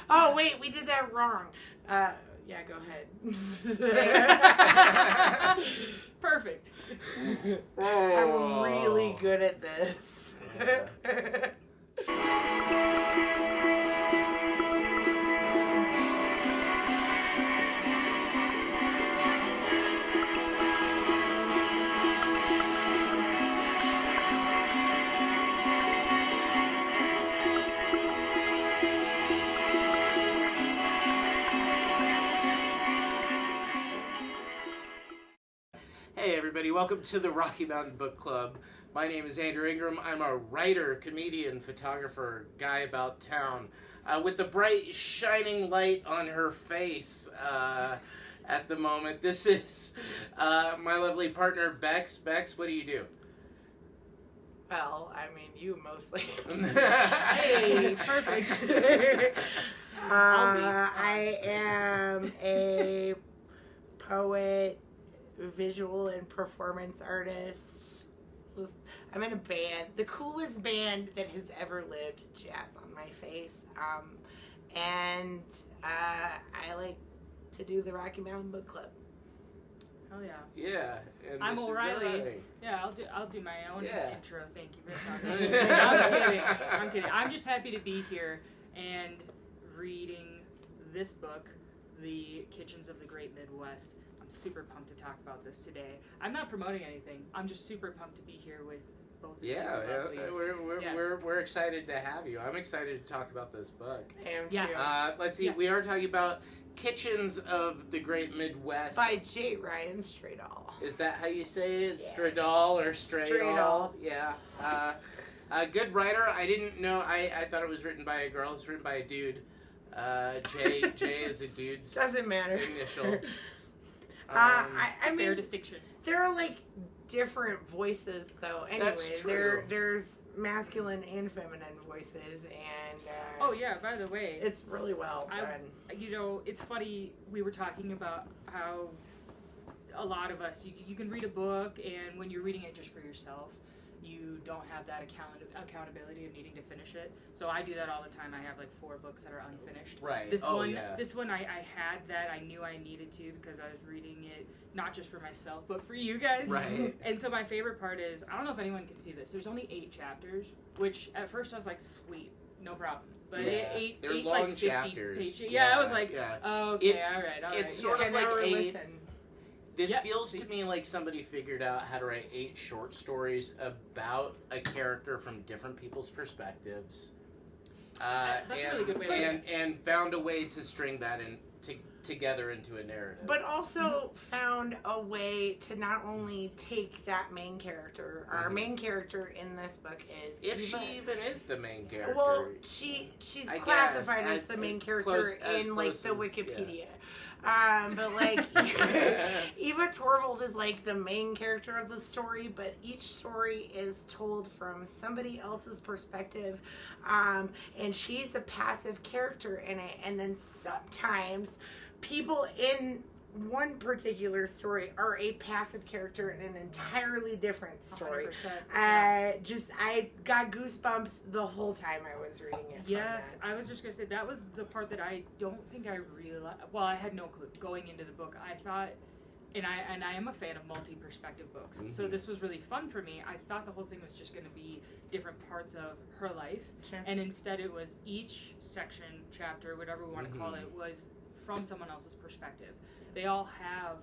Oh, wait, we did that wrong. Yeah, go ahead. Perfect. I'm really good at this. Hey everybody, welcome to the Rocky Mountain Book Club. My name is Andrew Ingram. I'm a writer, comedian, photographer, guy about town. With the bright, shining light on her face at the moment, this is my lovely partner, Bex. Bex, what do you do? Well, I mean, you mostly. Hey, perfect. I am a poet, visual and performance artist. I'm in a band, the coolest band that has ever lived, Jazz on My Face. And I like to do the Rocky Mountain Book Club. Hell yeah. Yeah. And I'm this is O'Reilly. Yeah, I'll do my own intro. Thank you very much. I'm kidding. I'm just happy to be here and reading this book, The Kitchens of the Great Midwest. I'm super pumped to talk about this today. I'm not promoting anything. I'm just super pumped to be here with both of you. We're excited to have you. I'm excited to talk about this book. I am too. Let's see. We are talking about Kitchens of the Great Midwest By J. Ryan Stradal. Is that how you say it? Yeah. Stradal or Stradal? Stradal. Yeah. A good writer. I didn't know. I thought it was written by a girl. It's written by a dude. J is a dude's Doesn't matter. initial. I mean, fair distinction. there are like different voices, though. Anyway, That's true. There's masculine and feminine voices, and Oh yeah, by the way, it's really well done. You know, it's funny, we were talking about how a lot of us, you can read a book, and when you're reading it just for yourself, you don't have that accountability of needing to finish it. So I do that all the time. I have like 4 books that are unfinished. Right. This one I had that I knew I needed to because I was reading it not just for myself but for you guys. Right. And so my favorite part is, I don't know if anyone can see this, there's only 8 chapters, which at first I was like, sweet, no problem. But They're long like 50 chapters. pages. Yeah, I was like, oh, okay, all right. It's sort of like 8. Listen. This feels to me like somebody figured out how to write 8 short stories about a character from different people's perspectives. That's a really good way to and found a way to string that together into a narrative. But also found a way to not only take that main character, our main character in this book is... If she even is the main character. Well, she's classified as the main character in like the Wikipedia. Yeah. But like Eva Torvald is like the main character of the story, but each story is told from somebody else's perspective, and she's a passive character in it. And then sometimes people in one particular story are a passive character in an entirely different story. 100%. I got goosebumps the whole time I was reading it. Yes, I was just gonna say that was the part that I don't think I realized. Well, I had no clue going into the book. I thought, and I am a fan of multi-perspective books, so this was really fun for me. I thought the whole thing was just gonna be different parts of her life, and instead it was each section, chapter, whatever we want to call it, was from someone else's perspective. They all have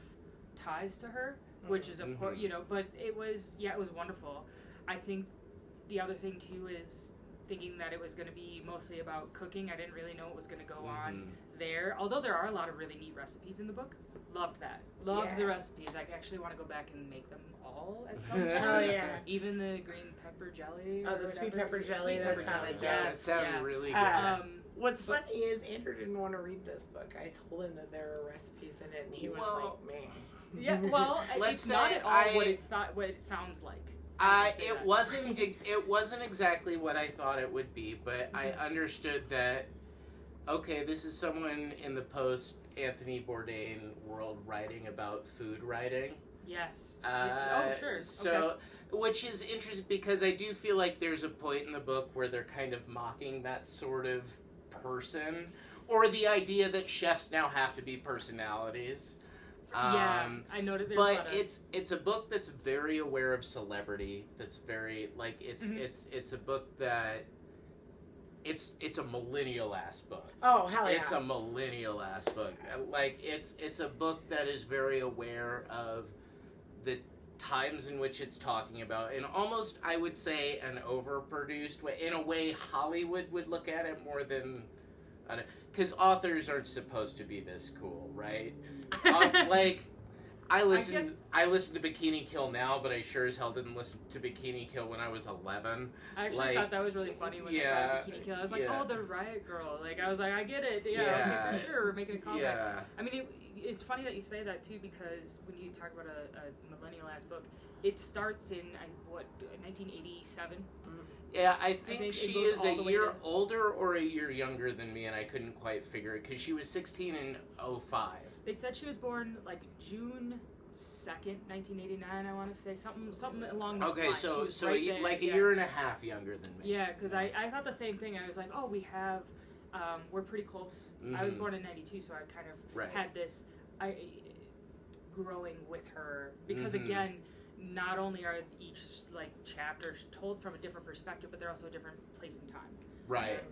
ties to her, which is of course, but it was wonderful. I think the other thing too is thinking that it was going to be mostly about cooking. I didn't really know what was going to go on there, although there are a lot of really neat recipes in the book. Loved that. Loved the recipes. I actually want to go back and make them all at some point. Oh yeah. Even the green pepper jelly. Oh, the sweet pepper jelly. That sounded good. That sounded really good. What's funny is Andrew didn't want to read this book. I told him that there were recipes in it, and he was like, "Man." Yeah, well, it's not at all what it sounds like. It wasn't exactly what I thought it would be, but I understood that. Okay, this is someone in the post Anthony Bourdain world writing about food writing. Yes. Sure. So, which is interesting because I do feel like there's a point in the book where they're kind of mocking that sort of person, or the idea that chefs now have to be personalities. I noted there's but it's a book that's very aware of celebrity. That's very like it's a book that it's a millennial ass book. Oh hell yeah! It's a millennial ass book. Like it's a book that is very aware of the times in which it's talking about, and almost I would say an overproduced way. In a way, Hollywood would look at it more than. Because authors aren't supposed to be this cool, right? Like, I listen to Bikini Kill now, but I sure as hell didn't listen to Bikini Kill when I was 11. I actually thought that was really funny when they brought Bikini Kill. I was like, oh, the Riot Girl. Like, I was like, I get it. Yeah, okay, for sure, we're making a callback. Yeah. I mean, it's funny that you say that, too, because when you talk about a millennial-ass book, it starts in, 1987? Yeah, I think she is a year older or a year younger than me, and I couldn't quite figure it, because she was 16 in 05. They said she was born, like, June 2nd, 1989, I want to say. Something along those lines. Okay, so right there, like a year and a half younger than me. Yeah, because I thought the same thing. I was like, oh, we have, we're pretty close. Mm-hmm. I was born in 92, so I kind of had this, growing with her. Because, again, not only are each like chapters told from a different perspective, but they're also a different place and time. Right.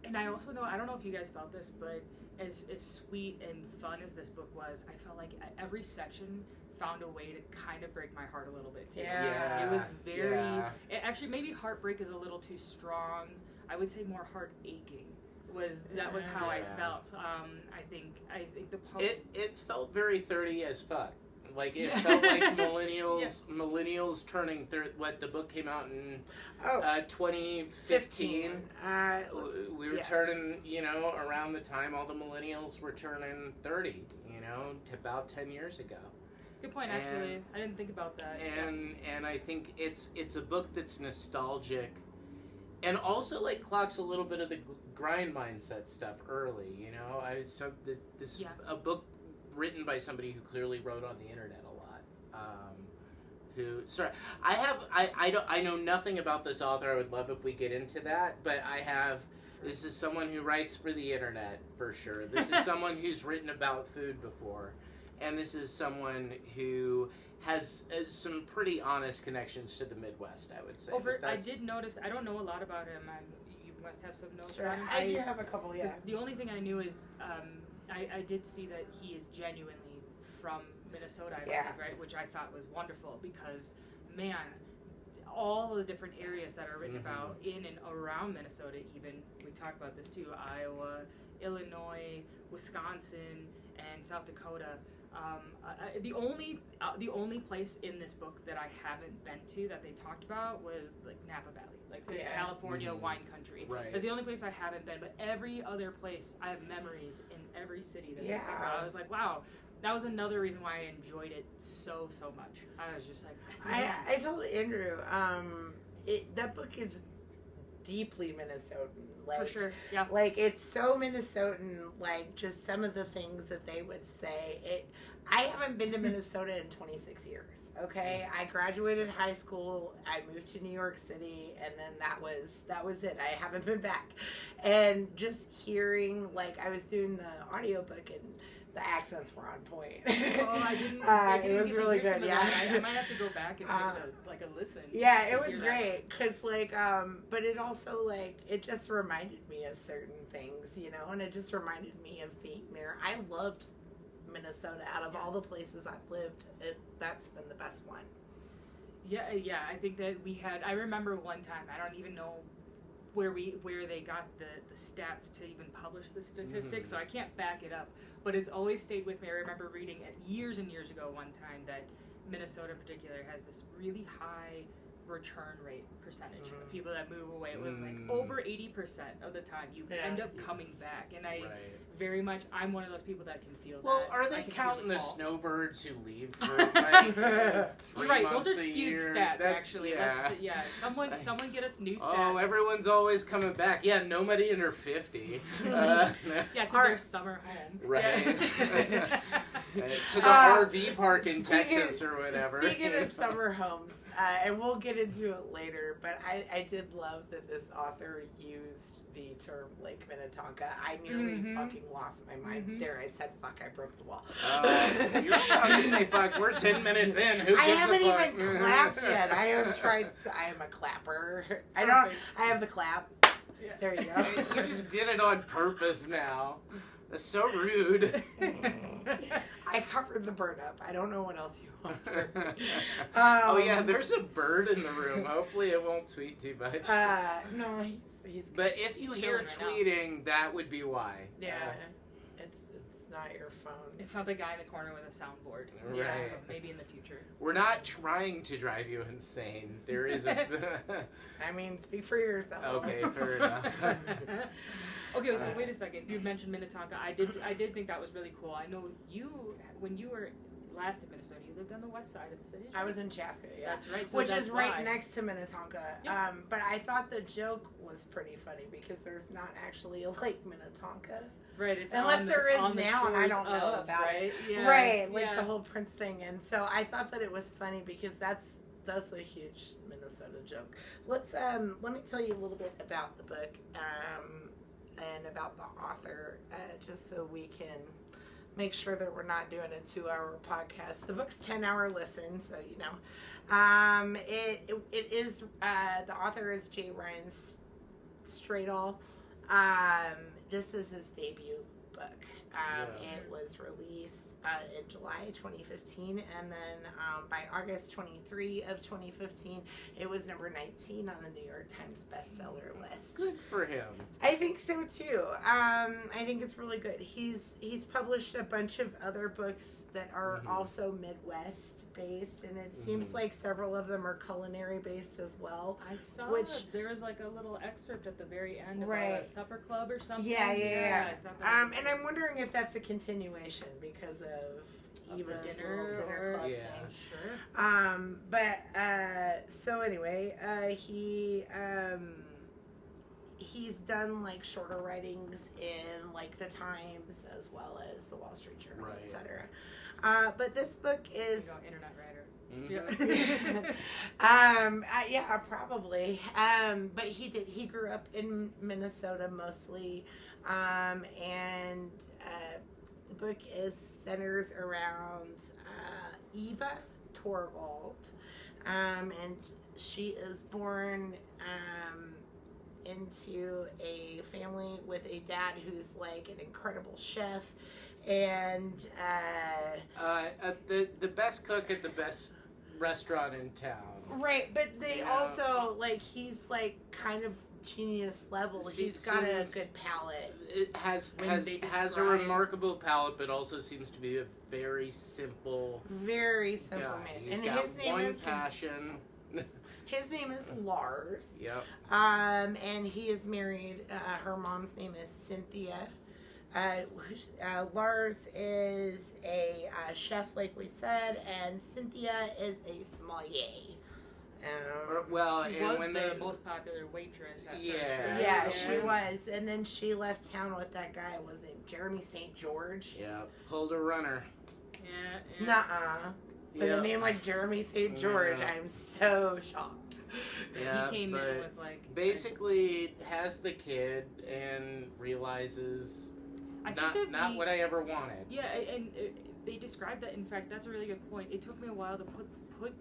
And I also know, I don't know if you guys felt this, but as sweet and fun as this book was, I felt like every section found a way to kind of break my heart a little bit too. Yeah. It was very, actually maybe heartbreak is a little too strong. I would say more heart aching. That was how I felt. I think the poem. It felt very 30 as fuck. Like it felt like millennials turning what the book came out in 2015. We were turning, around the time all the millennials were turning 30, to about 10 years ago. Good point, actually. I didn't think about that. And I think it's a book that's nostalgic, and also like clocks a little bit of the grind mindset stuff early. This is a book written by somebody who clearly wrote on the internet a lot. I know nothing about this author. I would love if we get into that, but this is someone who writes for the internet for sure. This is someone who's written about food before, and this is someone who has some pretty honest connections to the Midwest, I would say. I did notice, I don't know a lot about him. You must have some notes on him. I do have a couple, yeah. The only thing I knew is I did see that he is genuinely from Minnesota, I believe, right? Which I thought was wonderful because, man, all the different areas that are written about in and around Minnesota, even, we talk about this too, Iowa, Illinois, Wisconsin, and South Dakota. The only place in this book that I haven't been to that they talked about was like Napa Valley, like the California wine country. Right. It's the only place I haven't been, but every other place I have memories in every city that they talk about. I was like, wow, that was another reason why I enjoyed it so much. I was just like, I told Andrew, that book is deeply Minnesotan. Like, for sure, yeah. Like, it's so Minnesotan, like, just some of the things that they would say. I haven't been to Minnesota in 26 years, okay? I graduated high school, I moved to New York City, and then that was it. I haven't been back. And just hearing, like, I was doing the audiobook, and the accents were on point. Oh, I didn't. It was really good. Yeah, I might have to go back and give a listen. Yeah, it was great because but it also it just reminded me of certain things, and it just reminded me of being there. I loved Minnesota. Out of all the places I've lived, that's been the best one. Yeah. I think that I remember one time. I don't even know where they got the stats to even publish the statistics, so I can't back it up, but it's always stayed with me. I remember reading it years and years ago one time that Minnesota in particular has this really high return rate percentage of people that move away. It was like over 80% of the time you end up coming back, and I'm one of those people that can feel that. Well, are they counting the snowbirds who leave for 3 right, months those are a skewed year? stats, actually. Someone get us new stats. Oh, everyone's always coming back. Yeah, nobody under 50. To their summer home. Right. To the RV park in Texas or whatever. Speaking of summer homes, and we'll get into it later, but I did love that this author used the term Lake Minnetonka. I nearly fucking lost my mind there. I said fuck, I broke the wall. You're about to say fuck. We're 10 minutes in. Who gives I haven't a fuck? even clapped yet. I have tried. I am a clapper. I have the clap. Yeah. There you go. You just did it on purpose now. That's so rude. I covered the bird up. I don't know what else you want. Oh yeah, there's a bird in the room. Hopefully it won't tweet too much. No, he's. But if you hear chilling right tweeting, that would be why. Yeah, it's not your phone. It's not the guy in the corner with a soundboard. Right. Maybe in the future. We're not trying to drive you insane. There is a. I mean, speak for yourself. Okay, fair enough. Okay, so wait a second. You mentioned Minnetonka. I did think that was really cool. I know when you were last in Minnesota, you lived on the west side of the city. I was in Chaska, yeah. That's right. So Which that's is right why. next to Minnetonka. Yep. But I thought the joke was pretty funny because there's not actually a Lake Minnetonka. Right. It's Unless there is on the now and I don't shores know of, about right? it. Yeah. Right, like yeah. the whole Prince thing. And so I thought that it was funny because that's a huge Minnesota joke. Let me tell you a little bit about the book and about the author, just so we can make sure that we're not doing a 2-hour podcast. The book's 10-hour listen, so you know. It is the author is J. Ryan Stradal. This is his debut book. It was released in July 2015, and then by August 23 of 2015, it was number 19 on the New York Times bestseller list. Good for him. I think so too. I think it's really good. He's published a bunch of other books that are also Midwest based, and it seems like several of them are culinary based as well. I saw there was like a little excerpt at the very end about a supper club or something. Yeah. I thought that was And I'm wondering if that's a continuation because of Eva's dinner club Yeah. thing. Sure. So anyway, he's done like shorter writings in like the Times as well as the Wall Street Journal, Right. etc. But this book is internet writer. Mhm. yeah, probably. But he grew up in Minnesota mostly, and the book centers around Eva Torvald, and she is born into a family with a dad who's like an incredible chef, and the best cook at the best restaurant in town. right, but they also like he's like kind of genius level. He's got a good palate. It has a remarkable palate, but also seems to be a very simple Very simple guy. man. He's And got his name one is passion. his name is Lars. Yep. And he is married. Her mom's name is Cynthia. Lars is a chef, like we said, and Cynthia is a sommelier. She was the most popular waitress at Yeah. first, right? She was, and then she left town with that guy. Was it Jeremy St. George? Yeah, pulled a runner. Yeah. Nuh-uh. With a name like Jeremy St. George, I'm so shocked. Yeah, he came but in with like basically has the kid and realizes not what I ever wanted. Yeah, and they described that. In fact, that's a really good point. It took me a while to put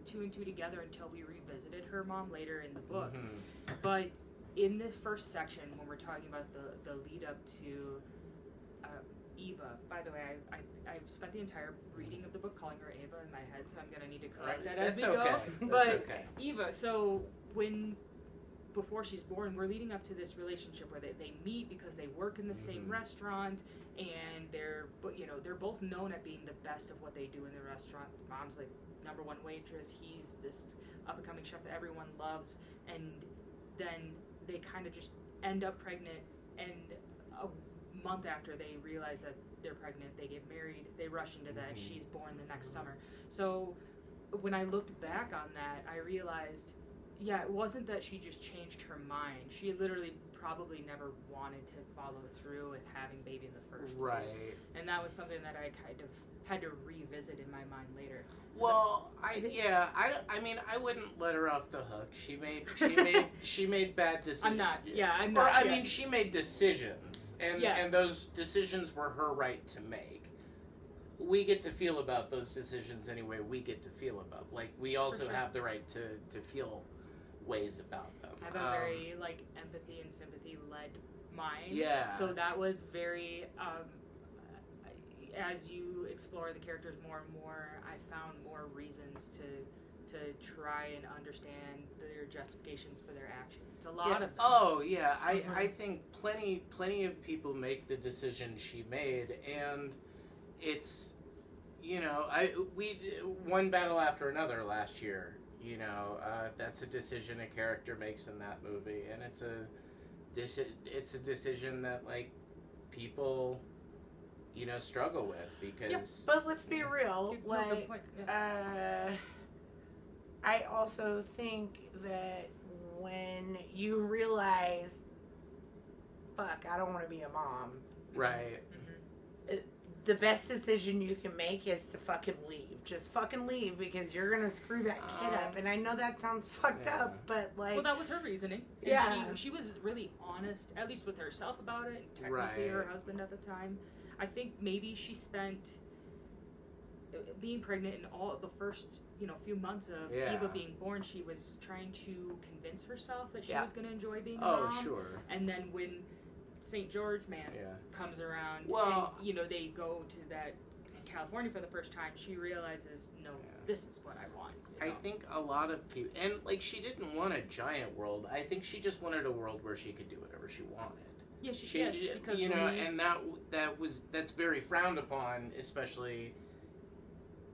2 and 2 together until we revisited her mom later in the book. Mm-hmm. But in this first section, when we're talking about the lead up to Eva, by the way, I've spent the entire reading of the book calling her Ava in my head, so I'm gonna need to correct that as we go. But okay. Eva, so before she's born, we're leading up to this relationship where they meet because they work in the same restaurant, and they're both known at being the best of what they do in the restaurant. Mom's like #1 waitress, he's this up and coming chef that everyone loves, and then they kind of just end up pregnant, and a month after they realize that they're pregnant, they get married, they rush into that, she's born the next summer. So when I looked back on that, I realized Yeah, it wasn't that she just changed her mind. She literally probably never wanted to follow through with having baby in the first place. Right. And that was something that I kind of had to revisit in my mind later. Well, I mean, I wouldn't let her off the hook. She made bad decisions. I'm not. Or, I mean, she made decisions, and those decisions were her right to make. We get to feel about those decisions any way we get to feel about. Like, we also have the right to feel ways about them. I have a very, like, empathy and sympathy-led mind. Yeah. So that was very, as you explore the characters more and more, I found more reasons to try and understand their justifications for their actions. A lot of them. Oh, yeah. I think plenty of people make the decision she made, and it's, you know, we one battle after another last year. You know, that's a decision a character makes in that movie, and it's a decision that, like, people, you know, struggle with because. But let's be real, like, I also think that when you realize, fuck, I don't want to be a mom. Right. The best decision you can make is to fucking leave. Just fucking leave, because you're gonna screw that kid up. And I know that sounds fucked up, but like... Well, that was her reasoning. And yeah. She was really honest, at least with herself about it, and technically her husband at the time. I think maybe she spent being pregnant in all the first, you know, few months of Eva being born. She was trying to convince herself that she was going to enjoy being a mom. Oh, sure. And then when St. George man comes around, well, and, you know, they go to that California for the first time, she realizes, no, this is what I want. You know? I think a lot of people, and, like, she didn't want a giant world. I think she just wanted a world where she could do whatever she wanted. Yeah, yes, because you know, and that's very frowned upon, especially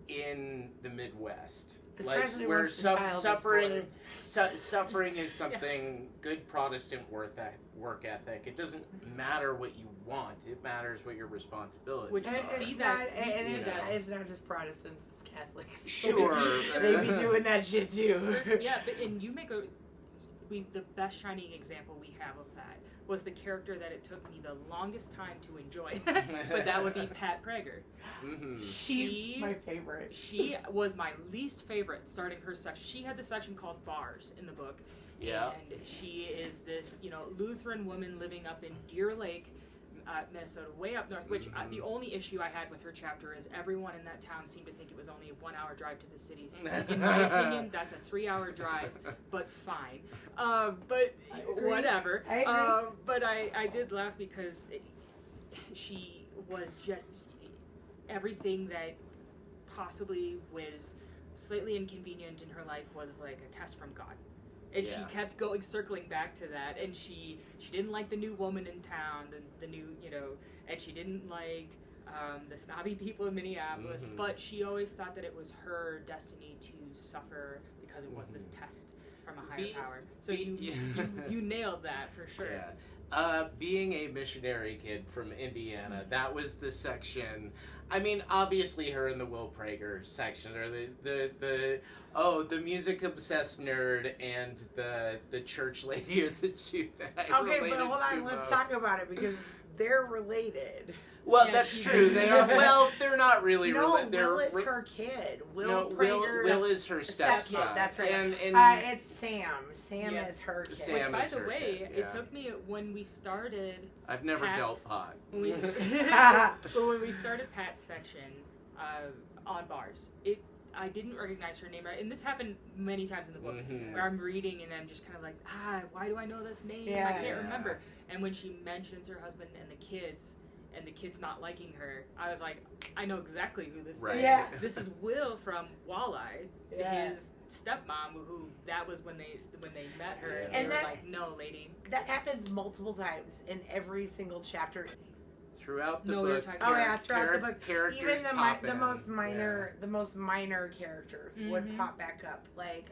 in the Midwest, especially like, where suffering is Yeah. something good Protestant work ethic. It doesn't matter what you want; it matters what your responsibility. Which you see that, it's not just Protestants; it's Catholics. Sure, they be doing that shit too. Yeah, but and you make the best shining example we have of that was the character that it took me the longest time to enjoy, but that would be Pat Prager. Mm-hmm. She's my favorite. She was my least favorite starting her section. She had the section called Bars in the book. Yeah. And she is this, you know, Lutheran woman living up in Deer Lake, Minnesota, way up north, which the only issue I had with her chapter is everyone in that town seemed to think it was only a 1 hour drive to the cities. In my opinion, that's a 3 hour drive, but fine. But whatever. I agree. But I did laugh because she was just everything that possibly was slightly inconvenient in her life was like a test from God. And she kept circling back to that, and she didn't like the new woman in town, the new, you know, and she didn't like the snobby people in Minneapolis, but she always thought that it was her destiny to suffer because it was this test from a higher power. So you nailed that for sure. Yeah. Being a missionary kid from Indiana, that was the section. I mean, obviously her and the Will Prager section, or the music obsessed nerd and the church lady are the two that I related but hold on, to let's most. talk about it because they're related. Well, that's true. They are. Well, they're not really related. Will is her kid. Will is her stepson. That's right. And it's Sam. Sam is her kid. Sam Which, by is the her way, kid, it took me when we started. I've never dealt pot. But when we started Pat's section on Bars, I didn't recognize her name right, and this happened many times in the book where I'm reading and I'm just kind of like, why do I know this name? I can't remember. And when she mentions her husband and the kids not liking her, I was like, I know exactly who this is. Yeah. This is Will from Walleye, his stepmom, who that was when they met her, and they were like, no, lady. That happens multiple times in every single chapter. Throughout the book. Throughout the book. Characters even pop the in. most minor characters would pop back up. Like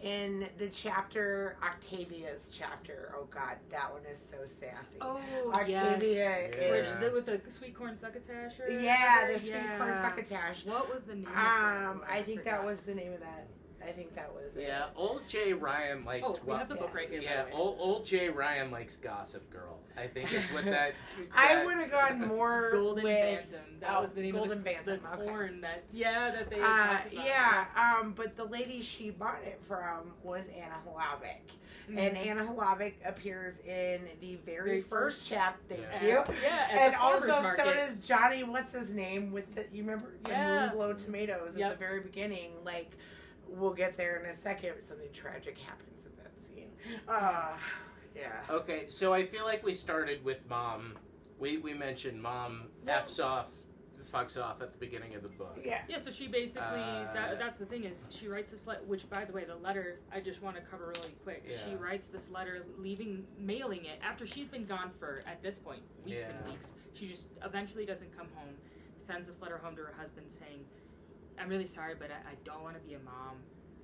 in the chapter, Octavia's chapter. Oh God, that one is so sassy. Oh, Octavia is with the sweet corn succotash. The sweet corn succotash. What was the name? I think that was the name of that. I think that was it. Yeah, old Jay Ryan liked. Oh, we have the book right here. Yeah, by the way. old Jay Ryan likes Gossip Girl. I think is what that. I would have gone more Golden with Bantam. That was the name Golden of Bantam. the Okay. porn that that they had talked about. Yeah, but the lady she bought it from was Anna Hlavik. And Anna Hlavik appears in the very first chapter. Thank you. Yeah, at And the also, farmer's so market. does Johnny. What's his name? With the you remember Moonglow Tomatoes at Yep. the very beginning. Like, we'll get there in a second. Something tragic happens in that scene. Yeah. Okay, so I feel like we started with Mom. We mentioned Mom fucks off at the beginning of the book. Yeah. Yeah, so she basically, that's the thing is, she writes this letter, which, by the way, the letter, I just want to cover really quick. Yeah. She writes this letter, mailing it, after she's been gone for, at this point, weeks and weeks. She just eventually doesn't come home, sends this letter home to her husband saying, I'm really sorry, but I don't want to be a mom,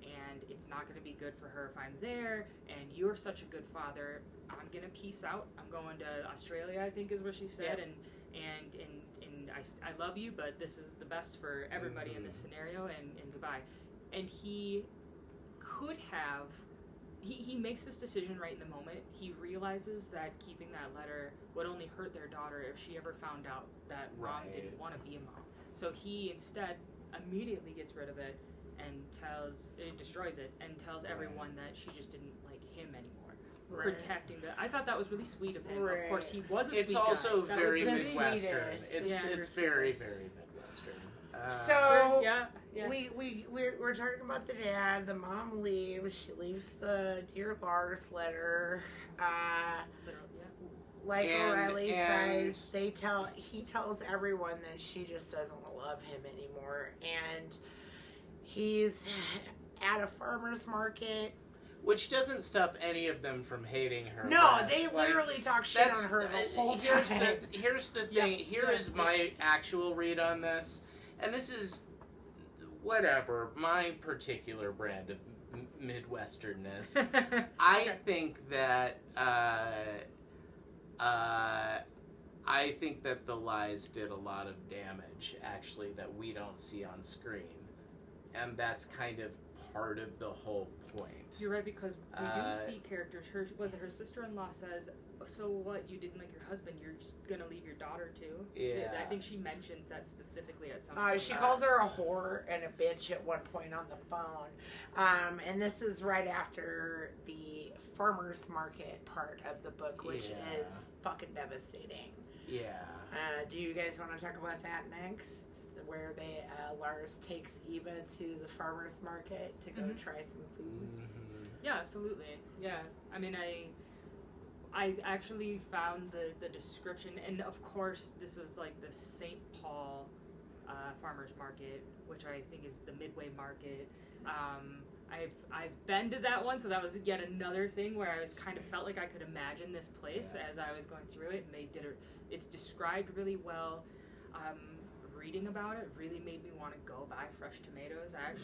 and it's not going to be good for her if I'm there, and you're such a good father. I'm going to peace out. I'm going to Australia, I think is what she said, and I love you, but this is the best for everybody in this scenario, and goodbye. And he could have, he makes this decision right in the moment. He realizes that keeping that letter would only hurt their daughter if she ever found out that mom didn't want to be a mom. So he instead immediately gets rid of it and destroys it, and tells everyone that she just didn't like him anymore. Right. Protecting the. I thought that was really sweet of him. Right. Of course, he was a It's sweet also guy. That very was the Midwestern. sweetest. It's very Midwestern. So yeah. we're talking about the dad. The mom leaves. She leaves the Dear Lars letter. Like O'Reilly says, he tells everyone that she just doesn't love him anymore, and he's at a farmer's market. Which doesn't stop any of them from hating her. No, less. they Like, literally talk shit on her the whole here's time. here's the thing. Here is my actual read on this, and this is whatever my particular brand of Midwesternness. I think that the lies did a lot of damage, actually, that we don't see on screen, and that's kind of part of the whole point. You're right, because we do see characters. Her sister-in-law says, "So what? You didn't like your husband? You're just gonna leave your daughter too?" Yeah. I think she mentions that specifically at some point. She calls her a whore and a bitch at one point on the phone. And this is right after the farmer's market part of the book, which is fucking devastating. Yeah. Do you guys want to talk about that next? Where Lars takes Eva to the farmer's market to go try some foods. Yeah, absolutely. Yeah, I mean, I actually found the description, and of course, this was like the St. Paul farmer's market, which I think is the Midway Market. I've been to that one, so that was yet another thing where I was kind of felt like I could imagine this place as I was going through it, and they did it. It's described really well. Reading about it really made me want to go buy fresh tomatoes. I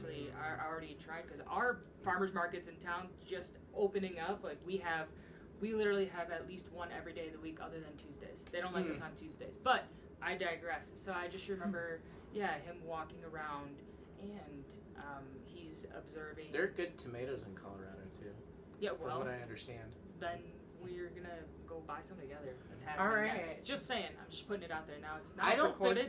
already tried, because our farmers markets in town just opening up. Like we literally have at least one every day of the week other than Tuesdays. They don't like us on Tuesdays, but I digress. So I just remember him walking around, and he's observing. There are good tomatoes in Colorado too. Yeah, well, from what I understand. Then we're gonna go buy some together. Let's have All it right. next. Just saying. I'm just putting it out there now. It's not I don't recorded.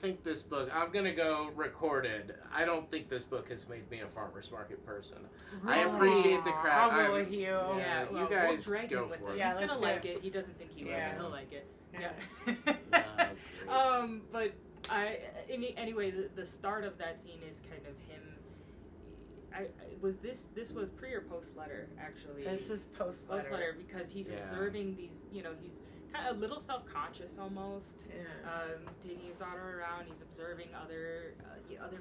think this book. I'm gonna go recorded. I don't think this book has made me a farmer's market person. I appreciate the crowd. I'll go with you. Yeah, you well, guys we'll drag go him with for it. it. Yeah, He's gonna let's like do it. He doesn't think he will, Yeah. but he'll like it. Yeah. Great. But anyway, the start of that scene is kind of him. This was pre or post letter, actually. This is post letter. Because he's observing these. He's kind of a little self-conscious almost. Taking his daughter around. He's observing other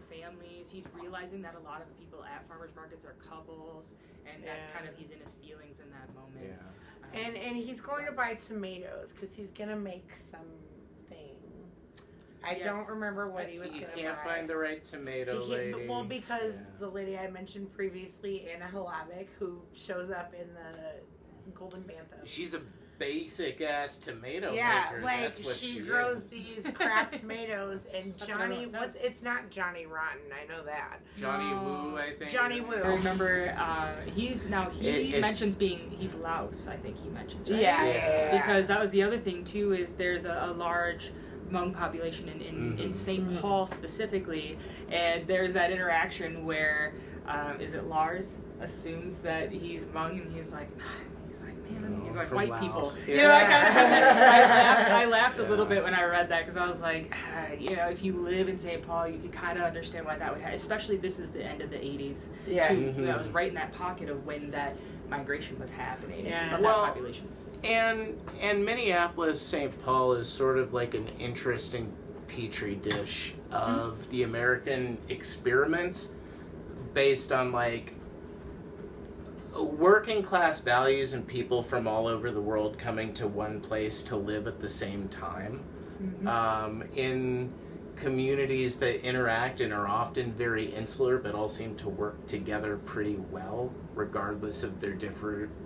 families. He's realizing that a lot of the people at farmers markets are couples, and that's kind of, he's in his feelings in that moment. Yeah. And he's going to buy tomatoes because he's gonna make something. I don't remember what he was going to buy. He can't find the right tomato lady. Well, because the lady I mentioned previously, Anna Hlavik, who shows up in the Golden Bantam. She's a basic ass tomato Yeah, maker. like That's what she grows is. these crap tomatoes, and That's Johnny, what it says. it's not Johnny Rotten, I know that. Johnny No. Woo, I think. Johnny Woo. I remember he It's- mentions he's Laos, I think he mentions, right? Yeah. Because that was the other thing too, is there's a large Hmong population in St. Mhm. Paul specifically, and there's that interaction where is it Lars assumes that he's Hmong, and he's like man, he's like From white Laos. people. Yeah. You know, I laughed a little bit when I read that, because I was like, if you live in St. Paul, you could kind of understand why that would happen. Especially this is the end of the 80s. Yeah. Too. That was right in that pocket of when that migration was happening Yeah. of Well, that population. And Minneapolis, St. Paul is sort of like an interesting petri dish of the American experiment, based on like working class values and people from all over the world coming to one place to live at the same time, in communities that interact and are often very insular but all seem to work together pretty well regardless of their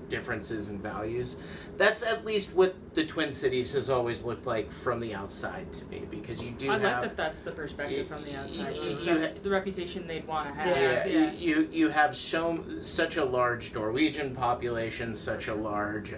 differences in values. That's at least what the Twin Cities has always looked like from the outside to me, because you do I have... like that that's the perspective from the outside, because you that's the reputation they'd want to have. Yeah. You have such a large Norwegian population, such a large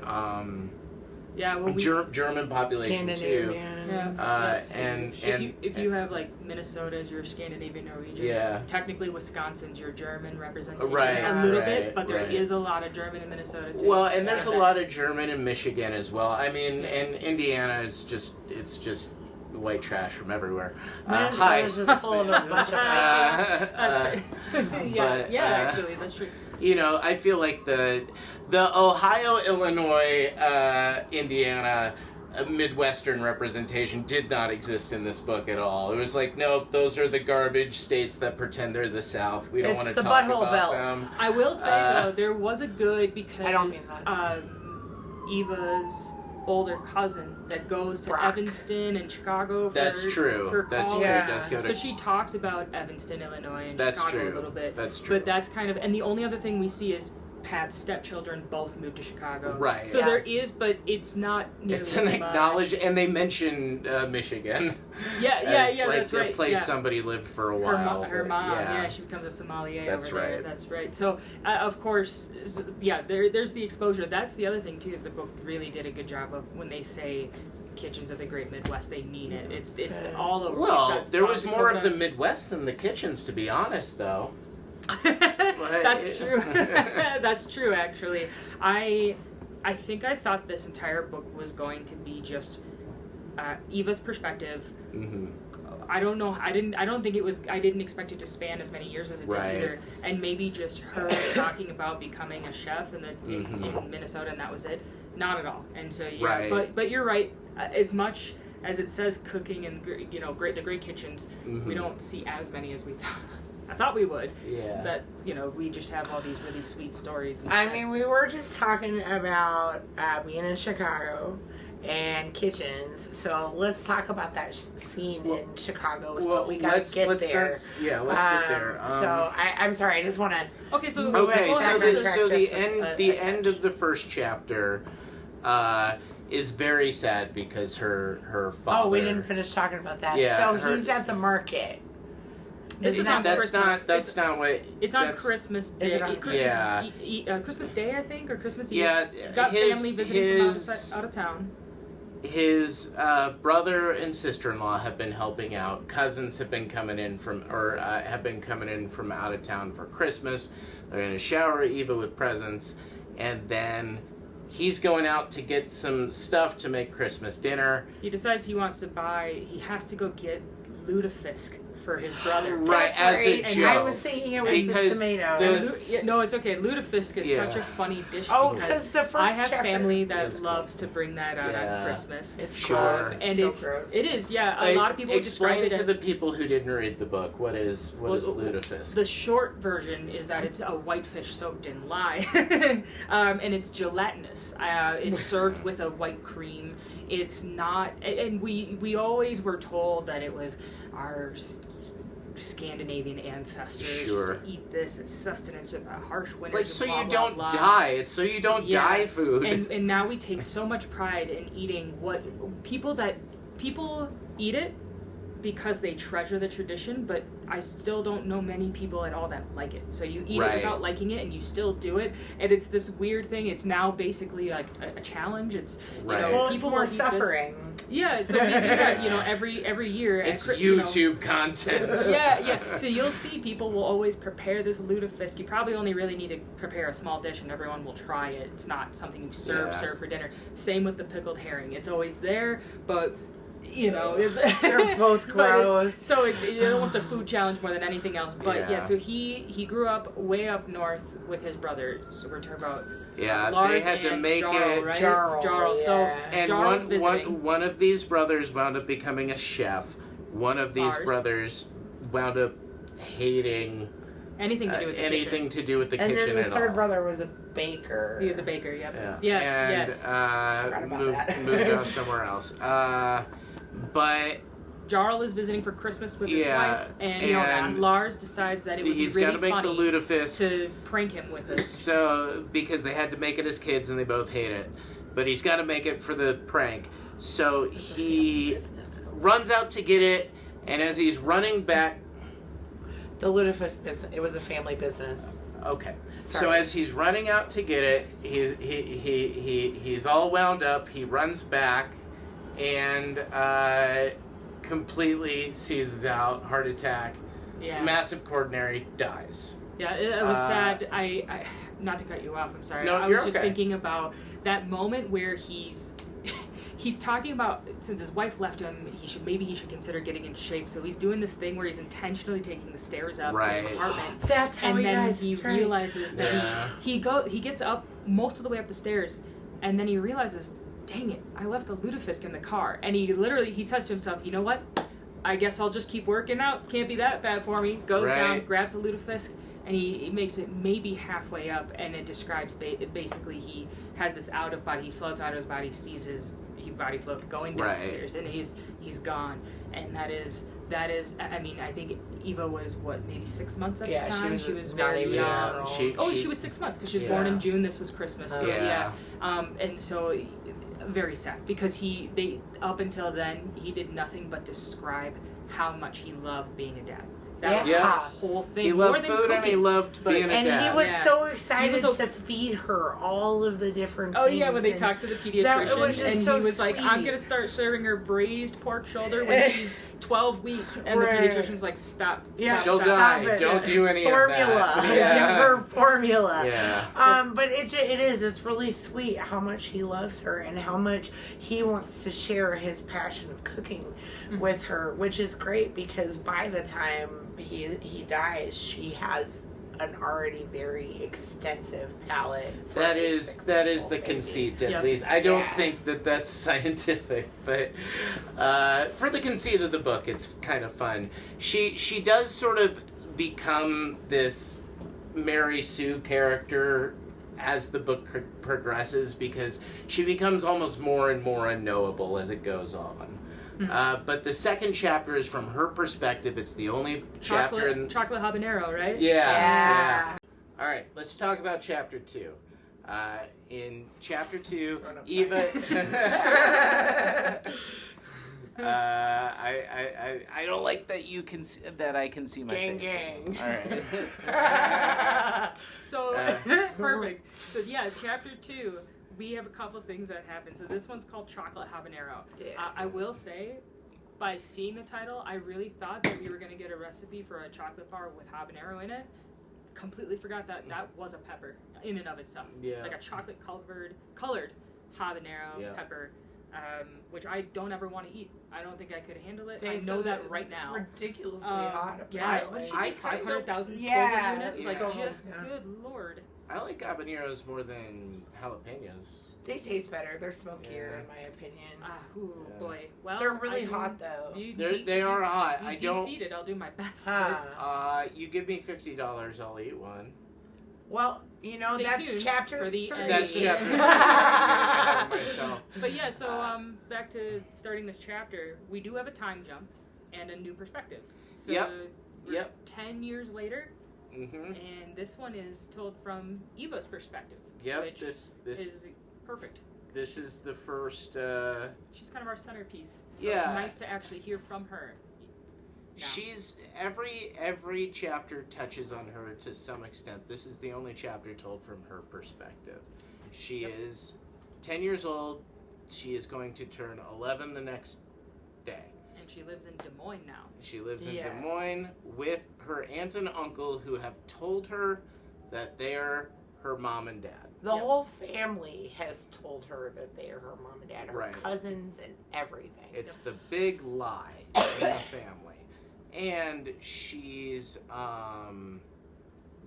German population too. Scandinavian. Yes. And if you have like Minnesota's your Scandinavian Norwegian, Yeah. technically Wisconsin's your German representation, Right, a little right, bit, but there right. is a lot of German in Minnesota too. Well, and there's a Yeah. lot of German in Michigan as well. I mean, and Indiana is just white trash from everywhere. Hi. Minnesota's just full of a bunch of That's right. Actually, that's true. You know, I feel like the Ohio, Illinois, Indiana Midwestern representation did not exist in this book at all. It was like, nope, those are the garbage states that pretend they're the South. We don't It's want to the talk butthole about belt. them. I will say though, there was a good, because I don't mean that. Eva's older cousin that goes to Brock. Evanston and Chicago for That's true. for That's college. true. Yeah. Does go So to she talks about Evanston, Illinois, and That's Chicago true. a little bit. That's true. But that's kind of, and the only other thing we see is Pat's stepchildren both moved to Chicago. Right. So Yeah. there is, but it's not nearly It's as an much. acknowledge, and they mention Michigan. Yeah, as, like, that's a right. place Yeah. somebody lived for a while. Her but mom, yeah, she becomes a sommelier That's over there. right. That's right. So, of course, there's the exposure. That's the other thing too, is the book really did a good job of, when they say kitchens of the Great Midwest, they mean it. It's Okay. all over. Well, We've got there was sauce more of the coconut. Midwest than the kitchens, to be honest, though. That's true. That's true. Actually, I think I thought this entire book was going to be just Eva's perspective. Mm-hmm. I don't know. I don't think it was. I didn't expect it to span as many years as it Right. did either. And maybe just her talking about becoming a chef in Mhm. in Minnesota, and that was it. Not at all. And so yeah. Right. But you're right. As much as it says cooking and the great kitchens, Mm-hmm. we don't see as many as we thought. I thought we would. Yeah. That we just have all these really sweet stories. I mean, we were just talking about being in Chicago and kitchens, so let's talk about that scene in Chicago. We gotta get there. Let's get there. So I'm sorry, I just want to. Okay, so Okay, Let's so back on the track so the just end a the touch. end of the first chapter is very sad, because her father. Oh, we didn't finish talking about that. Yeah, so her- he's at the market. This is on That's Christmas. That's not what. it's on that's- Christmas Is Day. it on Christmas, Yeah. Christmas Day, I think, or Christmas Eve. Yeah, Got his family visiting from his out of town. his brother and sister-in-law have been helping out. Cousins have been coming in from out of town for Christmas. They're going to shower Eva with presents, and then he's going out to get some stuff to make Christmas dinner. He decides he has to go get lutefisk for his brother. Right, That's as a right. And joke. I was thinking it was Because the tomatoes. No, it's okay. Lutefisk is Yeah. such a funny dish Oh, because because the first I have chapter family is- that It's loves to bring that out Yeah. on Christmas. It's Sure. gross. And so it's gross. it is, yeah. A lot of people describe explain it to as the people who didn't read the book what is lutefisk. The short version is that it's a whitefish soaked in lye, and it's gelatinous. It's served with a white cream. It's not, and we always were told that it was our Scandinavian ancestors Sure. just to eat this as sustenance of harsh It's winters. like and so blah, you blah, don't blah. die. It's so you don't die food. And now we take so much pride in eating what people eat it because they treasure the tradition, but I still don't know many people at all that like it. So you eat it without liking it, and you still do it, and it's this weird thing. It's now basically like a challenge. It's you know, Well, people it's more will eat this- suffering. Yeah, so we do that, you know, every year. It's at, you know, YouTube content. yeah. So you'll see people will always prepare this lutefisk. You probably only really need to prepare a small dish, and everyone will try it. It's not something you serve for dinner. Same with the pickled herring. It's always there, but you know, They're both gross. It's almost a food challenge more than anything else. But yeah, so he grew up way up north with his brother. So we're talking about Lars they had to and make Jarl, it. right? Jarl, So yeah. And Jarl's visiting. one of these brothers wound up becoming a chef. One of these Lars. brothers wound up hating anything to do with the anything kitchen. to do with the And kitchen then the at third all. brother was a baker. He was a baker. Yep. Yeah. Yes. And, Forgot about moved, that. moved out somewhere else. But Jarl is visiting for Christmas with his wife, and and Lars decides that it would be he's got really to make the funny lutefisk. to prank him with it. So, because they had to make it as kids and they both hate it. But he's got to make it for the prank. So he runs out to get it, and as he's running back... The lutefisk business. It was a family business. Okay. So Sorry. as he's running out to get it, he's all wound up. He runs back and completely seizes out, heart attack, Yeah. massive coronary, dies. Yeah, it was sad. I not to cut you off. I'm sorry. No, I you're was just okay. thinking about that moment where he's talking about since his wife left him, he should consider getting in shape. So he's doing this thing where he's intentionally taking the stairs up to his apartment. That's how And he then dies. he That's right. realizes that he gets up most of the way up the stairs, and then he realizes, dang it, I left the lutefisk in the car. And he says to himself, you know what? I guess I'll just keep working out. Can't be that bad for me. Goes down, grabs the lutefisk, and he makes it maybe halfway up, and it describes basically he has this out of body. He floats out of his body, sees his body float going down the stairs, and he's gone. And that is. I mean, I think Eva was maybe 6 months at the time. She was not very even young. she She was 6 months because she was born in June. This was Christmas. So and so very sad because they up until then he did nothing but describe how much he loved being a dad. That was the whole thing. He More loved than food cooking, and he loved being a dad. And he was so excited was to feed her all of the different Oh things. yeah, when they talked to the pediatrician, was just and so he was like, "I'm sweet. gonna start serving her braised pork shoulder when she's 12 weeks," and the pediatrician's like, "Stop, Yeah, she'll stop, die. it. Don't do any formula. of that. Yeah. Give her formula. Yeah. But it's really sweet how much he loves her and how much he wants to share his passion of cooking with her, which is great because by the time he dies, she has an already very extensive palate. That is the conceit, at least. I don't think that that's scientific, but for the conceit of the book, it's kind of fun. She does sort of become this Mary Sue character as the book progresses because she becomes almost more and more unknowable as it goes on. But the second chapter is from her perspective. It's the only chapter in... Chocolate habanero, right? Yeah. All right, let's talk about chapter 2. In chapter 2, Eva... I don't like that you can that I can see my face. Gang. All right. So perfect. So yeah, chapter 2. We have a couple of things that happen. So this one's called Chocolate Habanero. Yeah. I will say, by seeing the title, I really thought that we were going to get a recipe for a chocolate bar with habanero in it. Completely forgot that was a pepper in and of itself. Yeah. Like a chocolate colored habanero pepper, which I don't ever want to eat. I don't think I could handle it. I know that right now. Ridiculously hot. Yeah, apparently. I 500,000 Yeah, units. yeah. Like, just good lord. I like habaneros more than jalapenos. They taste better. They're smokier, in my opinion. Boy. Well, They're really hot, though. They are hot. You I don't. de-seed it. I'll do my best. You give me $50, I'll eat one. Well, Stay that's tuned chapter for the 3. end. That's chapter 3. myself. But yeah, so back to starting this chapter, we do have a time jump and a new perspective. So Yep. Yep. 10 years later. Mm-hmm. And this one is told from Eva's perspective. Yep. Which This is perfect. this is the first. She's kind of our centerpiece. So Yeah. it's nice to actually hear from her. now. She's every chapter touches on her to some extent. This is the only chapter told from her perspective. She is 10 years old. She is going to turn 11 the next day. And she lives in Des Moines now. She lives in Yes. Des Moines with her aunt and uncle who have told her that they're her mom and dad. The whole family has told her that they are her mom and dad, her Right. cousins and everything. It's the big lie in the family. And she's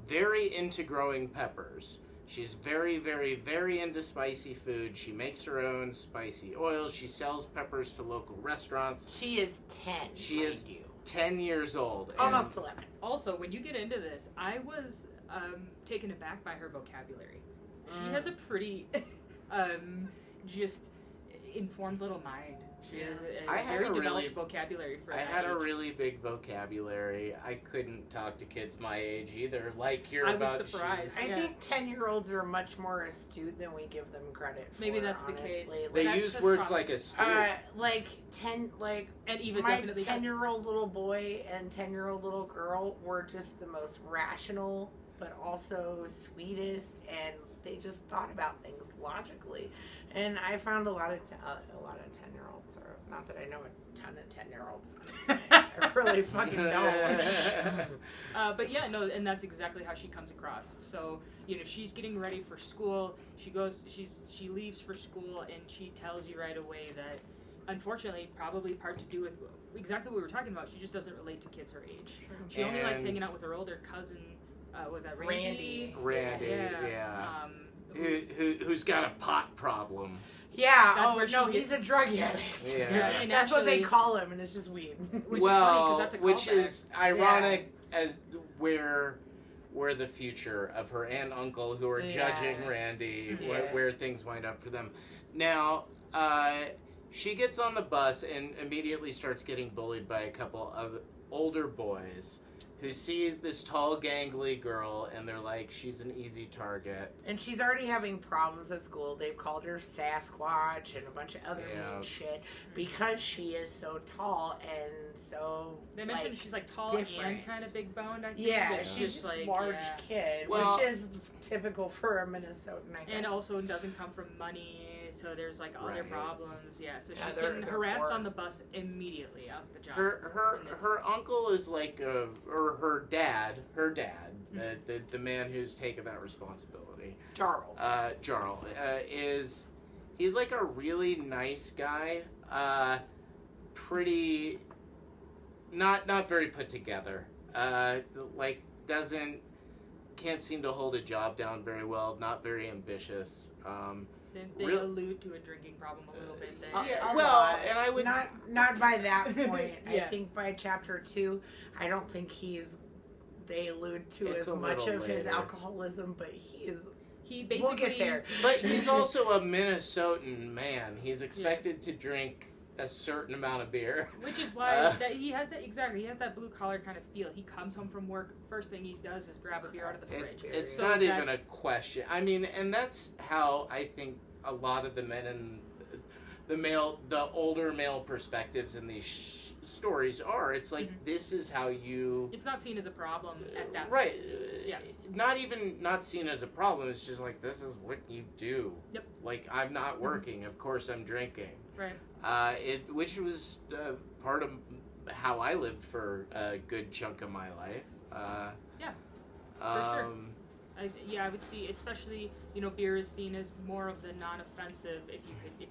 very into growing peppers. She's very, very, very into spicy food. She makes her own spicy oils. She sells peppers to local restaurants. She is 10. She mind is you. 10 years old. and- Almost 11. Also, when you get into this, I was taken aback by her vocabulary. She has a pretty just informed little mind. She has a I had very a developed really- vocabulary for I that had a age. really big vocabulary. I couldn't talk to kids my age either. Like you're I was about. surprised. I Yeah. think 10-year-olds are much more astute than we give them credit for. Maybe that's the honestly. case. They That- use that's words probably- like astute. Like 10, like And Eva my definitely has. 10-year-old little boy and 10-year-old little girl were just the most rational, but also sweetest, and they just thought about things logically. And I found a lot of 10-year-olds, or not that I know a ton of 10-year-olds. I really fucking don't. But yeah, no, and that's exactly how she comes across. So, she's getting ready for school. She leaves for school, and she tells you right away that, unfortunately, probably part to do with exactly what we were talking about. She just doesn't relate to kids her age. She only likes And- hanging out with her older cousin. Was that Randy. Randy, yeah. Who's got a pot problem. Yeah, That's where no, she he's a drug addict. Yeah. and That's what they actually- call him, and it's just weed. Which is funny, 'cause that's a which callback. is ironic as where the future of her aunt and uncle who are Yeah. judging Randy, Yeah. where things wind up for them. Now, she gets on the bus and immediately starts getting bullied by a couple of older boys who see this tall, gangly girl, and they're like, she's an easy target. And she's already having problems at school. They've called her Sasquatch and a bunch of other mean shit because she is so tall and so. They mentioned she's like tall different. and kind of big boned. I think. Yeah, It's she's just like large yeah. kid, Well- which is typical for a Minnesotan, I guess. And also doesn't come from money, so there's like other Right. problems. Yeah, so Yeah, she's they're getting harassed poor. on the bus immediately off the job. Her uncle is like or her dad, the man who's taken that responsibility. Jarl. Jarl, he's like a really nice guy, pretty, not very put together, can't seem to hold a job down very well, not very ambitious. They Real- allude to a drinking problem a little bit. Then. Yeah, A well, lot. and I would not by that point. I Yeah. think by chapter 2, I don't think they allude to It's as a much little of his later. alcoholism, but he Basically, we'll get there. But he's also a Minnesotan man. He's expected to drink a certain amount of beer. Which is why that he has that exactly. He has that blue collar kind of feel. He comes home from work. First thing he does is grab a beer out of the fridge. It's So not even a that's- question. I mean, and that's how I think a lot of the men in the older male perspectives in these stories are. It's like this is how you. It's not seen as a problem at that Right. Yeah. Not seen as a problem. It's just like this is what you do. Yep. Like I'm not working. Of course I'm drinking. Right. Which was part of how I lived for a good chunk of my life. Yeah, for sure. Um, I would see, especially beer is seen as more of the non-offensive, if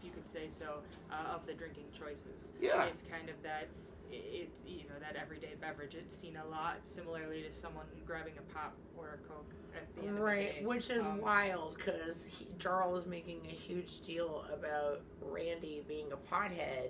you could say so, of the drinking choices. Yeah. It's kind of that. It's that everyday beverage. It's seen a lot similarly to someone grabbing a pop or a Coke at the end of the day. Which is wild because Jarl is making a huge deal about Randy being a pothead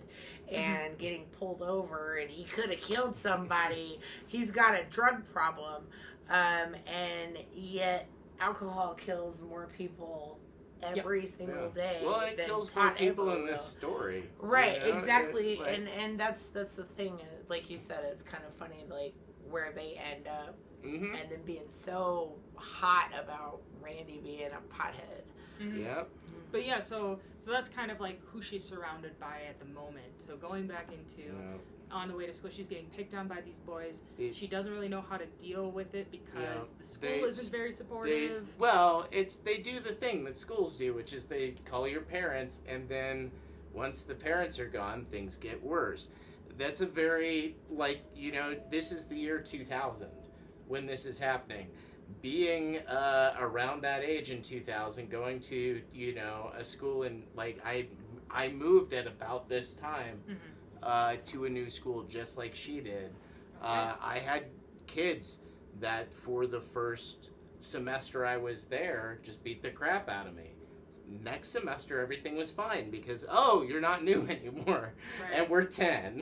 and getting pulled over, and he could have killed somebody. He's got a drug problem, and yet alcohol kills more people every single day. well, it than kills more pot people ever in this will. story. Right, you know? exactly, Like- and that's the thing. Like you said, it's kind of funny. Like where they end up, Mm-hmm. and then being so hot about Randy being a pothead. Mm-hmm. Yep. But yeah, so that's kind of like who she's surrounded by at the moment. So going back into Yep. on the way to school, she's getting picked on by these boys. They- She doesn't really know how to deal with it because the school They- isn't very supportive. They do the thing that schools do, which is they call your parents, and then once the parents are gone, things get worse. That's a very, this is the year 2000 when this is happening. Being around that age in 2000, going to, a school in, I moved at about this time to a new school just like she did. I had kids that for the first semester I was there just beat the crap out of me. Next semester everything was fine because you're not new anymore, Right. and we're 10.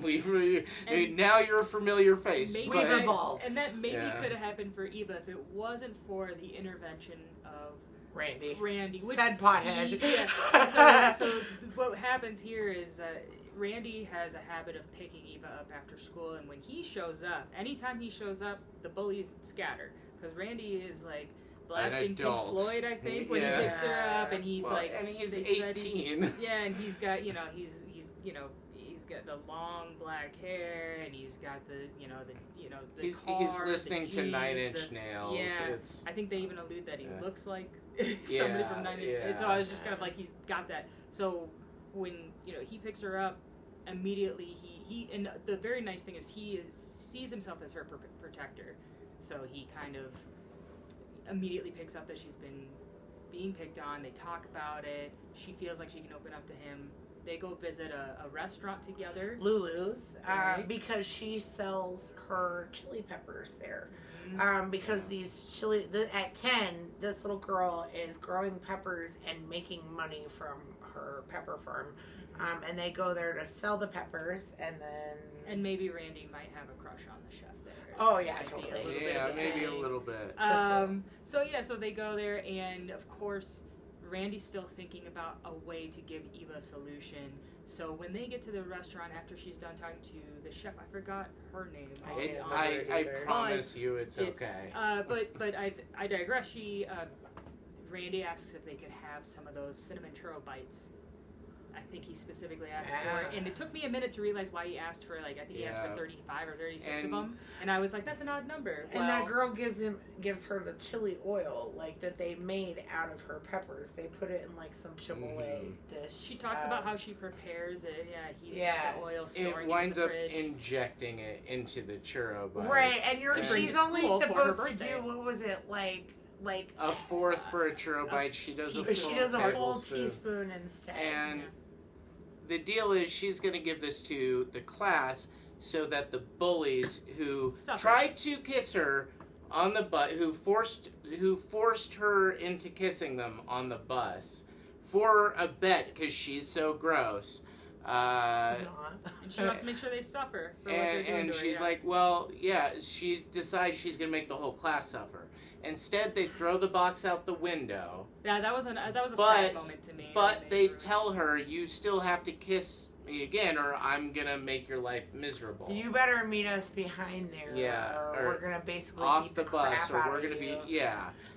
Now you're a familiar face. Maybe We've but- evolved. And that maybe Yeah. could have happened for Eva if it wasn't for the intervention of Randy. Which Said pothead. So what happens here is Randy has a habit of picking Eva up after school, and when he shows up, anytime he shows up, the bullies scatter because Randy is like blasting Pink adult. Floyd, I think, when Yeah. he picks her up, and he's and he's they said 18. yeah, and he's got he's got the long black hair, and he's got the He's cars, listening the to jeans, Nine Inch the- Nails. Yeah. It's I think they even allude that he Yeah. looks like somebody Yeah, from Nine Inch. yeah. So I was just kind of like, he's got that. So when he picks her up, immediately he and the very nice thing is he sees himself as her protector. So he kind of immediately picks up that she's been being picked on. They talk about it. She feels like she can open up to him. They go visit a restaurant together. Lulu's, Right. because she sells her chili peppers there. Mhm. Because these at 10, this little girl is growing peppers and making money from her pepper farm. And they go there to sell the peppers, and then... And maybe Randy might have a crush on the chef there. Oh, yeah, Might be a totally. little bit yeah, of a maybe a thing. little bit. So they go there, and of course, Randy's still thinking about a way to give Eva a solution. So when they get to the restaurant after she's done talking to the chef, I forgot her name. I'll be honest. I either. promise you it's okay. But I digress. Randy asks if they could have some of those cinnamon churro bites. I think he specifically asked for it, and it took me a minute to realize why he asked for he asked for 35 or 36 of them, and I was like, that's an odd number. And that girl gives her the chili oil that they made out of her peppers. They put it in some Chipotle dish. She talks about how she prepares it. Yeah, heating Yeah. the oil, storing It it winds in the up fridge. injecting it into the churro bites. Right, and To bring she's to only school for her supposed to birthday. do, what was it, like A fourth for a churro bite. She does a full she does a full tablespoon. teaspoon instead. And the deal is she's going to give this to the class so that the bullies who Suffer. tried to kiss her on the bus, who forced her into kissing them on the bus for a bet because she's so gross. She's not. And she wants to make sure they suffer for what they're doing And to her, she's yeah. like, well, yeah, she decides she's going to make the whole class suffer. Instead, they throw the box out the window. Yeah, that was a But- sad moment to me. But they tell her, you still have to kiss me again, or I'm gonna make your life miserable. You better meet us behind there. Yeah, Or or we're gonna basically off beat the crap bus, or out we're of gonna you. be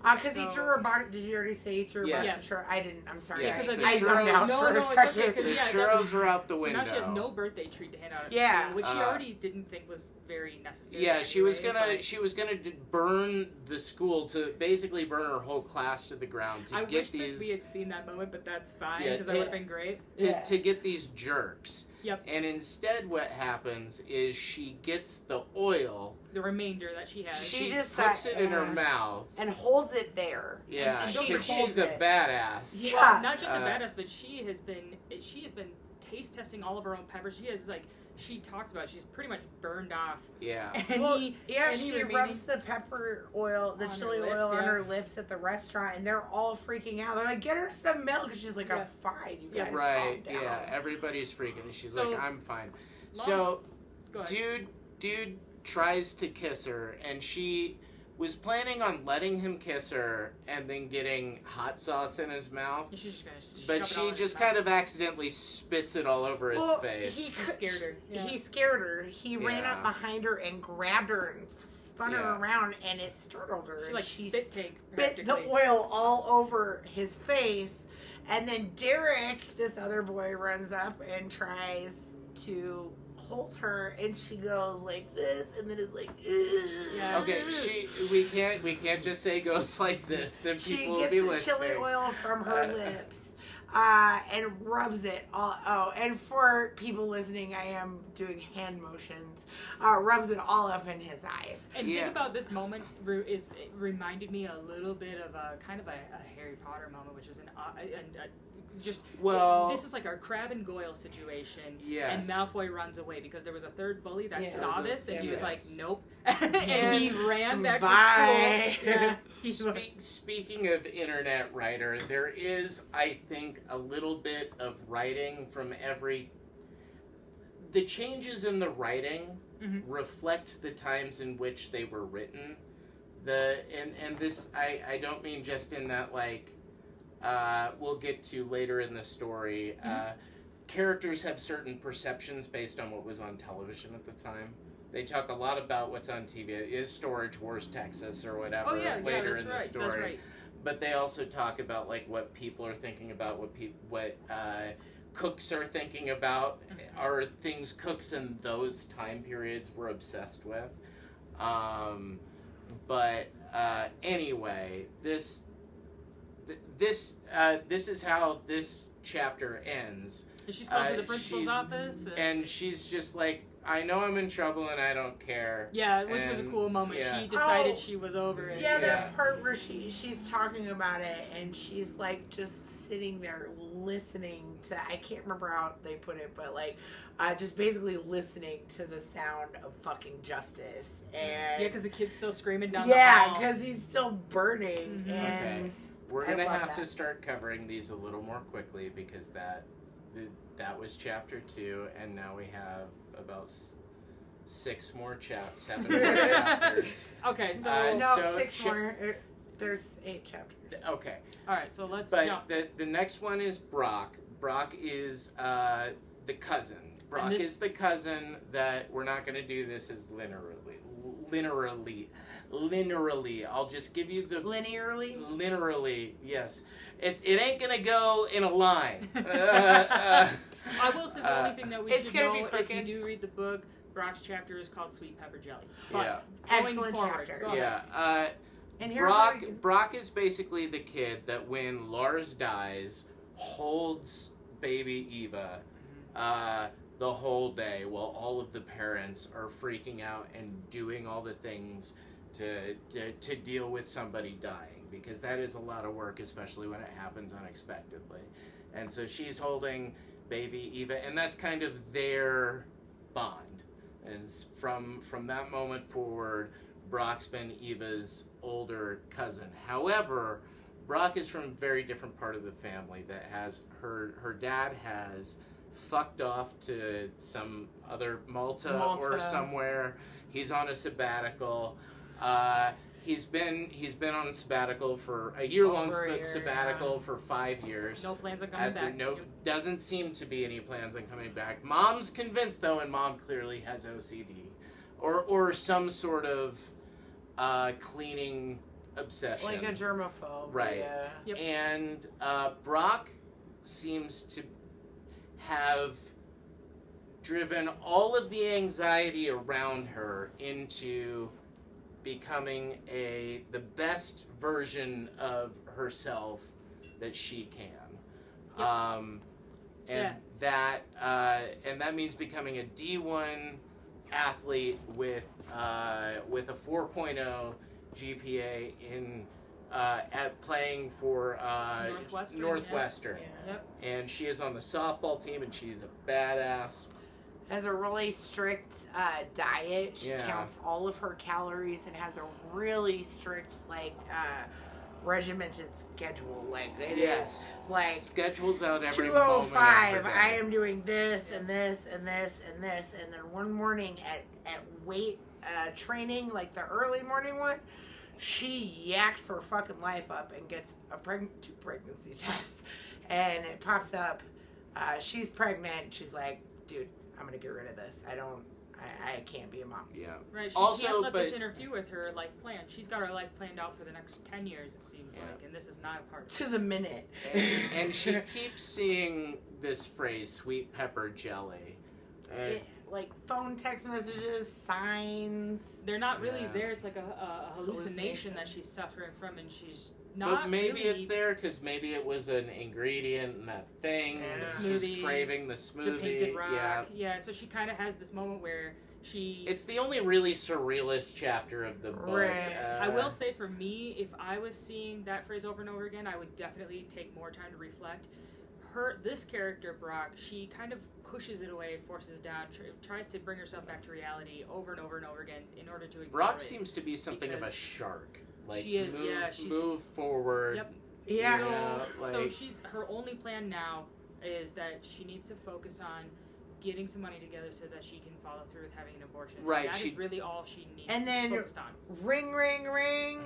Because he So- threw her box. Did you already say he threw her Yes. box? Sure, I didn't. I'm sorry. Yes, I, the I zoned churros- out No, for a no, it's okay, second. 'cause The yeah, that churros was- are out the So window. now she has no birthday treat to hand out at Yeah. school, which she Uh, already didn't think was very necessary. Yeah, she was anyway, gonna but she was gonna burn the school to basically burn her whole class to the ground to I get wish these that we had seen that moment, but that's fine Yeah, because that would have been great. Yeah. to get these jerks. Yep. And instead, what happens is she gets the oil. The remainder that she has. She She just puts sat- it in her yeah. mouth. And holds it there. Yeah, and don't because forget- she's a badass. Yeah. Well, not just a Uh, badass, but she has been taste testing all of her own peppers. She talks about she's pretty much burned off. Yeah. And Well, he yeah, and he she remaining- rubs the pepper oil, the On her chili lips, oil on yeah. her lips at the restaurant, and they're all freaking out. They're like, "Get her some milk." She's like, "I'm Yeah. fine, you Yeah. guys, Right, calm down." yeah. Everybody's freaking. And she's So, like, I'm fine. Mom's- So, Go ahead. dude tries to kiss her, and she was planning on letting him kiss her and then getting hot sauce in his mouth. And she's just gonna But shove it all she in just his mouth. kind of accidentally spits it all over his face. He scared her. Yeah. He scared her. He ran Yeah. up behind her and grabbed her and spun her around, and it startled her. She, like, spit take, bit the oil all over his face. And then Derek, this other boy, runs up and tries to hold her, and she goes like this, and then is like, ugh. Okay, we can't just say goes like this. Then people will be She listening. gets the chili oil from her lips, and rubs it all. Oh, and for people listening, I am doing hand motions. Rubs it all up in his eyes. And think about this moment. It reminded me a little bit of a kind of a Harry Potter moment, which is this is like our Crabbe and Goyle situation. Yes. And Malfoy runs away because there was a third bully that saw this, and he was like, nope. And he ran back to school. Yeah. Speaking of internet writer, there is, I think, a little bit of writing from the changes in the writing reflect the times in which they were written. And this, I don't mean just in that, like, we'll get to later in the story. Characters have certain perceptions based on what was on television at the time. They talk a lot about what's on TV. Is Storage Wars Texas or whatever later in the story. That's right. But they also talk about like what people are thinking about, what cooks are thinking about, are things cooks in those time periods were obsessed with. Anyway, this is how this chapter ends. And she's called to the principal's office. And she's just like, I know I'm in trouble and I don't care. Yeah, which was a cool moment. Yeah. She decided she was over it. Yeah, that part where she's talking about it and she's like just sitting there listening to, I can't remember how they put it, but like just basically listening to the sound of fucking justice. And because the kid's still screaming down the hall. Yeah, because he's still burning. And okay. We're going to have to start covering these a little more quickly because that was chapter 2, and now we have about 7 more chapters. Okay, so... no, 6 more. There's 8 chapters. Okay. Alright, so let's jump. The next one is Brock. Brock is the cousin. Brock is the cousin that we're not going to do this as linearly. I'll just give you the... Linearly, yes. It ain't going to go in a line. I will say the only thing that we should know, if you do read the book, Brock's chapter is called Sweet Pepper Jelly. But excellent chapter. And Brock is basically the kid that when Lars dies, holds baby Eva the whole day while all of the parents are freaking out and doing all the things to deal with somebody dying, because that is a lot of work, especially when it happens unexpectedly. And so she's holding baby Eva, and that's kind of their bond. And from that moment forward, Brock's been Eva's older cousin. However, Brock is from a very different part of the family that has her dad has fucked off to some other Malta or somewhere. He's on a sabbatical. He's been on sabbatical for a year-long sabbatical for 5 years. No plans on coming back. Doesn't seem to be any plans on coming back. Mom's convinced though, and Mom clearly has OCD or some sort of cleaning obsession, like a germaphobe, right? Yeah. And Brock seems to have driven all of the anxiety around her into becoming the best version of herself that she can. And that means becoming a D1 athlete with a 4.0 GPA in at playing for Northwestern. Yeah. Yep. And she is on the softball team, and she's a badass. Has a really strict diet. She counts all of her calories and has a really strict regimented schedule. Like it is like schedules out every 2:05. I am doing this and this and this and this, and then one morning at weight training, like the early morning one, she yaks her fucking life up and gets 2 pregnancy tests, and it pops up. She's pregnant. She's like, dude, I'm gonna get rid of this. I can't be a mom. Yeah. Right. She Also, can't let this but- interfere with her life plan. She's got her life planned out for the next 10 years, it seems like, and this is not a part of it. To the minute. And she keeps seeing this phrase, sweet pepper jelly. Like phone text messages, signs. They're not really Yeah. there. It's like a hallucination that she's suffering from, and she's not. But maybe really... it's there because maybe it was an ingredient in that thing. Yeah. She's Smoothie, craving the smoothie. The painted rock. Yeah. Yeah. So she kind of has this moment where she. It's the only really surrealist chapter of the book. Right. I will say, for me, if I was seeing that phrase over and over again, I would definitely take more time to reflect. This character, Brock, she kind of pushes it away, forces it down, tries to bring herself back to reality over and over and over again in order to ignore Brock it. seems to be something of a shark. Like, she is, move, yeah, she's- move forward. Yep. Yeah. So like, she's her only plan now is that she needs to focus on getting some money together so that she can follow through with having an abortion. Right, That she- is really all she needs And then- to focus on. Ring, ring, ring.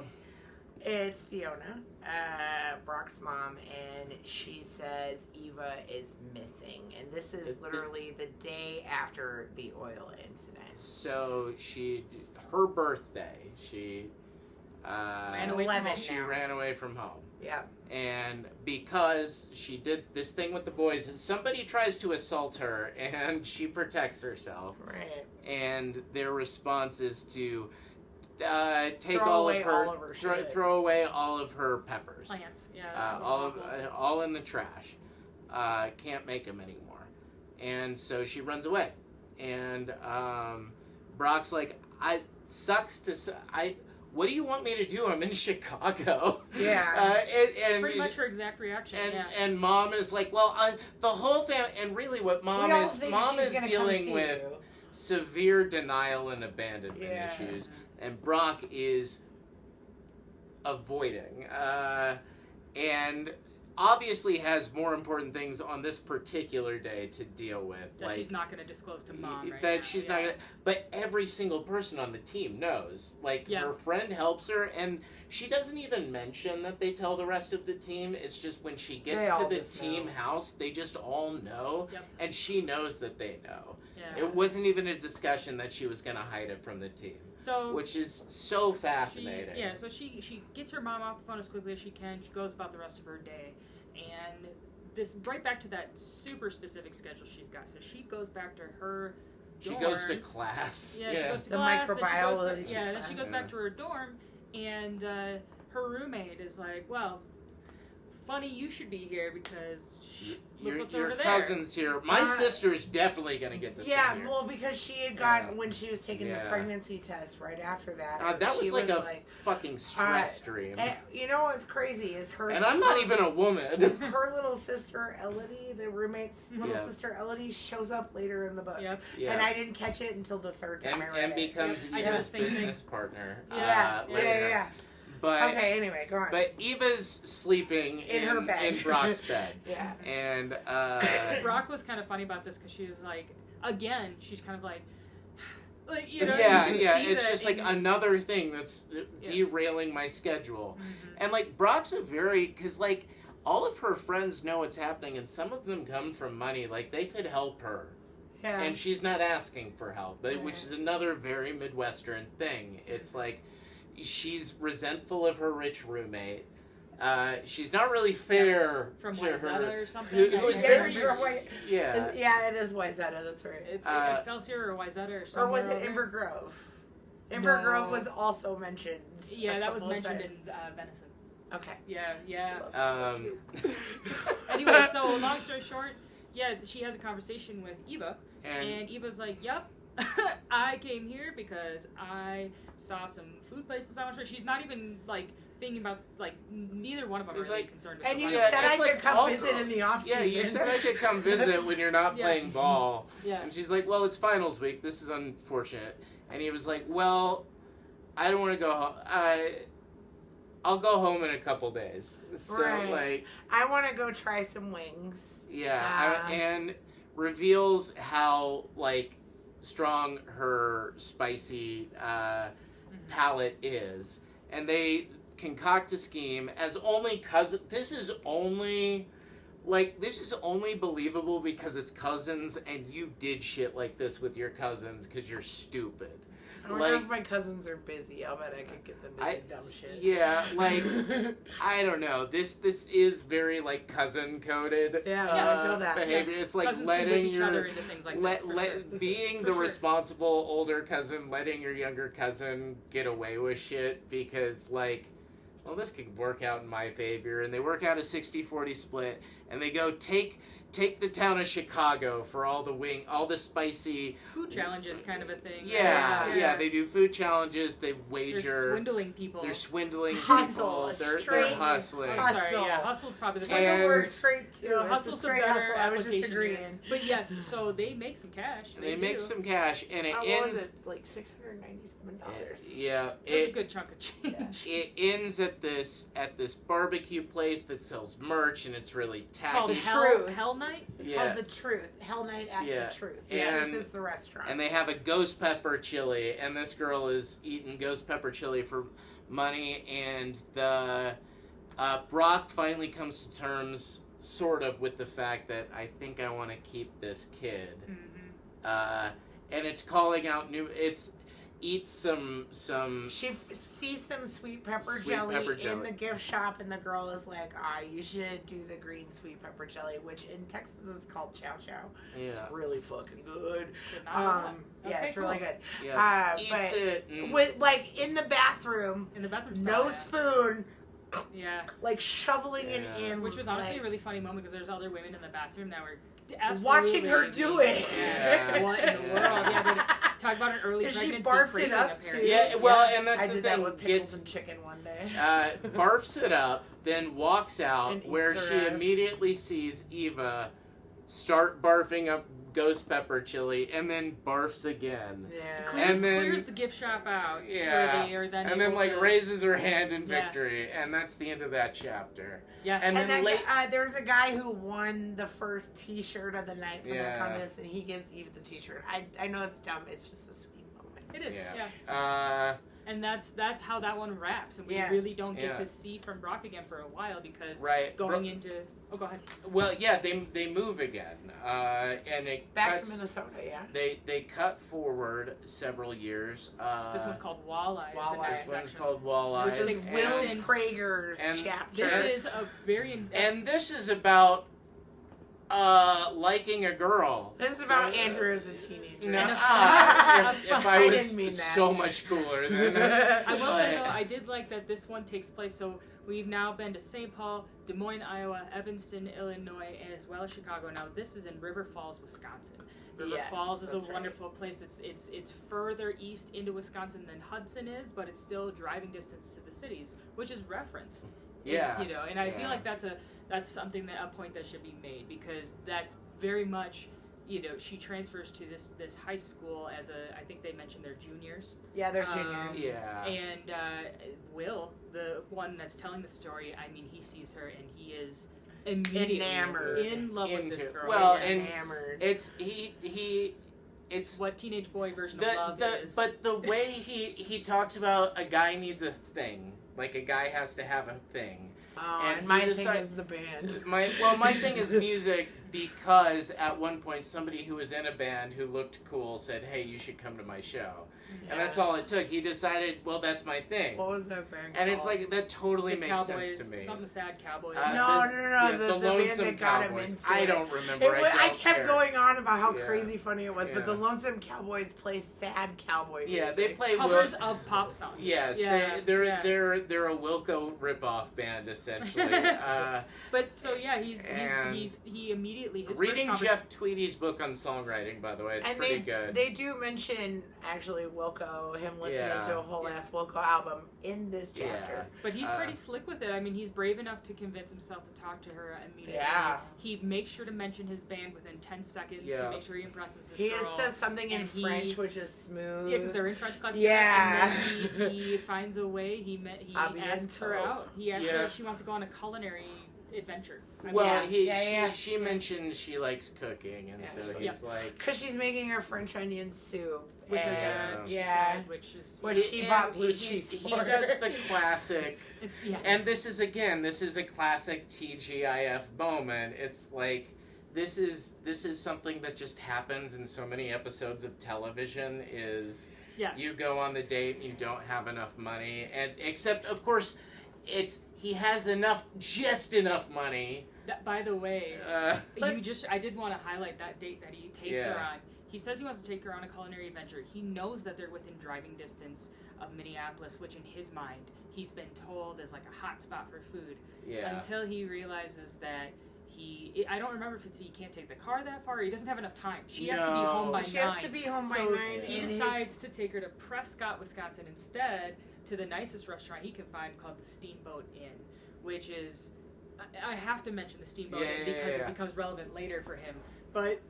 It's Fiona, Brock's mom, and she says Eva is missing. And this is literally the day after the oil incident. So her birthday, she Ran away from 11 home. she now. ran away from home. Yeah. And because she did this thing with the boys, and somebody tries to assault her, and she protects herself. Right. And their response is to take Throw all away of her, all of her shit. throw away all of her peppers, Plants. Yeah. that was all awful. all in the trash. Can't make them anymore, and so she runs away. And Brock's like, what do you want me to do? I'm in Chicago. Yeah. And Pretty much her exact reaction. Yeah. and mom is like, well, the whole family, and really what mom We all is think mom she's is gonna come dealing see with you. severe denial and abandonment Yeah. issues, and Brock is avoiding, and obviously has more important things on this particular day to deal with. That like, she's not going to disclose to mom right that now. she's yeah. not gonna, but every single person on the team knows. Like, Yeah. her friend helps her, and she doesn't even mention that they tell the rest of the team. It's just when she gets They to all the just team know. house, they just all know, Yep. and she knows that they know. Yeah. It wasn't even a discussion that she was going to hide it from the team, So which is so fascinating. So she gets her mom off the phone as quickly as she can. She goes about the rest of her day, and this right back to that super specific schedule she's got. So she goes back to her. She dorm. goes to class. Yeah, she goes to The class. Then she goes microbiology back, then she goes class. back to her dorm, and her roommate is like, "Well, funny you should be here because look what's Your over there." cousin's here. My Uh, sister's definitely going to get to Yeah, stay here. well, because she had gotten, Yeah. when she was taking Yeah. the pregnancy test right after that. That was she like a like, fucking stress stream. and you know what's crazy is her. And I'm not even a woman. Her little sister Elodie, the roommate's little Yeah. sister Elodie, shows up later in the book. Yep. Yeah. And I didn't catch it until the third time I read and it. becomes Yep, I did Eva's the same thing. business partner. Yeah, Later. yeah. But Okay, anyway, go on. but Eva's sleeping In her bed. in Brock's bed, Yeah. and Brock was kind of funny about this because she was like, again, she's kind of like you know, yeah, you can yeah. see It's that just like in- another thing that's derailing my schedule. Mhm. And like Brock's because like all of her friends know what's happening, and some of them come from money. Like they could help her. Yeah. And she's not asking for help, which Right. is another very Midwestern thing. It's like she's resentful of her rich roommate. She's not really fair From to Wayzata her. or something. Who Yeah, is yeah, very- You're right. Yeah. Yeah, it is Wayzata, that's right. It's Excelsior or Wayzata or something. Or was it Invergrove? Invergrove No. was also mentioned. Yeah, a that was couple of mentioned times. in Venison. Okay. Yeah. Um, Anyway, so long story short, yeah, she has a conversation with Eva, and and Eva's like, "Yep, I came here because I saw some food places I want to try." She's not even like thinking about like neither one of them are It's really like- concerned with And the you life. Yeah, said I it's like could come all visit girl- in the off season. yeah, you said I could come visit when you're not Yeah. playing ball. Yeah. And she's like, well, it's finals week. This is unfortunate. And he was like, well, I don't want to go home. I'll go home in a couple days. So, Right. like, I want to go try some wings. yeah. And reveals how, like, strong her spicy palate is. And they concoct a scheme as only cousin. This is only like, this is only believable because it's cousins and you did shit like this with your cousins because you're stupid. I wonder if my cousins are busy. I'll bet I could get them to do dumb shit. Yeah, like, I don't know. This is very, like, cousin coded. Yeah, I feel that. Behavior. Yeah. It's like Cousins letting can whip each your other into things like this, for sure. being For the sure. responsible older cousin, letting your younger cousin get away with shit because, like, well, this could work out in my favor. And they work out a 60-40 split, and they go take the town of Chicago for all the spicy Food challenges kind of a thing. Yeah, they do food challenges. They wager. They're swindling people. They're swindling Hustle, people. They're straight hustling. Oh, sorry, yeah, hustle's probably the Swindle And- works straight too. Yeah, It's a hustle's the straight better hustle. I was just application agreeing. here. But yes, so they make some cash. They make do. some cash, and it What ends. was it? Like $697. Yeah, That's a good chunk of change. it ends at this barbecue place that sells merch, and it's really It's called tacky. Hell Night. It's Yeah. called The Truth. Hell Night at Yeah. The Truth. And- Yes, this is the restaurant. And they have a ghost pepper chili, and this girl is eating ghost pepper chili for money, and the Brock finally comes to terms, sort of, with the fact that I think I want to keep this kid. Mm-hmm. And it's calling out eat some She sees some sweet pepper Sweet jelly pepper in jelly. the gift shop, and the girl is like, you should do the green sweet pepper jelly, which in Texas is called chow chow. It's yeah. really fucking good. But not Yeah, Okay, it's really cool. good. Yeah. But Eats it. And, with, like, in the bathroom, In the bathroom no stall, spoon, yeah. like shoveling it Yeah. in. Which was honestly like, a really funny moment because there's other women in the bathroom that were absolutely watching her do it. Yeah. What in the world? Yeah, they talk about an early And she pregnancy barfed it craving, up, apparently. too. yeah, well, and that's I the did thing. that with pickles and chicken one day. Barfs it up, then walks out, And eats where her she ass. immediately sees Eva start barfing up ghost pepper chili, and then barfs again. Yeah. Clears, And then- clears the gift shop out. Yeah. Where they are then And then, able like, to- raises her hand in Yeah. victory, and that's the end of that chapter. Yeah. And And then then late. there's a guy who won the first T-shirt of the night for Yeah. that contest, and he gives Eve the T-shirt. I know it's dumb. It's just a sweet moment. It is. Yeah. Yeah. And that's how that one wraps, and we Yeah. really don't get Yeah. to see from Brock again for a while because Right. going into go ahead. Well, yeah, they move again, and it Back cuts, to Minnesota, yeah. They cut forward several years. This one's called Walleye. is the Walleye. next This one's section. called Walleye. Which is takes Will place in- Prager's and chapter. This is a very And this is about liking a girl. This is about Andrew as a teenager. No, And a if I I was didn't mean that. so much cooler then. I will say But- though, I did like that this one takes place. So we've now been to St. Paul, Des Moines, Iowa, Evanston, Illinois, as well as Chicago. Now this is in River Falls, Wisconsin. River Yes, Falls is a that's right. wonderful place. It's further east into Wisconsin than Hudson is, but it's still driving distance to the cities, which is referenced. Yeah. You know, and I Yeah. feel like that's something that a point that should be made because that's very much. You know, she transfers to this high school as I think they mentioned they're juniors. Yeah, they're juniors. Yeah. And Will, the one that's telling the story, I mean, he sees her and he is immediately Enamored. in love with this Into- girl. well, Yeah, and enamored. It's it's what teenage boy version of love is. but the way he talks about a guy needs a thing, like a guy has to have a thing. And he my thing decide- is the band. My thing is music because at one point somebody who was in a band who looked cool said, "Hey, you should come to my show." And that's all it took. He decided, well, that's my thing. What was that band And called? it's like, that totally the makes Cowboys, sense to me. something sad Cowboys. No, Yeah, the the band Lonesome that got him Cowboys. into I it. don't remember. I don't kept care. going on about how Yeah. crazy funny it was, but the Yeah. Lonesome Cowboys play sad cowboy music. Yeah, they play Covers Wil- of pop songs. Yes, Yeah, they're yeah. they're a Wilco ripoff band essentially. But so yeah, And he immediately his Reading first Jeff Tweedy's book on songwriting, by the way, it's And pretty they good. they do mention actually Wilco, him listening Yeah. to a whole ass Wilco album in this chapter. But he's Uh, pretty slick with it. I mean, he's brave enough to convince himself to talk to her immediately. Yeah. He makes sure to mention his band within 10 seconds Yeah. to make sure he impresses this He girl. just says something in and he- French, which is smooth. Yeah, because they're in French class. Yeah. together, And then he finds a way. He asks her Abiento. out. He asks Yeah. her if she wants to go on a culinary adventure. Well, Yeah. she mentioned she likes cooking, and so he's like... Because she's making her French onion soup. With her And, dad, she said, which is... What she bought blue cheese He for. does the classic... Yeah. And this is a classic TGIF moment. It's like... This is something that just happens in so many episodes of television is... Yeah. You go on the date, you don't have enough money, and except, of course, he has just enough money. By the way, Let's- I did want to highlight that date that he takes her on. He says he wants to take her on a culinary adventure. He knows that they're within driving distance of Minneapolis, which in his mind, he's been told is like a hot spot for food. Yeah. Until he realizes that I don't remember if it's he can't take the car that far or he doesn't have enough time. She has to be home by 9. She has to be home by 9. He decides to take her to Prescott, Wisconsin instead, to the nicest restaurant he can find called the Steamboat Inn, which is... I have to mention the Steamboat Inn because it becomes relevant later for him. But,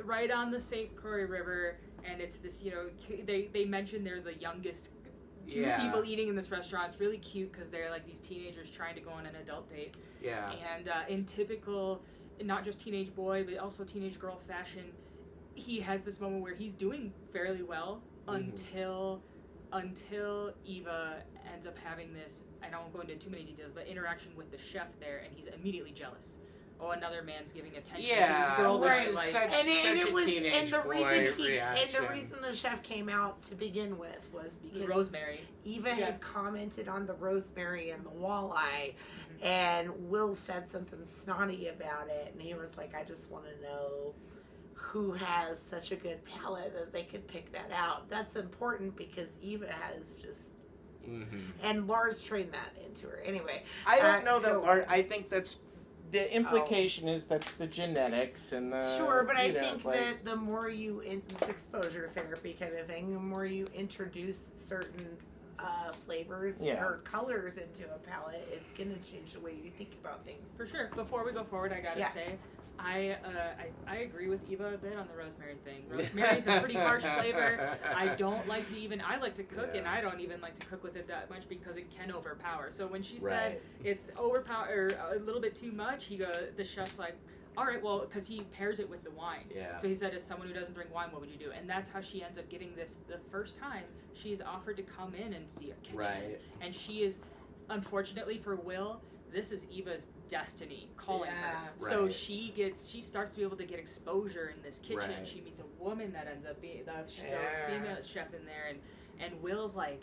right on the St. Croix River, and it's this, they mention they're the youngest two people eating in this restaurant. It's really cute because they're like these teenagers trying to go on an adult date. Yeah. And in typical, not just teenage boy, but also teenage girl fashion, he has this moment where he's doing fairly well until Eva ends up having this, I don't go into too many details, but interaction with the chef there, and he's immediately jealous. Oh, another man's giving attention to his girl. Right. Which is such And a teenage the boy reason reaction. and the reason the chef came out to begin with was because Rosemary. Eva had commented on the rosemary and the walleye, and Will said something snotty about it, and he was like, I just want to know who has such a good palate that they could pick that out. That's important because Eva has just... And Lars trained that into her. Anyway. I don't know that Lars... I think that's... The implication is that's the genetics and the... Sure, but I think that the more you... It's exposure therapy kind of thing. The more you introduce certain flavors or colors into a palette, it's going to change the way you think about things. For sure. Before we go forward, I gotta say... I agree with Eva a bit on the rosemary thing. Rosemary's a pretty harsh flavor. I don't like to even... I like to cook, and I don't even like to cook with it that much because it can overpower. So when she said it's overpower a little bit too much, the chef's like, all right, well, because he pairs it with the wine. Yeah. So he said, as someone who doesn't drink wine, what would you do? And that's how she ends up getting this the first time. She's offered to come in and see a kitchen. Right. And she is, unfortunately for Will... This is Eva's destiny calling her. So she starts to be able to get exposure in this kitchen. Right. She meets a woman that ends up being the female chef in there, and Will's like,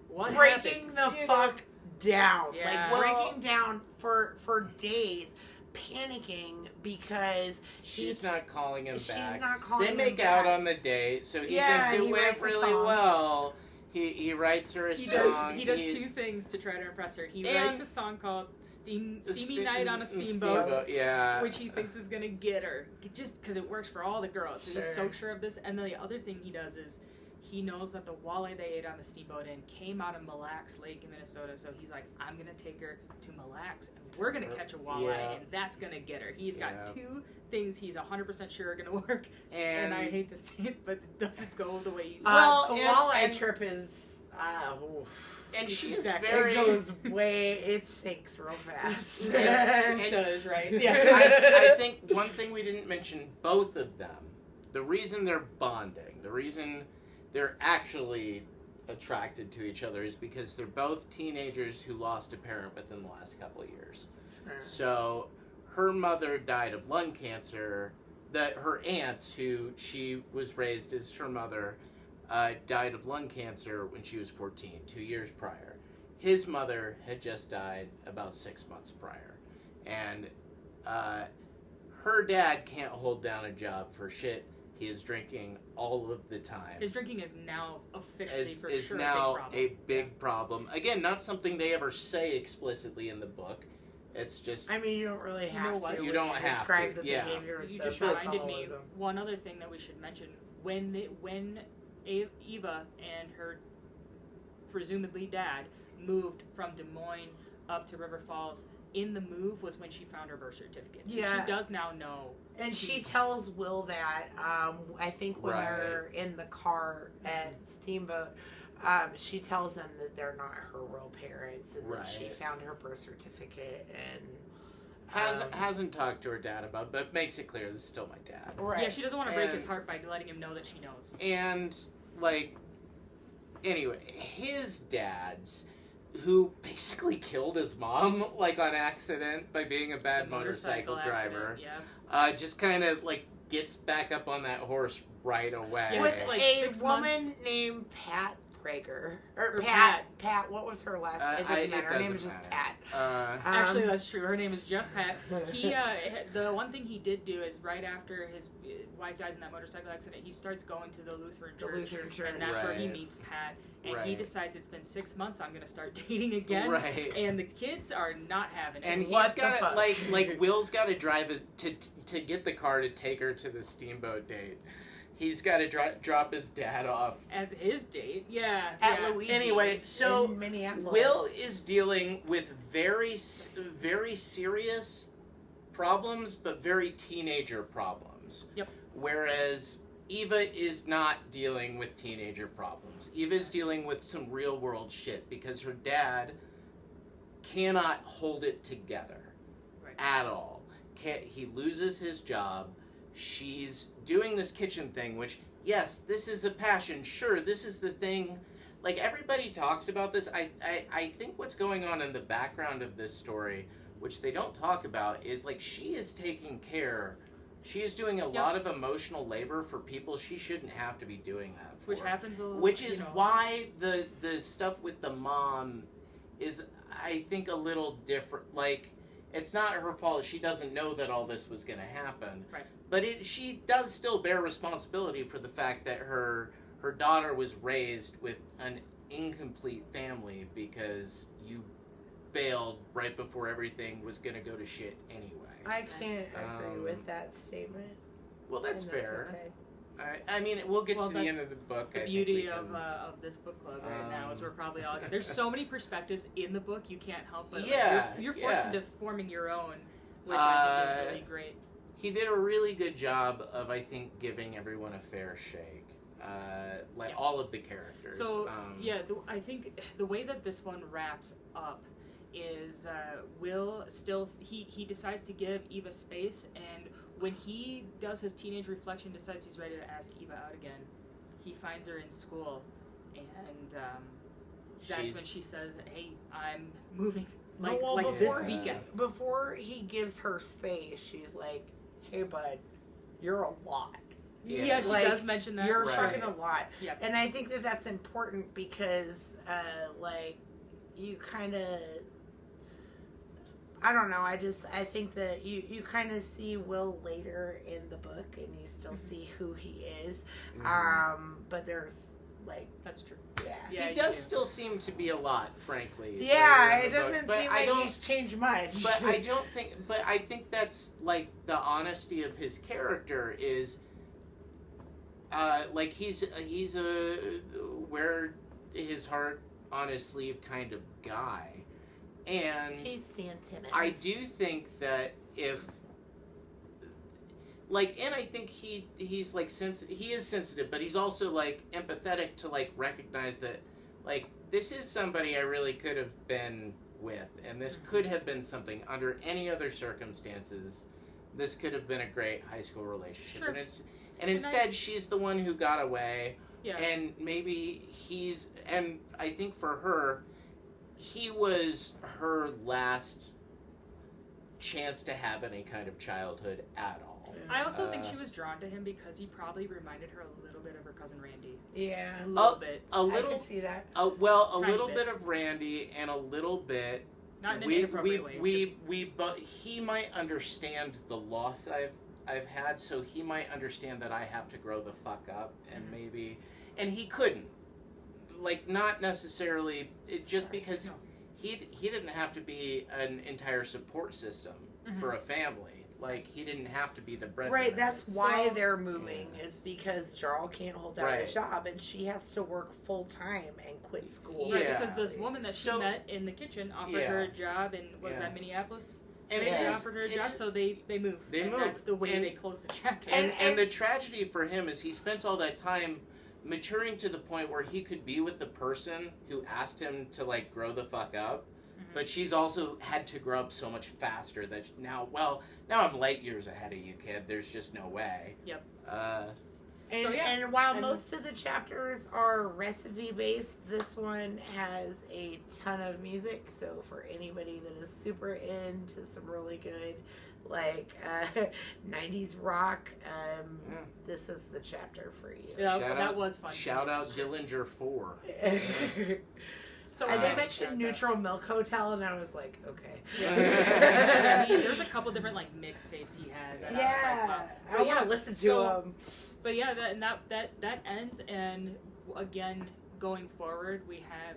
what breaking happened? the fuck down. Yeah. Like breaking down for days, panicking because she's not calling him back. She's not calling him back. They make out on the date, so he thinks it went really well. He writes her a song. He does two things to try to impress her. He writes a song called Steamy Night on a Steamboat, which he thinks is going to get her, just because it works for all the girls. So he's so sure of this. And then the other thing he does is he knows that the walleye they ate on the Steamboat Inn came out of Mille Lacs Lake in Minnesota. So he's like, I'm going to take her to Mille Lacs, and we're going to catch a walleye, and that's going to get her. He's got two things he's 100% sure are going to work. And I hate to say it, but it doesn't go the way you think. The walleye trip is... and she's very... It sinks real fast. It does, right? I think one thing we didn't mention, both of them, the reason they're bonding, the reason they're actually attracted to each other is because they're both teenagers who lost a parent within the last couple of years. So her mother died of lung cancer. Her aunt, who she was raised as her mother, died of lung cancer when she was 14, 2 years prior. His mother had just died about 6 months prior. And her dad can't hold down a job for shit. He is drinking all of the time. His drinking is now officially a big problem. Again, not something they ever say explicitly in the book. It's just... I mean, you don't really have to. You don't have describe to. the behavior. You just reminded me, one other thing that we should mention. When Eva and her presumably dad moved from Des Moines up to River Falls, in the move was when she found her birth certificate. So she does now know. And she tells Will that, I think when they're in the car at Steamboat, she tells him that they're not her real parents and that she found her birth certificate and Hasn't talked to her dad about it, but makes it clear this is still my dad. Right. Yeah, she doesn't want to break his heart by letting him know that she knows. And, like, anyway, his dad's, who basically killed his mom, like, on accident by being a bad motorcycle driver, just kind of, like, gets back up on that horse right away. Yeah, With like a 6 woman months. named Pat Prager. Or Pat. Pat, what was her last name? It doesn't matter. Her name is just Pat. Actually, that's true. Her name is just Pat. He, the one thing he did do is right after his wife dies in that motorcycle accident, he starts going to the Lutheran church. And that's where he meets Pat. And he decides it's been 6 months, I'm going to start dating again. Right. And the kids are not having it. And he's got to, like, Will's got to drive it to get the car to take her to the steamboat date. He's got to drop his dad off. At his date, At Luigi's anyway, so in Minneapolis. Will is dealing with very, very serious problems, but very teenager problems. Yep. Whereas Eva is not dealing with teenager problems. Eva is dealing with some real world shit because her dad cannot hold it together at all. He loses his job. She's doing this kitchen thing, which, yes, this is a passion. Sure, this is the thing. Like, everybody talks about this. I think what's going on in the background of this story, which they don't talk about, is, like, she is taking care. She is doing a lot of emotional labor for people she shouldn't have to be doing that for. Which happens a lot. Which is why the stuff with the mom is, I think, a little different. Like, it's not her fault. She doesn't know that all this was going to happen. Right. But she does still bear responsibility for the fact that her daughter was raised with an incomplete family because you bailed right before everything was going to go to shit anyway. I can't agree with that statement. Well, that's fair. Okay. I mean, we'll get to the end of the book. The beauty of this book club right now is we're probably all... There's so many perspectives in the book, you can't help but... you're forced into forming your own, which I think is really great. He did a really good job of, I think, giving everyone a fair shake. All of the characters. So, I think the way that this one wraps up is Will still... He decides to give Eva space, and when he does his teenage reflection, decides he's ready to ask Eva out again, he finds her in school, and that's when she says, hey, I'm moving. This weekend. Before he gives her space, she's like, hey, bud, you're a lot. Yeah, she does mention that. You're fucking a lot. Yeah. And I think that that's important because, you kind of... I don't know. I think that you kind of see Will later in the book, and you still see who he is. But there's that's true. Yeah. He does still seem to be a lot, frankly. Yeah, it doesn't seem like he's changed much. But I don't think. But I think that's like the honesty of his character is. He's a wear his heart on his sleeve kind of guy. And he's sensitive. I do think that if, and I think he's he is sensitive, but he's also empathetic to recognize that this is somebody I really could have been with, and this could have been something under any other circumstances. This could have been a great high school relationship, sure. and instead she's the one who got away, and maybe and I think for her. He was her last chance to have any kind of childhood at all. I also think she was drawn to him because he probably reminded her a little bit of her cousin Randy. Yeah. A little bit. A little, I can see that. A little bit of Randy and a little bit... Not in an inappropriate way. But he might understand the loss I've had, so he might understand that I have to grow the fuck up, and maybe... And he couldn't. Not necessarily just because he didn't have to be an entire support system for a family. He didn't have to be the breadwinner. Right, that's why they're moving, is because Jarl can't hold down a job, and she has to work full time and quit school. Right, because this woman that she met in the kitchen offered her a job in that Minneapolis? And she offered her a job, so they moved. They moved. That's the way they closed the chapter. And the tragedy for him is he spent all that time maturing to the point where he could be with the person who asked him to grow the fuck up, But she's also had to grow up so much faster that now I'm light years ahead of you, kid. There's just no way. Yep. And while most of the chapters are recipe based, this one has a ton of music. So for anybody that is super into some really good, like 90s rock, this is the chapter for you. Yeah, that was fun. Shout out Dillinger 4. So and they mentioned Neutral Milk Hotel, and I was like, okay. Yeah. There's a couple different like mixtapes he had. That I was like, wow. I want to listen to them. But yeah, that ends, and again, going forward, we have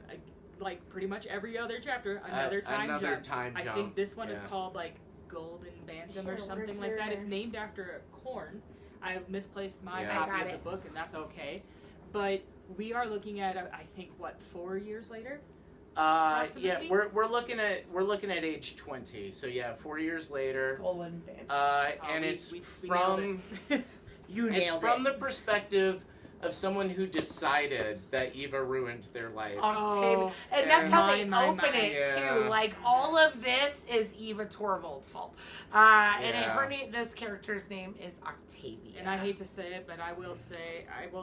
like pretty much every other chapter another time jump. I think this one is called like Golden Bantam or something like that. It's named after corn. I misplaced my copy of the book, and that's okay. But we are looking at I think 4 years later. Yeah, we're looking at age 20. So yeah, 4 years later. Golden Bantam. And it's from. It's from the perspective of someone who decided that Eva ruined their life. Octavia. And that's how they open it, too. Like, all of this is Eva Torvald's fault. And this character's name is Octavia. And I hate to say it, but I will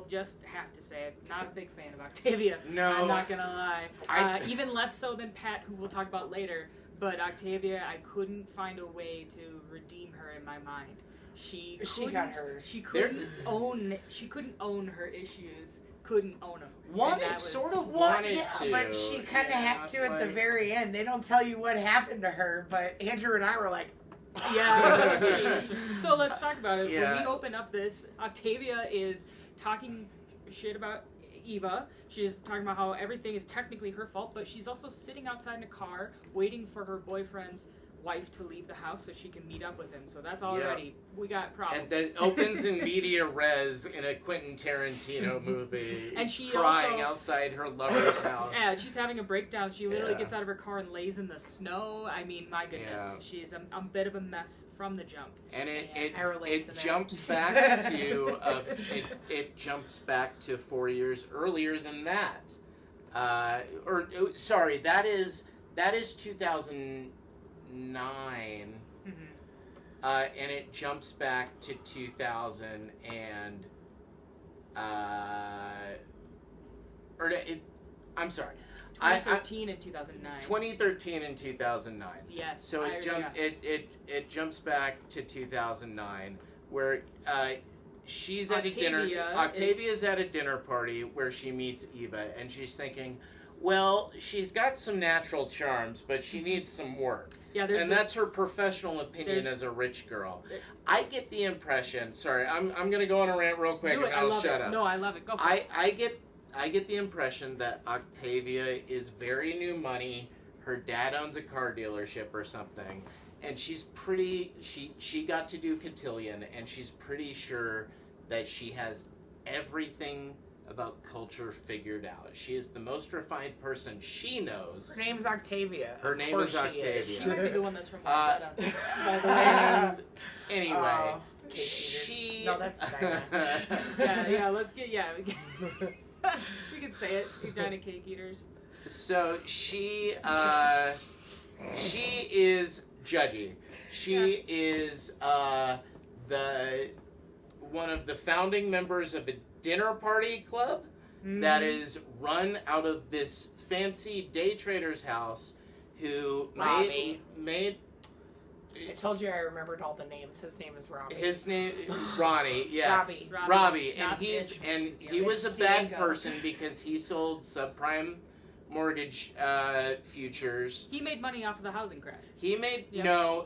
just have to say it. Not a big fan of Octavia. No. I'm not going to lie. Even less so than Pat, who we'll talk about later. But Octavia, I couldn't find a way to redeem her in my mind. She got hers. She couldn't own her issues. Couldn't own them. Sort of wanted to. But she kind of had to at the very end. They don't tell you what happened to her, but Andrew and I were like, yeah. So let's talk about it. Yeah. When we open up this, Octavia is talking shit about Eva. She's talking about how everything is technically her fault, but she's also sitting outside in a car waiting for her boyfriend's wife to leave the house so she can meet up with him. So that's already we got problems. And then opens in media res in a Quentin Tarantino movie, and she crying outside her lover's house. Yeah, she's having a breakdown. She literally gets out of her car and lays in the snow. I mean, my goodness, she's a bit of a mess from the jump. And it jumps back to it jumps back to 4 years earlier than that. That is 2009. And it jumps back to 2000 and I'm sorry, 2013 and 2009. 2013 and 2009. Yes. So it jumps back to 2009 where she's at a dinner. Octavia's at a dinner party where she meets Eva, and she's thinking, well, she's got some natural charms, but she needs some work. Yeah, that's her professional opinion as a rich girl. I get the impression. Sorry, I'm going to go on a rant real quick, and I'll shut up. No, I love it. Go for it. I get the impression that Octavia is very new money. Her dad owns a car dealership or something, and she's pretty. She got to do cotillion, and she's pretty sure that she has everything about culture figured out. She is the most refined person she knows. Her name's Octavia. Her name is Octavia. She might be the one that's from Rosetta, by the way. And anyway, she... No, that's Dinah. Let's get... Yeah, we can say it. You Dinah cake eaters. So she is judgy. She is one of the founding members of a dinner party club that is run out of this fancy day trader's house who made I told you I remembered all the names. His name is Robbie. His name Ronnie, yeah. Robbie. And he was a bad person because he sold subprime mortgage futures. He made money off of the housing crash.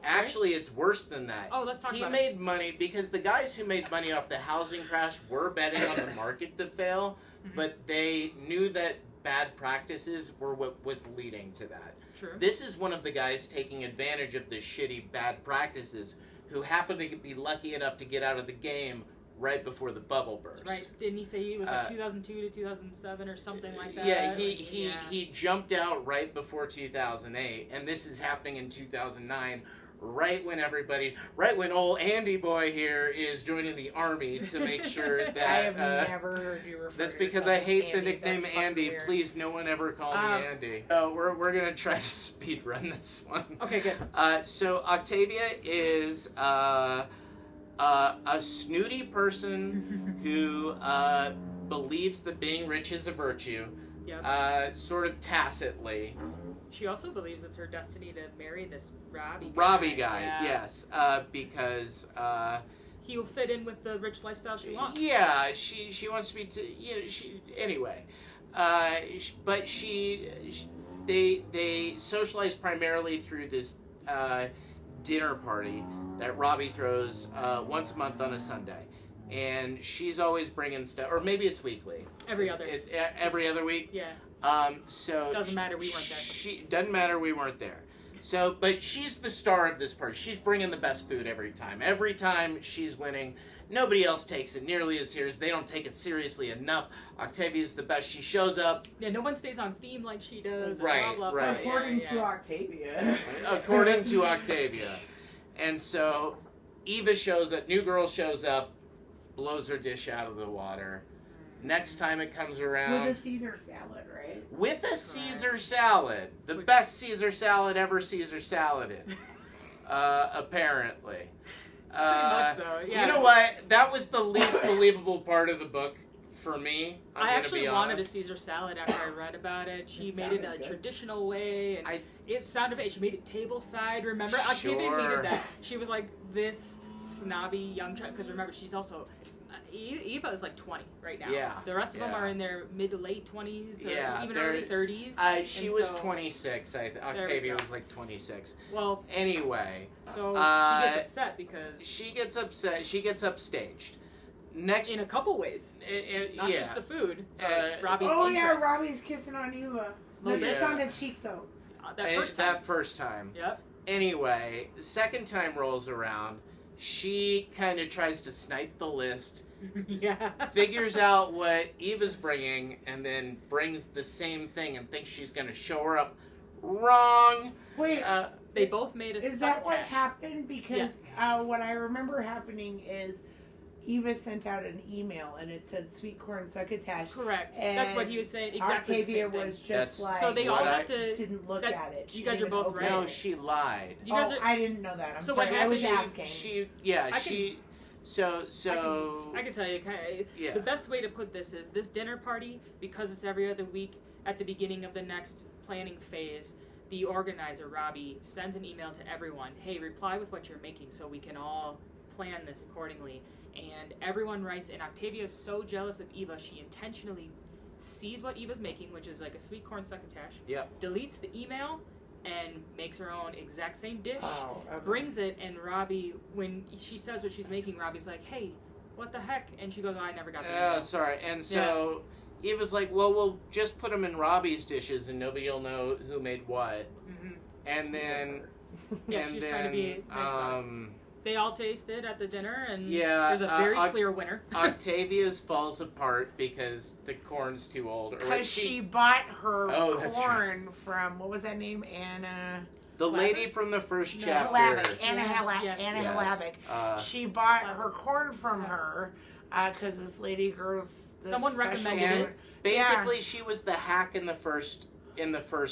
Actually it's worse than that. Oh, let's talk about it. He made money because the guys who made money off the housing crash were betting on the market to fail, but they knew that bad practices were what was leading to that. True. This is one of the guys taking advantage of the shitty bad practices who happened to be lucky enough to get out of the game right before the bubble burst. That's right. Didn't he say he was like 2002 to 2007 or something like that? Yeah, he jumped out right before 2008, and this is happening in 2009, right when old Andy boy here is joining the army to make sure that... I have never heard you refer That's to because yourself I hate as the Andy. nickname That's fucking Andy. weird. Please, no one ever call me Andy. We're going to try to speed run this one. Okay, good. So Octavia is a snooty person who believes that being rich is a virtue, sort of tacitly. She also believes it's her destiny to marry this Robbie guy, yeah. yes, because he'll fit in with the rich lifestyle she wants. Yeah, she wants to be anyway. But they socialize primarily through this dinner party that Robbie throws once a month on a Sunday. And she's always bringing stuff, or maybe it's weekly. Every other week. Yeah. So doesn't matter we weren't there. Doesn't matter we weren't there. So, but she's the star of this party. She's bringing the best food every time. Every time she's winning. Nobody else takes it nearly as serious. They don't take it seriously enough. Octavia's the best. She shows up. Yeah, no one stays on theme like she does. Right, blah, blah, blah. right. According to Octavia. According to Octavia. And so Eva shows up. New girl shows up. Blows her dish out of the water. Next time it comes around... With a Caesar salad, right? With a Caesar salad. The best Caesar salad ever Caesar saladed. Apparently. Pretty much, though. Yeah. You know what? That was the least believable part of the book for me. I actually wanted a Caesar salad after I read about it. She made it a traditional way, and it sounded... She made it table side, remember? Octavia hated that. She was like this snobby young child, because remember, she's also... Eva is like 20 right now. Yeah. The rest of them are in their mid to late 20s, yeah, even early 30s. She was 26. Octavia was like 26. Well, anyway, so she gets upset because she gets upstaged. Next, in a couple ways, not just the food. Robbie's interest. Robbie's kissing on Eva. No, just on the cheek though. That first time. Yep. Anyway, the second time rolls around. She kind of tries to snipe the list, figures out what Eva's bringing, and then brings the same thing and thinks she's going to show her up. Wrong. Wait, they both made a Is that what happened? Because what I remember happening is Eva sent out an email and it said sweet corn succotash. Correct. That's what he was saying. Exactly. Octavia was just like, so they all have to didn't look at it. You guys are both right. No, she lied. You guys I didn't know that. I'm sorry. I was asking. I can tell you, the best way to put this is this dinner party, because it's every other week at the beginning of the next planning phase, the organizer, Robbie, sends an email to everyone. Hey, reply with what you're making so we can all plan this accordingly. And everyone writes, and Octavia is so jealous of Eva, she intentionally sees what Eva's making, which is like a sweet corn succotash, deletes the email, and makes her own exact same dish, brings it, and Robbie, when she says what she's making, Robbie's like, hey, what the heck? And she goes, I never got the email. Sorry. And so Eva's like, well, we'll just put them in Robbie's dishes, and nobody will know who made what. Mm-hmm. And then... she's trying to be nice. They all tasted at the dinner, and yeah, there's a very clear winner. Octavia's falls apart because the corn's too old. Because she bought her corn from, what was that name? Anna... The lady from the first chapter. Anna Halabic. She bought her corn from her because this lady grows this Someone recommended it. Basically, she was the hack in the first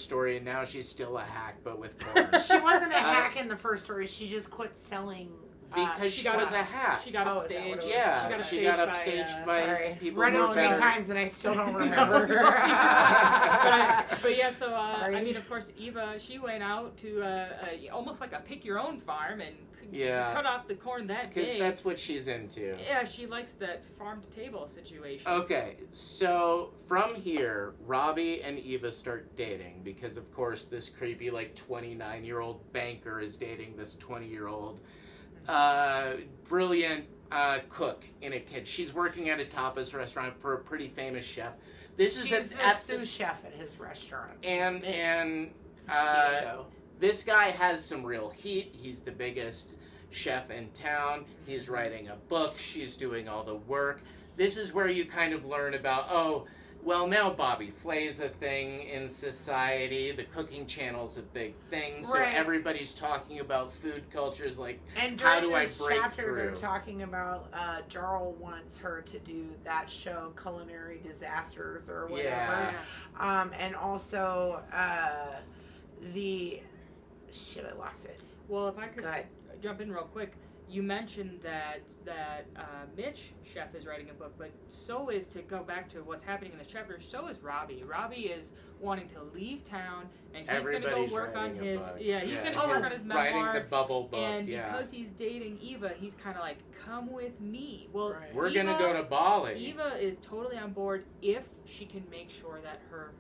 story, and now she's still a hack, but with corn. She wasn't a hack in the first story. She just quit selling. Because she was a hack. She got upstaged. Yeah, she got upstaged by people who were better. Read it 3 times and I still don't remember. but yeah, so I mean, of course, Eva, she went out to almost like a pick your own farm and cut off the corn that day. Because that's what she's into. Yeah, she likes that farm to table situation. Okay, so from here, Robbie and Eva start dating because, of course, this creepy, like, 29-year-old banker is dating this 20-year-old brilliant cook in a kitchen. She's working at a tapas restaurant for a pretty famous chef. She's the sous chef at his restaurant. And this guy has some real heat. He's the biggest chef in town. He's writing a book. She's doing all the work. This is where you kind of learn about, well, now Bobby Flay's a thing in society. The cooking channel's a big thing, so Right. everybody's talking about food cultures. Like, And how during do I this break chapter, through? they're talking about Jarl wants her to do that show, Culinary Disasters or whatever. Yeah. And also the shit, I lost it. Well, if I could Go ahead. jump in real quick, you mentioned that Mitch Chef is writing a book, but so is, to go back to what's happening in this chapter, so is Robbie. Robbie is wanting to leave town, and he's going to go work on his he's going to work on his memoir. Writing the bubble book, and because he's dating Eva, he's kind of like, come with me. Well, Right. we're going to go to Bali. Eva is totally on board if she can make sure that her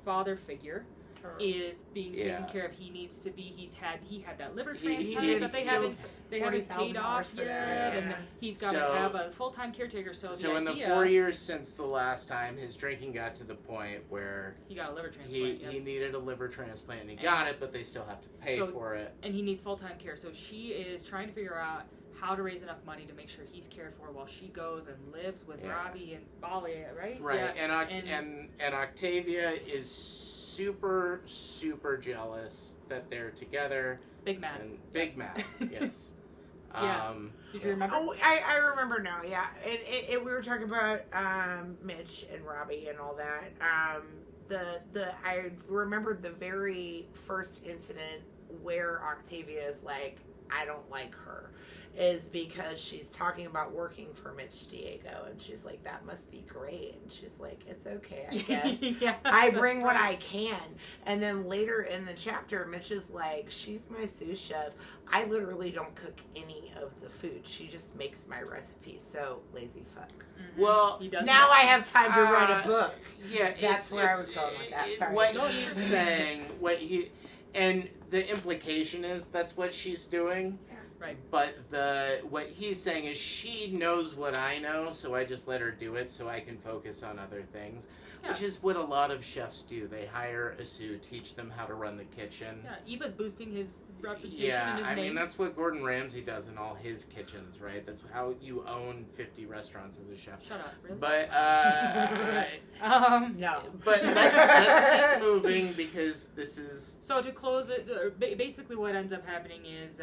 father figure is being taken care of. He needs to be. He had that liver transplant, but they haven't paid off yet, and he's got to have a full-time caretaker. So in the 4 years since the last time, his drinking got to the point where he got a liver transplant. He needed a liver transplant, and he got it, but they still have to pay for it. And he needs full-time care. So she is trying to figure out how to raise enough money to make sure he's cared for while she goes and lives with Robbie and Bali, right? Right, and Octavia is super jealous that they're together. Big mad. And big mad, yes. Did you remember? Oh, I remember now, yeah. We were talking about Mitch and Robbie and all that. I remembered the very first incident where Octavia is like, I don't like her, is because she's talking about working for Mitch Diego, and she's like, that must be great, and she's like, it's okay, I guess. I bring what I can. And then later in the chapter, Mitch is like, she's my sous chef, I literally don't cook any of the food, she just makes my recipes, so lazy fuck. Mm-hmm. Well, now I have time to write a book. Yeah, that's where I was going with that. Sorry. What he's saying, and the implication is that's what she's doing. Right. But what he's saying is she knows what I know, so I just let her do it so I can focus on other things, which is what a lot of chefs do. They hire a sous, teach them how to run the kitchen. Yeah, Eva's boosting his reputation and his name. I mean, that's what Gordon Ramsay does in all his kitchens, right? That's how you own 50 restaurants as a chef. Shut up, really? But, no. But let's keep moving because this is... So to close it, basically what ends up happening is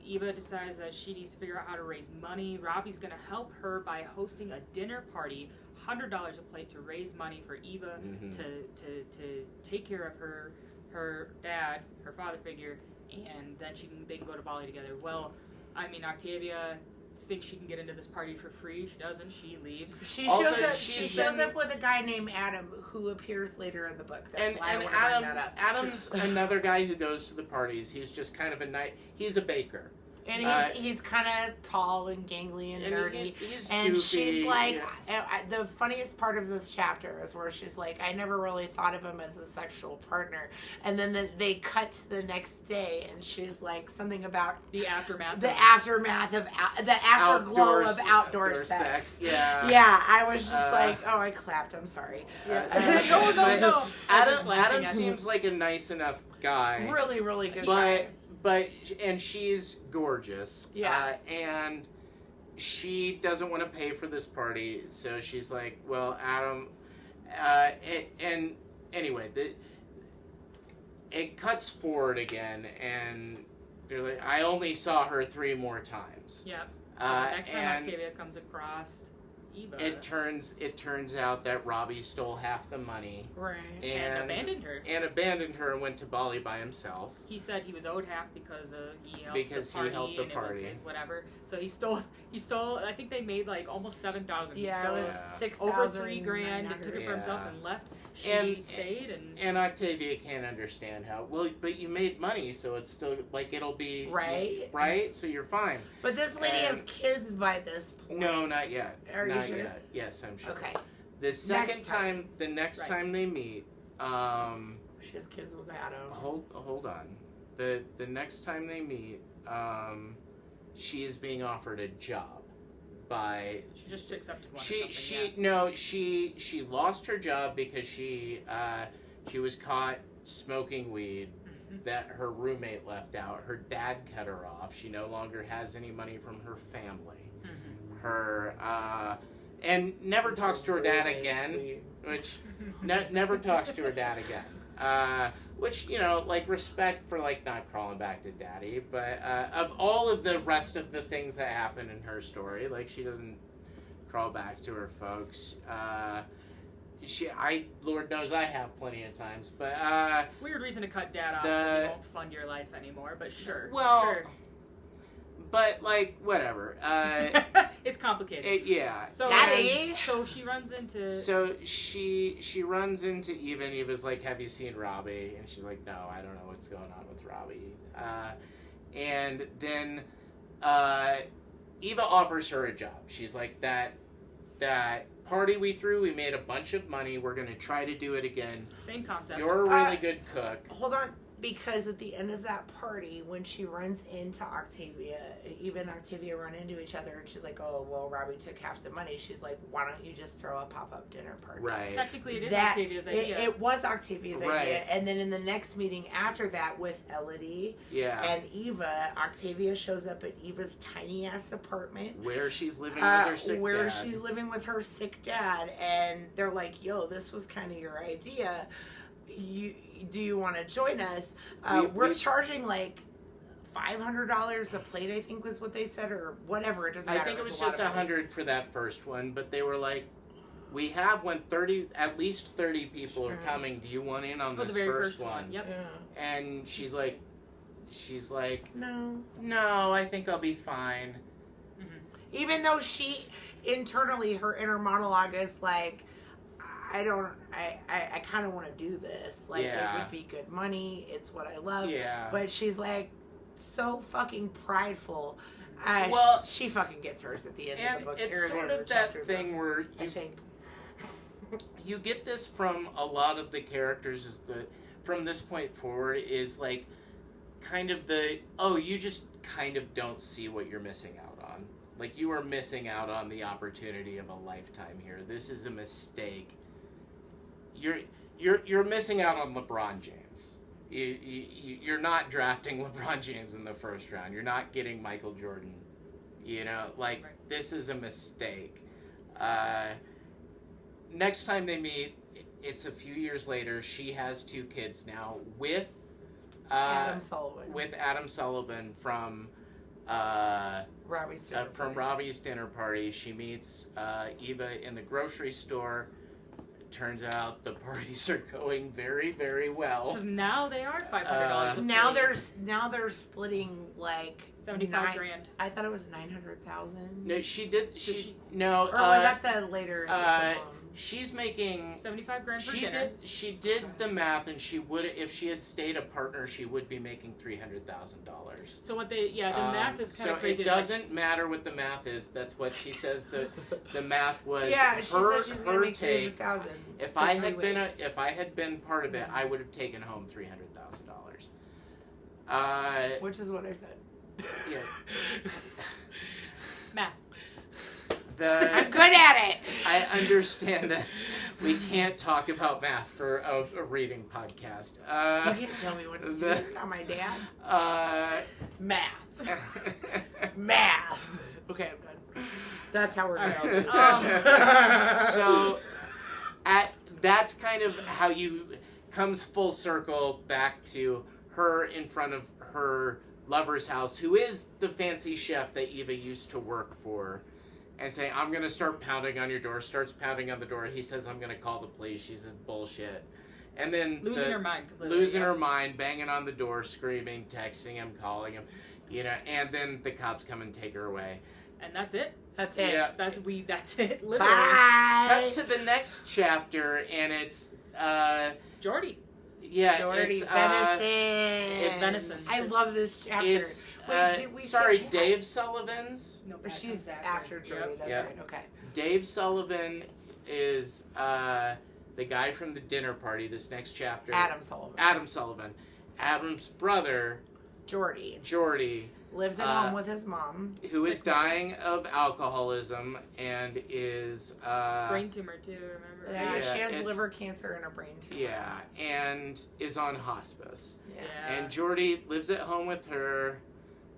Eva decides that she needs to figure out how to raise money. Robbie's going to help her by hosting a dinner party, $100 a plate, to raise money for Eva to take care of her dad, her father figure, and then they can go to Bali together. Well, I mean, Octavia thinks she can get into this party for free. She doesn't. She leaves. She shows up with a guy named Adam who appears later in the book. That's why I want to bring that up. Adam's another guy who goes to the parties. He's just kind of he's a baker. And he's kind of tall and gangly and nerdy. He's and doofy, she's like, the funniest part of this chapter is where she's like, I never really thought of him as a sexual partner. And then they cut to the next day, and she's like, something about the aftermath. The aftermath of the afterglow of outdoor sex. Yeah. Yeah, I was just like, oh, I clapped. I'm sorry. No. Adam seems like a nice enough guy. Really, really good guy. And she's gorgeous. Yeah. And she doesn't want to pay for this party, so she's like, well, Adam, and anyway, it cuts forward again, and they're like, I only saw her 3 more times. Yeah. So the next time Octavia comes across Eva, it turns out that Robbie stole half the money, right, and abandoned her, and went to Bali by himself. He said he was owed half because he helped the party. It was whatever. So he stole. I think they made like almost $7,000. Yeah, it was $6,000. Over $3,000. And took it for himself and left. She stayed and Octavia can't understand how. Well, but you made money, so it's still like it'll be right. So you're fine. But this lady has kids by this point. No, not yet. Are you sure? Yet. Yes, I'm sure. Okay. The next time they meet, she has kids with Adam. Hold on. The next time they meet, she is being offered a job by. She just accepted one. She lost her job because she was caught smoking weed that her roommate left out. Her dad cut her off. She no longer has any money from her family. Her and never Those talks to her were dad really again, sweet. which never talks to her dad again. Which, you know, like, respect for, like, not crawling back to daddy, but of all of the rest of the things that happen in her story, like, she doesn't crawl back to her folks. Lord knows I have plenty of times, but Weird reason to cut dad off because he won't fund your life anymore, but sure. Well, sure. But, like, whatever. It's complicated. Yeah. So, Daddy! So she runs into... So she runs into Eva, and Eva's like, have you seen Robbie? And she's like, no, I don't know what's going on with Robbie. And then Eva offers her a job. She's like, that party we threw, we made a bunch of money. We're going to try to do it again. Same concept. You're a really good cook. Hold on, because at the end of that party, when she runs into Octavia, Eva and Octavia run into each other, and she's like, oh, well, Robbie took half the money. She's like, why don't you just throw a pop-up dinner party? Right. Technically, it is Octavia's idea. It was Octavia's Right. idea. And then in the next meeting after that with Elodie and Eva, Octavia shows up at Eva's tiny-ass apartment. Where she's living with her sick dad. Where she's living with her sick dad. And they're like, yo, this was kind of your idea. Do you want to join us? We're charging like $500 a plate, I think was what they said, or whatever. It doesn't matter. I think it was just $100 for that first one, but they were like, we have at least 30 people are coming. Do you want in on this the very first one? Yep. Yeah. And she's like, no, I think I'll be fine. Mm-hmm. Even though she internally, her inner monologue is like, I kind of want to do this. Like, it would be good money. It's what I love. Yeah. But she's like so fucking prideful. Well, she fucking gets hers at the end of the book. It's sort of that thing where I think you get this from a lot of the characters from this point forward is like kind of you just kind of don't see what you're missing out on. Like, you are missing out on the opportunity of a lifetime here. This is a mistake. You're missing out on LeBron James. You're not drafting LeBron James in the first round. You're not getting Michael Jordan. You know, like, this is a mistake. Next time they meet, it's a few years later. She has 2 kids now with Adam Sullivan. With Adam Sullivan from Robbie's dinner party. She meets Eva in the grocery store. Turns out the parties are going very, very well. Because now they are $500. Now they're splitting like $75,000. I thought it was 900,000. No, she did. Or was that the later? She's making $75,000 per dinner. She did the math, and she would, if she had stayed a partner, she would be making $300,000. So what the math is kind of crazy. So it doesn't matter what the math is. That's what she says. The math was. Yeah, she said she's going to make $300,000. If I had been part of it, I would have taken home $300,000. Which is what I said. Yeah. Math. I'm good at it. I understand that we can't talk about math for a reading podcast. You can't tell me what to do. You're not my dad. Math. Math. Okay, I'm done. That's how we're going. So, that's kind of how you comes full circle back to her in front of her lover's house, who is the fancy chef that Eva used to work for. And saying, I'm going to start pounding on your door. Starts pounding on the door. He says, I'm going to call the police. She says, bullshit. And then losing her mind completely. Losing her mind, banging on the door, screaming, texting him, calling him. You know, and then the cops come and take her away. And that's it. That's it. Yeah. That's it. Literally. Bye. Cut to the next chapter, and it's Jordy. Yeah, Jordy, venison. It's venison. I love this chapter. It's Dave Sullivan's. No, she's after Jordy. Yep. That's right. Okay. Dave Sullivan is the guy from the dinner party. This next chapter. Adam Sullivan. Adam's brother. Jordy. Lives at home with his mom. Who is dying of alcoholism and is... brain tumor too, remember? Yeah, she has liver cancer and a brain tumor. Yeah, and is on hospice. Yeah. And Jordy lives at home with her.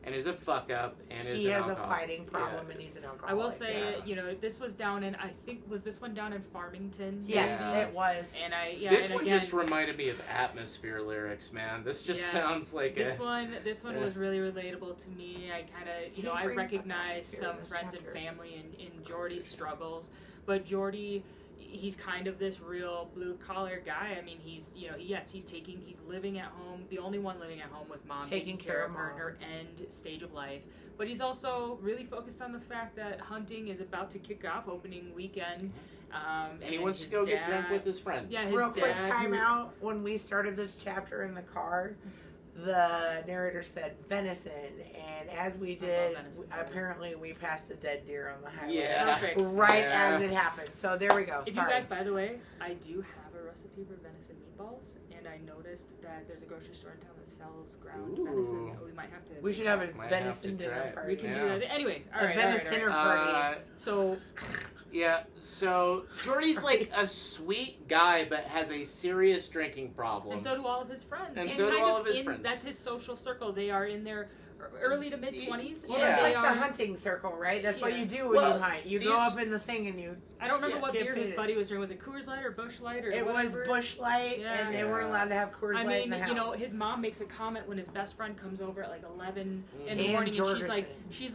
and is a fuck up and is he an has a alcoholic. fighting problem and he's an alcoholic. I will say, yeah. this was down in, I think, was this one down in Farmington? Yes, Yeah. it was. And This and one again, just reminded me of Atmosphere lyrics, man. This just Yeah. sounds like this one Yeah. was really relatable to me. I kind of, He I brings up recognize atmosphere some in this friends chapter. and family in Jordy's struggles, but Jordy, he's kind of this real blue collar guy. I mean, he's he's living at home, the only one living at home with mom, Taking care of her mom. her end stage of life. But he's also really focused on the fact that hunting is about to kick off opening weekend. and he wants to his go get dad- drunk with his friends. Yeah, his Real quick dad, time out. When we started this chapter in the car, the narrator said venison, and as we did, venison. apparently we passed the dead deer on the highway. Yeah. Perfect. Right Yeah. as it happened. So there we go. If Sorry. you guys, by the way, I do have a recipe for venison meatballs, and I noticed that there's a grocery store in town that sells ground Ooh. venison. We might have to. We should have a Might have venison to try dinner it. party. We can Yeah. do that. Anyway, all A right. all right, venison all right. party. So Yeah, so Jordy's like a sweet guy, but has a serious drinking problem. and so do all of his friends. And He's so do kind all of his in, friends. That's his social circle. They are in their early to mid 20s. Well, Yeah. it's They like are. the hunting circle, right? That's what Yeah. you do when Well, you hunt. You go these- up in the thing and you. I don't remember Yeah. what Get beer his faded. buddy was drinking. Was it Coors Light or Busch Light or It whatever? was Bush Light, Yeah. and they weren't allowed to have Coors I Light in mean, the house. you know, his mom makes a comment when his best friend comes over at like 11 in the Dan morning, and Jorgensen. she's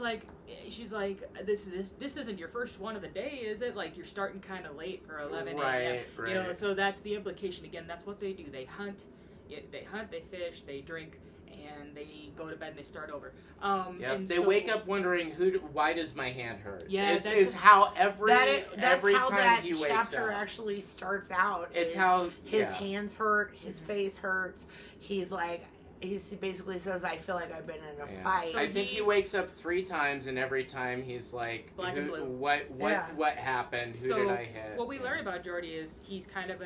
like, this isn't your first one of the day, is it? Like you're starting kind of late for 11 a.m. Right, You know, right. so that's the implication. Again, that's what they do. They hunt, they fish, they drink, and they go to bed and they start over. And They so- wake up wondering why does my hand hurt? Yeah, is, that's- is how every That's how time that he wakes chapter up. actually starts out. It's is how his yeah. hands hurt, his face hurts. He basically says, "I feel like I've been in a Yeah. fight." So I think he wakes up 3 times, and every time he's like, Black and blue. What happened? Who So, did I hit? What we learn about Jordy is he's kind of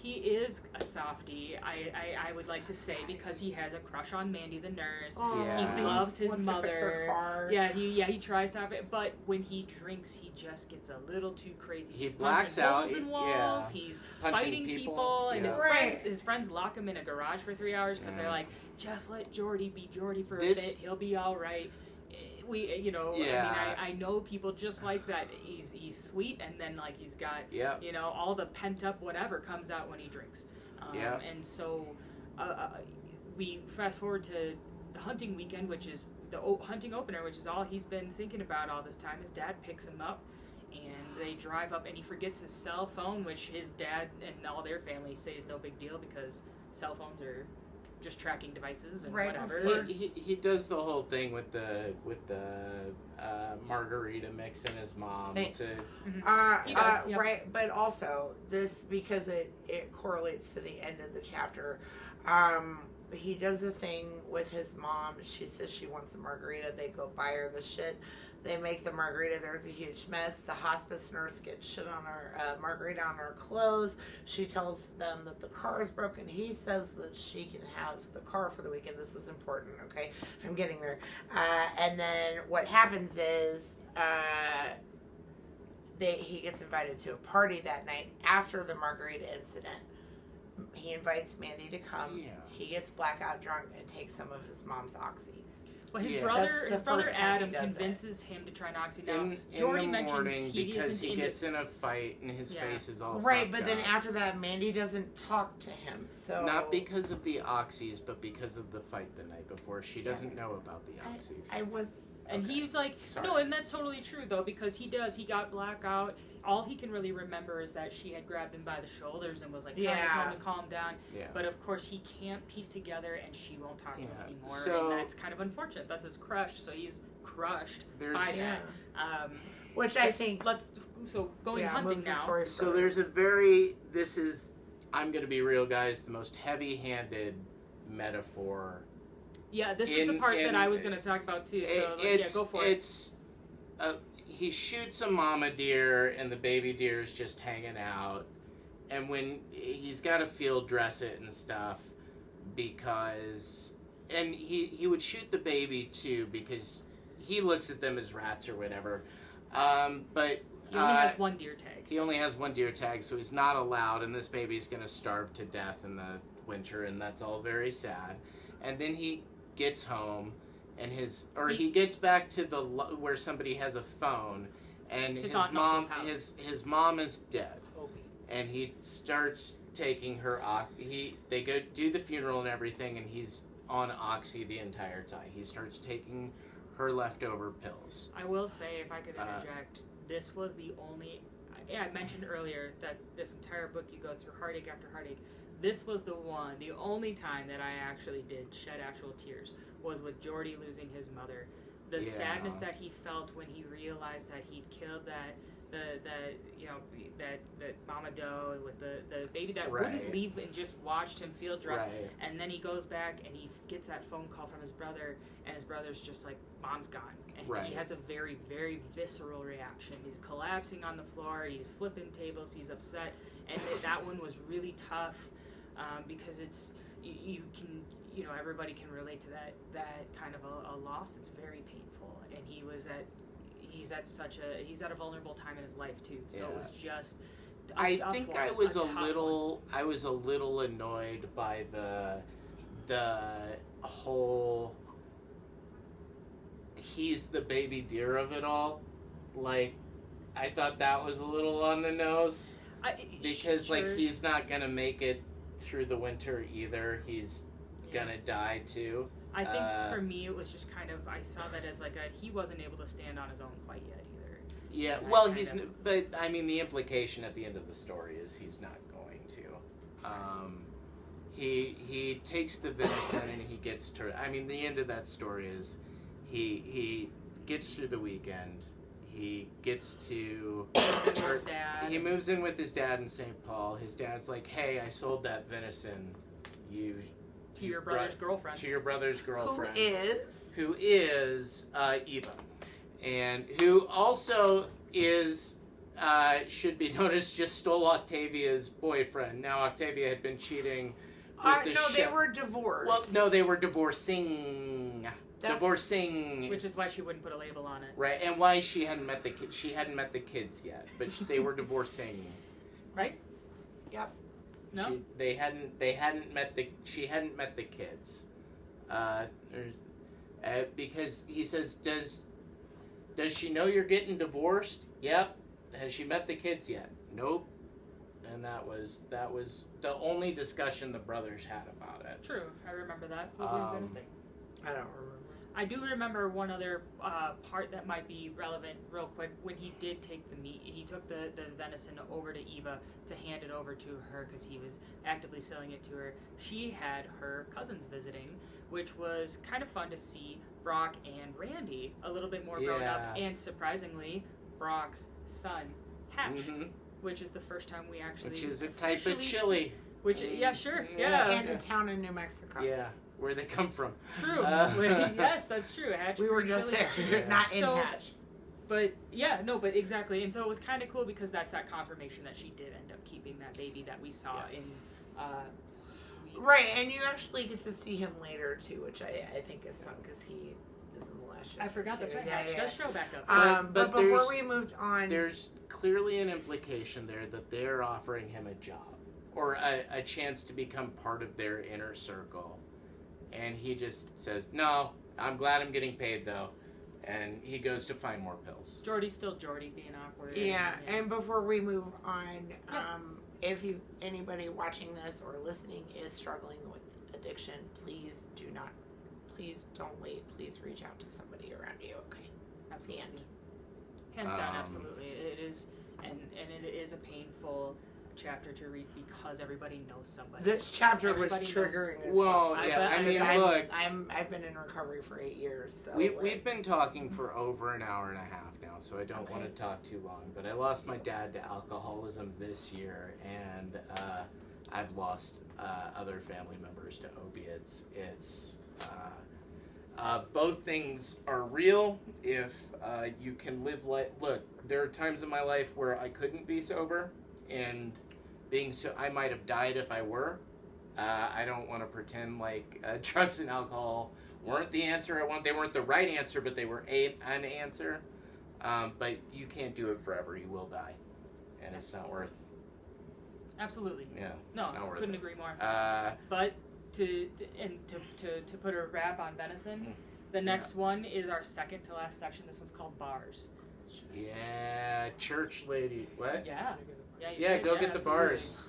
he is a softie. I would like to say, because he has a crush on Mandy the nurse. Oh, Yeah. He loves his wants to fix her mother. car. He tries to have it, but when he drinks, he just gets a little too crazy. He He's blacks punching out, holes in yeah. walls. He's Punching fighting people, and yeah. Right. his friends lock him in a garage for 3 hours because Yeah. they're like, just let Jordy be Jordy for This- a bit. He'll be all right. Yeah. I know people just like that. He's sweet, and then like he's got Yep. all the pent up whatever comes out when he drinks. Yeah. And so we fast forward to the hunting weekend, which is the hunting opener, which is all he's been thinking about all this time. His dad picks him up, and they drive up, and he forgets his cell phone, which his dad and all their family say is no big deal because cell phones are just tracking devices and Right. whatever. He does the whole thing with the margarita mix in his mom Thanks. to He does, yep. Right, but also this, because it correlates to the end of the chapter. He does a thing with his mom. She says she wants a margarita. They go buy her the shit. They make the margarita. There's a huge mess. The hospice nurse gets shit on her margarita on her clothes. She tells them that the car is broken. He says that she can have the car for the weekend. This is important, okay? I'm getting there. And then what happens is he gets invited to a party that night after the margarita incident. He invites Mandy to come. Yeah. He gets blackout drunk and takes some of his mom's oxys. Well, his Yeah. brother, That's the his brother first time he Adam does convinces him to try Noxy. Now, in Jordy the mentions morning he because isn't he into- gets in a fight and his Yeah. face is all Right, fucked but then up. after that, Mandy doesn't talk to him. So Not because of the oxys, but because of the fight the night before. She doesn't know about the oxys. I was. And okay. he's like, Sorry. no, and that's totally true, though, because he got blackout. All he can really remember is that she had grabbed him by the shoulders and was like trying to tell him to calm down. Yeah. But of course, he can't piece together, and she won't talk to him Yeah. anymore. So- and that's kind of unfortunate. That's his crush, so he's crushed There's- by Yeah. that. Which I think. So going hunting moves the now. story So further. there's this is, I'm going to be real, guys, the most heavy-handed metaphor. Yeah, this is the part that I was going to talk about too. So go for it. He shoots a mama deer and the baby deer is just hanging out, and when he's got to field dress it and stuff, because he would shoot the baby too because he looks at them as rats or whatever, but He only has one deer tag. he only has one deer tag, so he's not allowed, and this baby's going to starve to death in the winter, and that's all very sad. And then he gets home, and he gets back to where somebody has a phone, and his mom is dead, and he starts taking her. They go do the funeral and everything, and he's on Oxy the entire time. He starts taking her leftover pills. I will say, if I could interject, this was the only. I mentioned earlier that this entire book you go through heartache after heartache. This was the only time that I actually did shed actual tears was with Jordy losing his mother. The sadness that he felt when he realized that he'd killed that Mama Doe with the baby that wouldn't leave and just watched him field dress. Right. And then he goes back and he gets that phone call from his brother, and his brother's just like, Mom's gone. And he has a very, very visceral reaction. He's collapsing on the floor, he's flipping tables, he's upset. And that one was really tough because it's, everybody can relate to that kind of a loss. It's very painful. And he's at a vulnerable time in his life too. So it was just. I think I was a little annoyed by the whole. He's the baby deer of it all. Like, I thought that was a little on the nose because he's not gonna make it through the winter either. He's gonna die too. I think for me it was just kind of, I saw that as like he wasn't able to stand on his own quite yet either. Yeah, but I mean the implication at the end of the story is he's not going to. He takes the venison and he gets to. I mean the end of that story is he gets through the weekend. He gets to. He moves in with his dad in St. Paul. His dad's like, "Hey, I sold that venison. To your brother's girlfriend. Who is Eva. And who also is, should be noticed, just stole Octavia's boyfriend. Now, Octavia had been cheating with they were divorced. Well, no, they were divorcing. Which is why she wouldn't put a label on it. Right, and why she hadn't met the kids. She hadn't met the kids yet, but they were divorcing. Right? Yep. No, she hadn't met the kids, because he says, does she know you're getting divorced? Yep. Has she met the kids yet? Nope. And that was the only discussion the brothers had about it. True, I remember that. What were you gonna say? I don't remember. I do remember one other part that might be relevant real quick. When he did take the meat, he took the venison over to Eva to hand it over to her because he was actively selling it to her. She had her cousins visiting, which was kind of fun to see Brock and Randy a little bit more grown up. And surprisingly, Brock's son, Hatch, which is the first time we actually... Which is a type of chili. And a town in New Mexico. Yeah. Where they come from. True. Yes, that's true. Hatch. We were just there, not in Hatch. But exactly. And so it was kind of cool because that's that confirmation that she did end up keeping that baby that we saw in Sweden. Right, and you actually get to see him later too, which I think is fun because he is in the last show. I forgot that's right. Hatch does show back up. But before we moved on, there's clearly an implication there that they're offering him a job or a chance to become part of their inner circle. And he just says, "No, I'm glad I'm getting paid though," and he goes to find more pills. Jordy's still Jordy, being awkward. Yeah, and before we move on, if anybody watching this or listening is struggling with addiction, please don't wait. Please reach out to somebody around you. Okay, absolutely. Hands down, absolutely. It is, and it is a painful chapter to read because everybody knows somebody. This chapter was triggering. Well, look, I've been in recovery for 8 years. So we've been talking for over an hour and a half now, so I don't want to talk too long. But I lost my dad to alcoholism this year, and I've lost other family members to opiates. It's both things are real. If you can live life, look, there are times in my life where I couldn't be sober. And I might have died if I were. I don't want to pretend like drugs and alcohol weren't the answer I want. They weren't the right answer, but they were an answer. But you can't do it forever. You will die, and it's not worth. Absolutely. Yeah. No, it's not worth couldn't it. agree more. But to put a wrap on venison. The next one is our second to last section. This one's called bars. Yeah, church lady. What? Yeah. Yeah, go get the bars.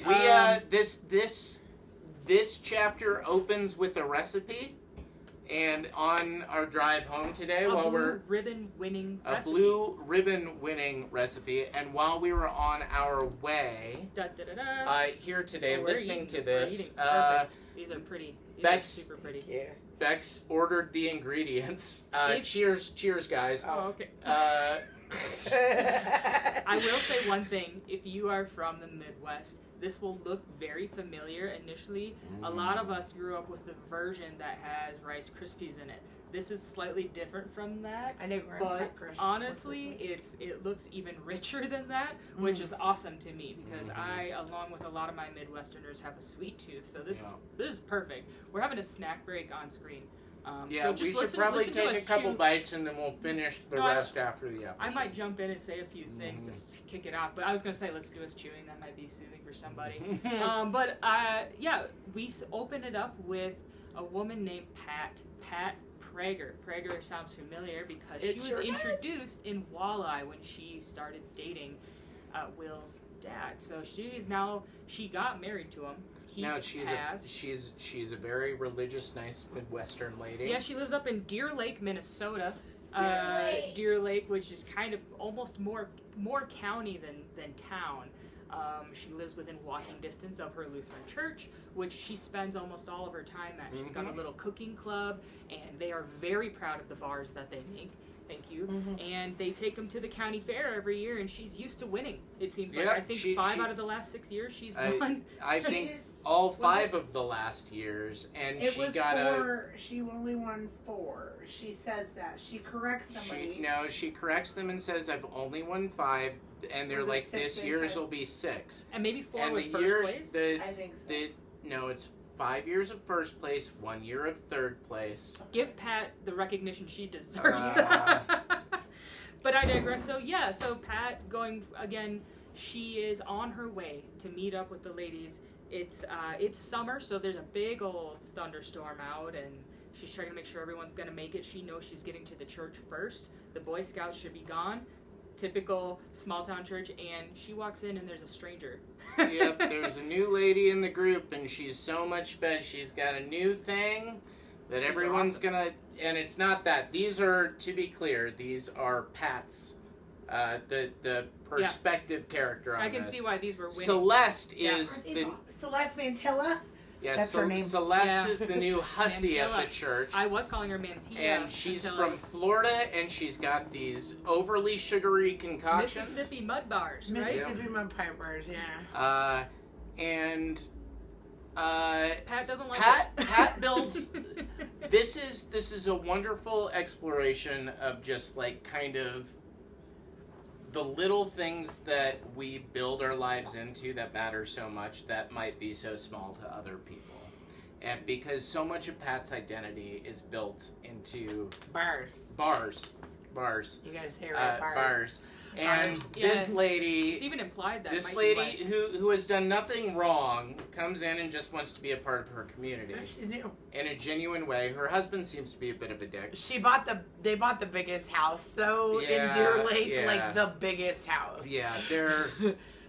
We this chapter opens with a recipe, and on our drive home today, a blue ribbon winning recipe, and while we were on our way here today, listening to this, these are pretty. Bex, super pretty. Yeah. Bex ordered the ingredients. Cheers, guys. Oh, okay. I will say one thing. If you are from the Midwest, this will look very familiar initially. A lot of us grew up with the version that has Rice Krispies in it. This is slightly different from that. I know, but honestly, it looks even richer than that, which is awesome to me because I, along with a lot of my Midwesterners, have a sweet tooth. So this is perfect. We're having a snack break on screen. So just we should probably take a couple bites and then we'll finish the rest after the episode. I might jump in and say a few things to kick it off, but I was going to say listen to us chewing. That might be soothing for somebody. We open it up with a woman named Pat Prager. Prager sounds familiar because she was introduced in Walleye when she started dating Will's dad. So she got married to him. She's a very religious, nice Midwestern lady. Yeah, she lives up in Deer Lake, Minnesota. Deer Lake, which is kind of almost more county than town. She lives within walking distance of her Lutheran church, which she spends almost all of her time at. She's got a little cooking club, and they are very proud of the bars that they make. Thank you. And they take them to the county fair every year, and she's used to winning. It seems like I think 5 out of the last 6 years she's won. I think all 5 of the last years, and she only won 4. She says that she corrects somebody. She corrects them and says I've only won 5, and they're like 6, this year's will be 6. And maybe 4 and was the first years, place. I think so. It's 5 years of first place, 1 year of third place. Give Pat the recognition she deserves. But I digress. So Pat going again. She is on her way to meet up with the ladies. It's summer, so there's a big old thunderstorm out, and she's trying to make sure everyone's gonna make it. She knows she's getting to the church first. The Boy Scouts should be gone. Typical small town church, and she walks in and there's a stranger. Yep, there's a new lady in the group, and she's so much better. She's got a new thing that everyone's gonna, and it's not that. These are, to be clear, these are Pat's, the perspective character on I can this. see why these were winning. Celeste is Celeste Mantilla. Yes, that's her name. Celeste is the new hussy at the church. I was calling her Mantilla. And she's from Florida, and she's got these overly sugary concoctions. Mississippi mud bars, right? Mississippi mud pie bars, yeah. Pat doesn't like Pat builds. This is a wonderful exploration of just like kind of the little things that we build our lives into that matter so much that might be so small to other people. And because so much of Pat's identity is built into bars. You gotta say it right, bars. And this lady, it's even implied that this lady who has done nothing wrong comes in and just wants to be a part of her community. She's new. In a genuine way. Her husband seems to be a bit of a dick. They bought the biggest house though in Deer Lake, like the biggest house. Yeah, they're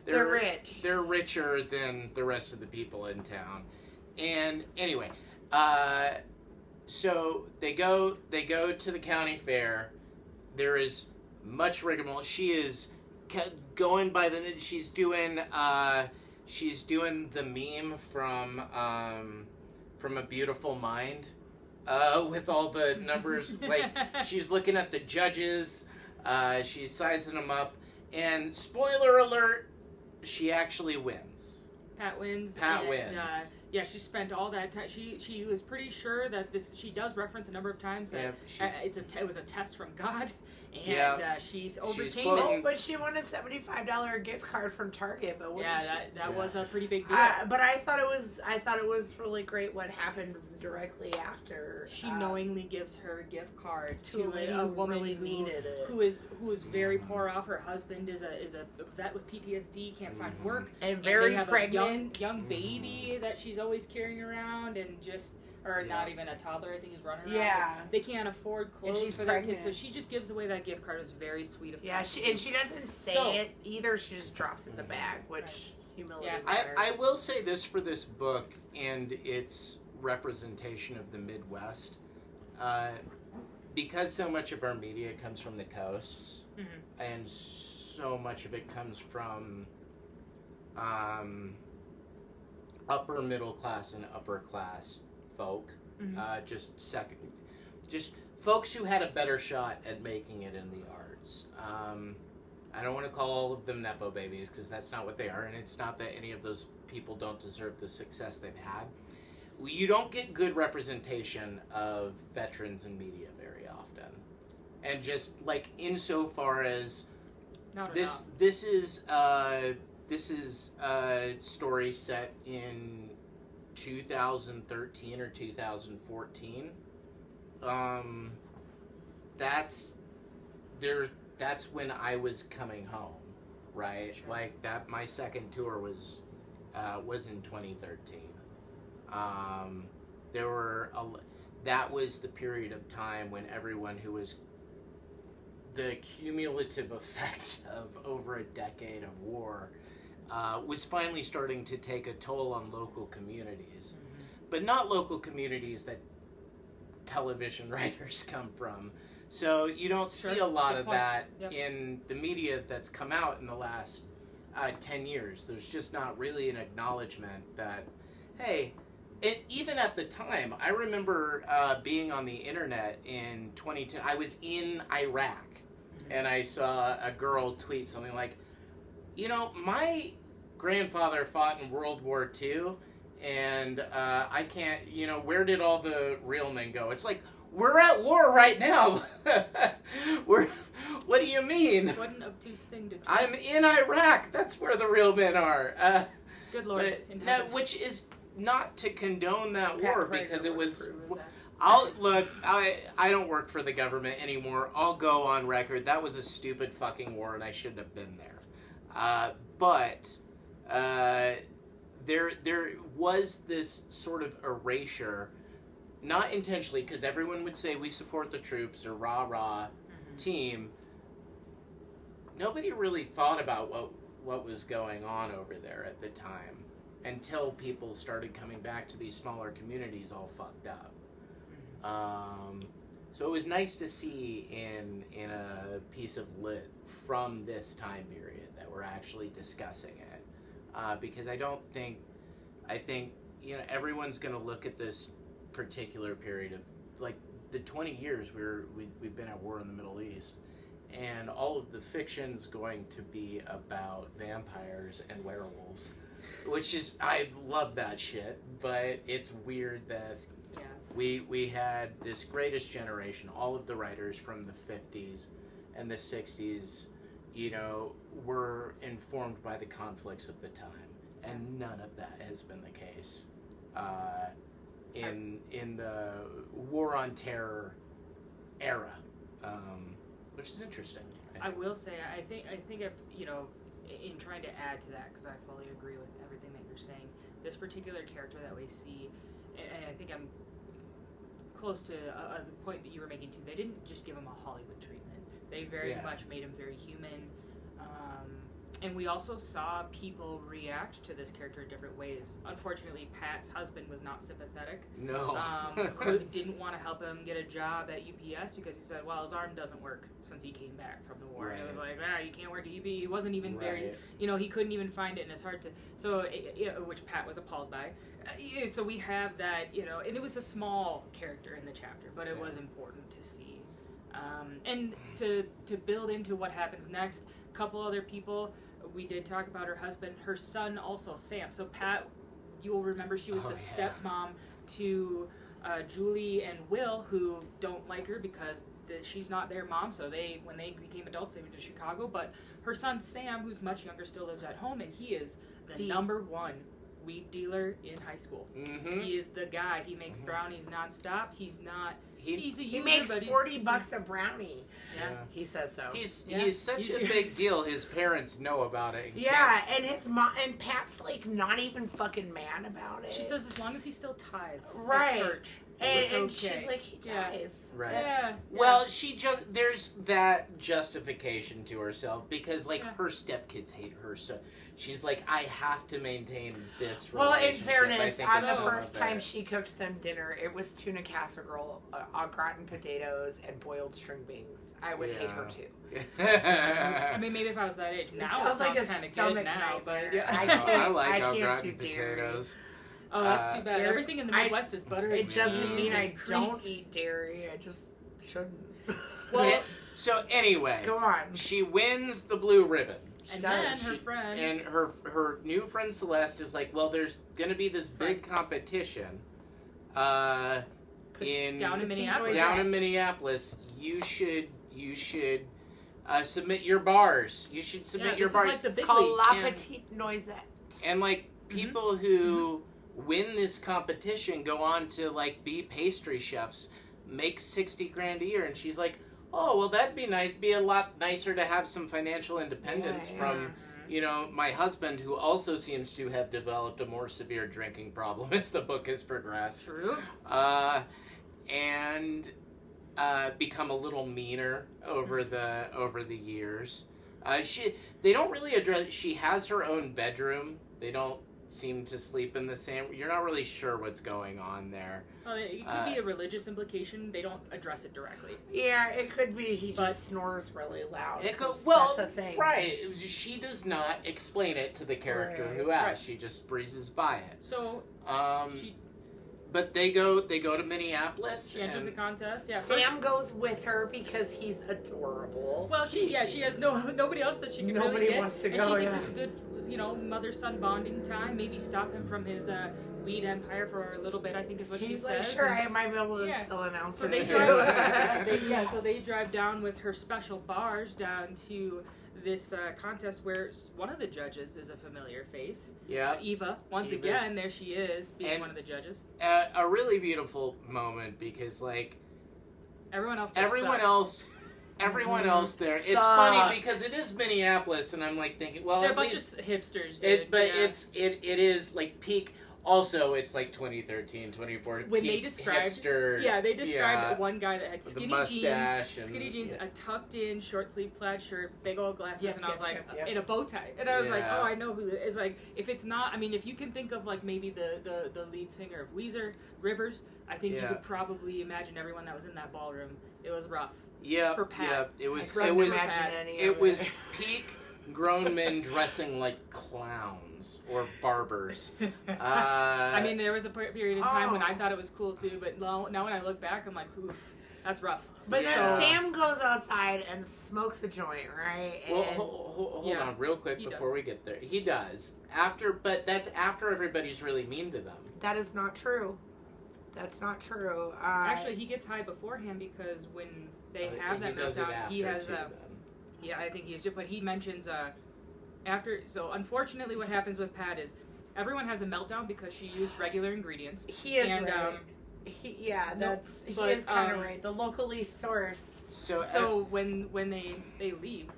rich. They're richer than the rest of the people in town. And anyway, so they go to the county fair. There is much rigmarole. She is going by she's doing the meme from A Beautiful Mind, with all the numbers. Like she's looking at the judges, she's sizing them up, and spoiler alert, she actually wins. Pat wins. Yeah, she spent all that time. She was pretty sure that she does reference a number of times that it was a test from God, and she's overcame quoting- it. But she won a $75 gift card from Target. But That was a pretty big deal. But I thought it was really great what happened directly after. She knowingly gives her gift card to a lady a who woman really needed it. who is very poor off. Her husband is a vet with PTSD, can't find work, and very they have pregnant. a young baby that she's always carrying around, and just not even a toddler. I think is running around. Yeah. They can't afford clothes she's for their pregnant. kids, so she just gives away that gift card. It was very sweet of her. Yeah, she doesn't say it either. She just drops it in the bag, which humility. Yeah. I will say this for this book and its representation of the Midwest, because so much of our media comes from the coasts, and so much of it comes from upper middle class and upper class folk, just folks who had a better shot at making it in the arts. I don't want to call all of them Nepo babies, because that's not what they are, and it's not that any of those people don't deserve the success they've had. You don't get good representation of veterans in media very often. And just, like, insofar as this is a story set in 2013 or 2014. That's when I was coming home, right? Sure. Like that, my second tour was in 2013. That was the period of time when everyone who was the cumulative effect of over a decade of war was finally starting to take a toll on local communities, but not local communities that television writers come from. So you don't see a lot of that in the media that's come out in the last 10 years. There's just not really an acknowledgement that, hey, and even at the time, I remember being on the internet in 2010. I was in Iraq, and I saw a girl tweet something like, my grandfather fought in World War II, and I can't, where did all the real men go? It's like, we're at war right now. What do you mean? What an obtuse thing to do. I'm in Iraq. That's where the real men are. Good Lord. Which is not to condone that war, because it was... That. I don't work for the government anymore. I'll go on record. That was a stupid fucking war, and I shouldn't have been there. But there was this sort of erasure, not intentionally, because everyone would say we support the troops or rah team. Nobody really thought about what was going on over there at the time until people started coming back to these smaller communities all fucked up. So it was nice to see in a piece of lit from this time period that we're actually discussing it, because I think everyone's going to look at this particular period of like the 20 years we've been at war in the Middle East, and all of the fiction's going to be about vampires and werewolves, which is, I love that shit, but it's weird that we had this greatest generation, all of the writers from the 50s and the 60s, were informed by the conflicts of the time, and none of that has been the case in the War on Terror era, which is interesting. I will say, I think in trying to add to that, because I fully agree with everything that you're saying, this particular character that we see, and I think I'm close to the point that you were making too, they didn't just give him a Hollywood treatment. They very much made him very human. And we also saw people react to this character in different ways. Unfortunately, Pat's husband was not sympathetic. No. Didn't want to help him get a job at UPS because he said, well, his arm doesn't work since he came back from the war. Right. And it was like, you can't work at UPS. He wasn't even very, he couldn't even find it, and it's hard to, which Pat was appalled by. So we have that, and it was a small character in the chapter, but it was important to see. And to build into what happens next, a couple other people. We did talk about her husband, her son also, Sam. So Pat, you'll remember she was the stepmom to Julie and Will, who don't like her because that she's not their mom. So when they became adults, they went to Chicago. But her son Sam, who's much younger, still lives at home, and he is the number one weed dealer in high school. Mm-hmm. He is the guy. He makes brownies nonstop. He's not. He's a user, he makes but $40 a brownie. Yeah, he says so. He's such a big deal. His parents know about it. And his mom and Pat's like not even fucking mad about it. She says as long as he still tithes right. at church, and okay. she's like he tithes. Right. Yeah. Well, there's that justification to herself because like her stepkids hate her, so she's like, I have to maintain this relationship. Well, in fairness, on the it's first time she cooked them dinner, it was tuna casserole, au gratin potatoes, and boiled string beans. I would hate her too. I mean, maybe if I was that age. Now it sounds kind of good now, but yeah. I like au can't gratin do dairy. potatoes. Oh, that's too bad. Dairy, Everything in the Midwest is butter. It doesn't cheese mean I and cream. don't eat dairy. I just shouldn't. Well, so anyway, go on. She wins the blue ribbon. And then her friend and her new friend Celeste is like, well, there's gonna be this big competition down in Minneapolis. You should submit your bars. You should submit your bars. Like the big called La and, Petite Noisette. And like people who win this competition go on to like be pastry chefs, make $60,000 a year, and she's like, oh, well, that'd be nice. Be a lot nicer to have some financial independence from, my husband, who also seems to have developed a more severe drinking problem as the book has progressed. True. And become a little meaner over the years. They don't really address. She has her own bedroom. They don't seem to sleep in the same. You're not really sure what's going on there. Well, it could be a religious implication. They don't address it directly. Yeah, it could be he just snores really loud. Well, that's a thing. Right. She does not explain it to the character who asks. Right. She just breezes by it. So, but they go to Minneapolis. She enters the contest. Yeah. Sam goes with her because he's adorable. Well, she has nobody else that she can Nobody really get. wants to and go. She thinks it's a good, mother-son bonding time. Maybe stop him from his weed empire for a little bit. I think is what she says. He's like, sure, I might be able to still announce so it. They drive down with her special bars down to this contest where one of the judges is a familiar face. Yeah. Eva. Once again, there she is, being one of the judges. A really beautiful moment because, like, everyone else there. It's funny because it is Minneapolis, and I'm like thinking, well, they're a bunch of hipsters, dude. It is like peak. Also, it's like 2013, 2014. When they described, hipster, one guy that had skinny jeans, a tucked-in short-sleeve plaid shirt, big old glasses, and I was like, in a bow tie, and I was like, oh, I know who it is. Like, if it's not, I mean, if you can think of like maybe the lead singer of Weezer, Rivers, I think you could probably imagine everyone that was in that ballroom. It was rough. Yeah, for Pat. Yeah, it was peak grown men dressing like clowns or barbers. I mean, there was a period in time when I thought it was cool too, but now when I look back, I'm like, oof, that's rough. But then Sam goes outside and smokes a joint, right? Well, hold on real quick before we get there. He does. But that's after everybody's really mean to them. That is not true. That's not true. Actually, he gets high beforehand because when they have that meltdown, he has yeah, I think he's just, but he mentions after. So unfortunately, what happens with Pat is everyone has a meltdown because she used regular ingredients. He is right. He is kind of right. The locally sourced. So when they leave,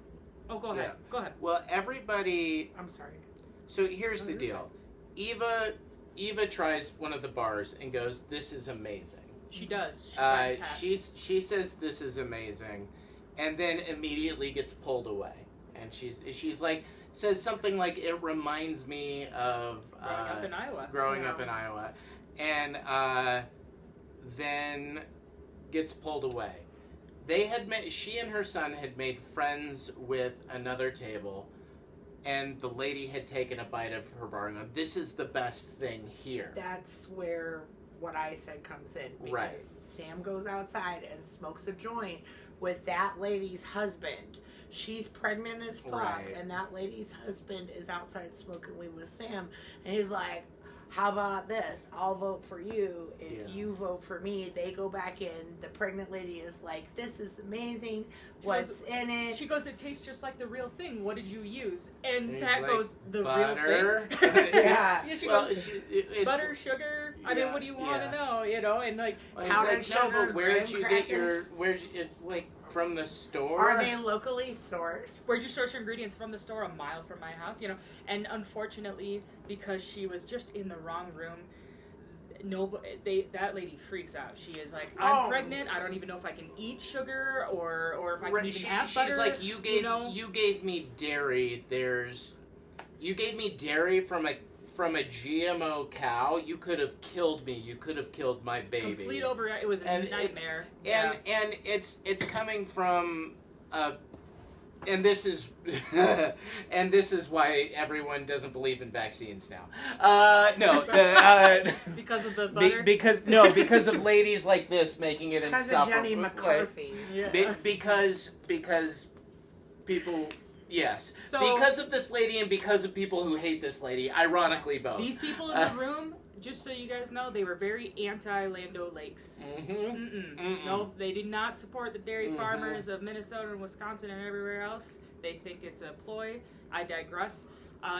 go ahead. Go ahead. Well, everybody. I'm sorry. So here's the deal. Eva tries one of the bars and goes, "This is amazing." She does. She says this is amazing. And then immediately gets pulled away, and she's like says something like it reminds me of growing up in Iowa, and then gets pulled away. She and her son had made friends with another table, and the lady had taken a bite of her bar and gone, "This is the best thing here." That's where what I said comes in because Sam goes outside and smokes a joint with that lady's husband. She's pregnant as fuck, and that lady's husband is outside smoking weed with Sam, and he's like, how about this? I'll vote for you. If Yeah. you vote for me, they go back in. The pregnant lady is like, this is amazing. What's in it? She goes, it tastes just like the real thing. What did you use? And And Pat he's goes, like, the butter. real thing. Yeah. Yeah, she Well, goes, it's, butter, sugar. I mean, what do you want yeah. to know? You know, and like, Well, powdered he's like, no, sugar, but where'd you graham get your? crackers. It's like from the store. Are they locally sourced? where'd you source your ingredients? From the store a mile from my house, you know? And unfortunately, because she was just in the wrong room, that lady freaks out. She is like, I'm pregnant. I don't even know if I can eat sugar or if I can even have butter. She's like, you gave me dairy. You gave me dairy from a GMO cow. You could have killed me. You could have killed my baby. Complete over. It was a nightmare. And it's coming from and this is why everyone doesn't believe in vaccines now. Because of the butter. Because of ladies like this making it Because of insufferable. Jenny McCarthy. Yeah. Because people. Yes. So, because of this lady and because of people who hate this lady, ironically both. These people in the room, just so you guys know, they were very anti-Lando Lakes. No, they did not support the dairy farmers of Minnesota and Wisconsin and everywhere else. They think it's a ploy. I digress.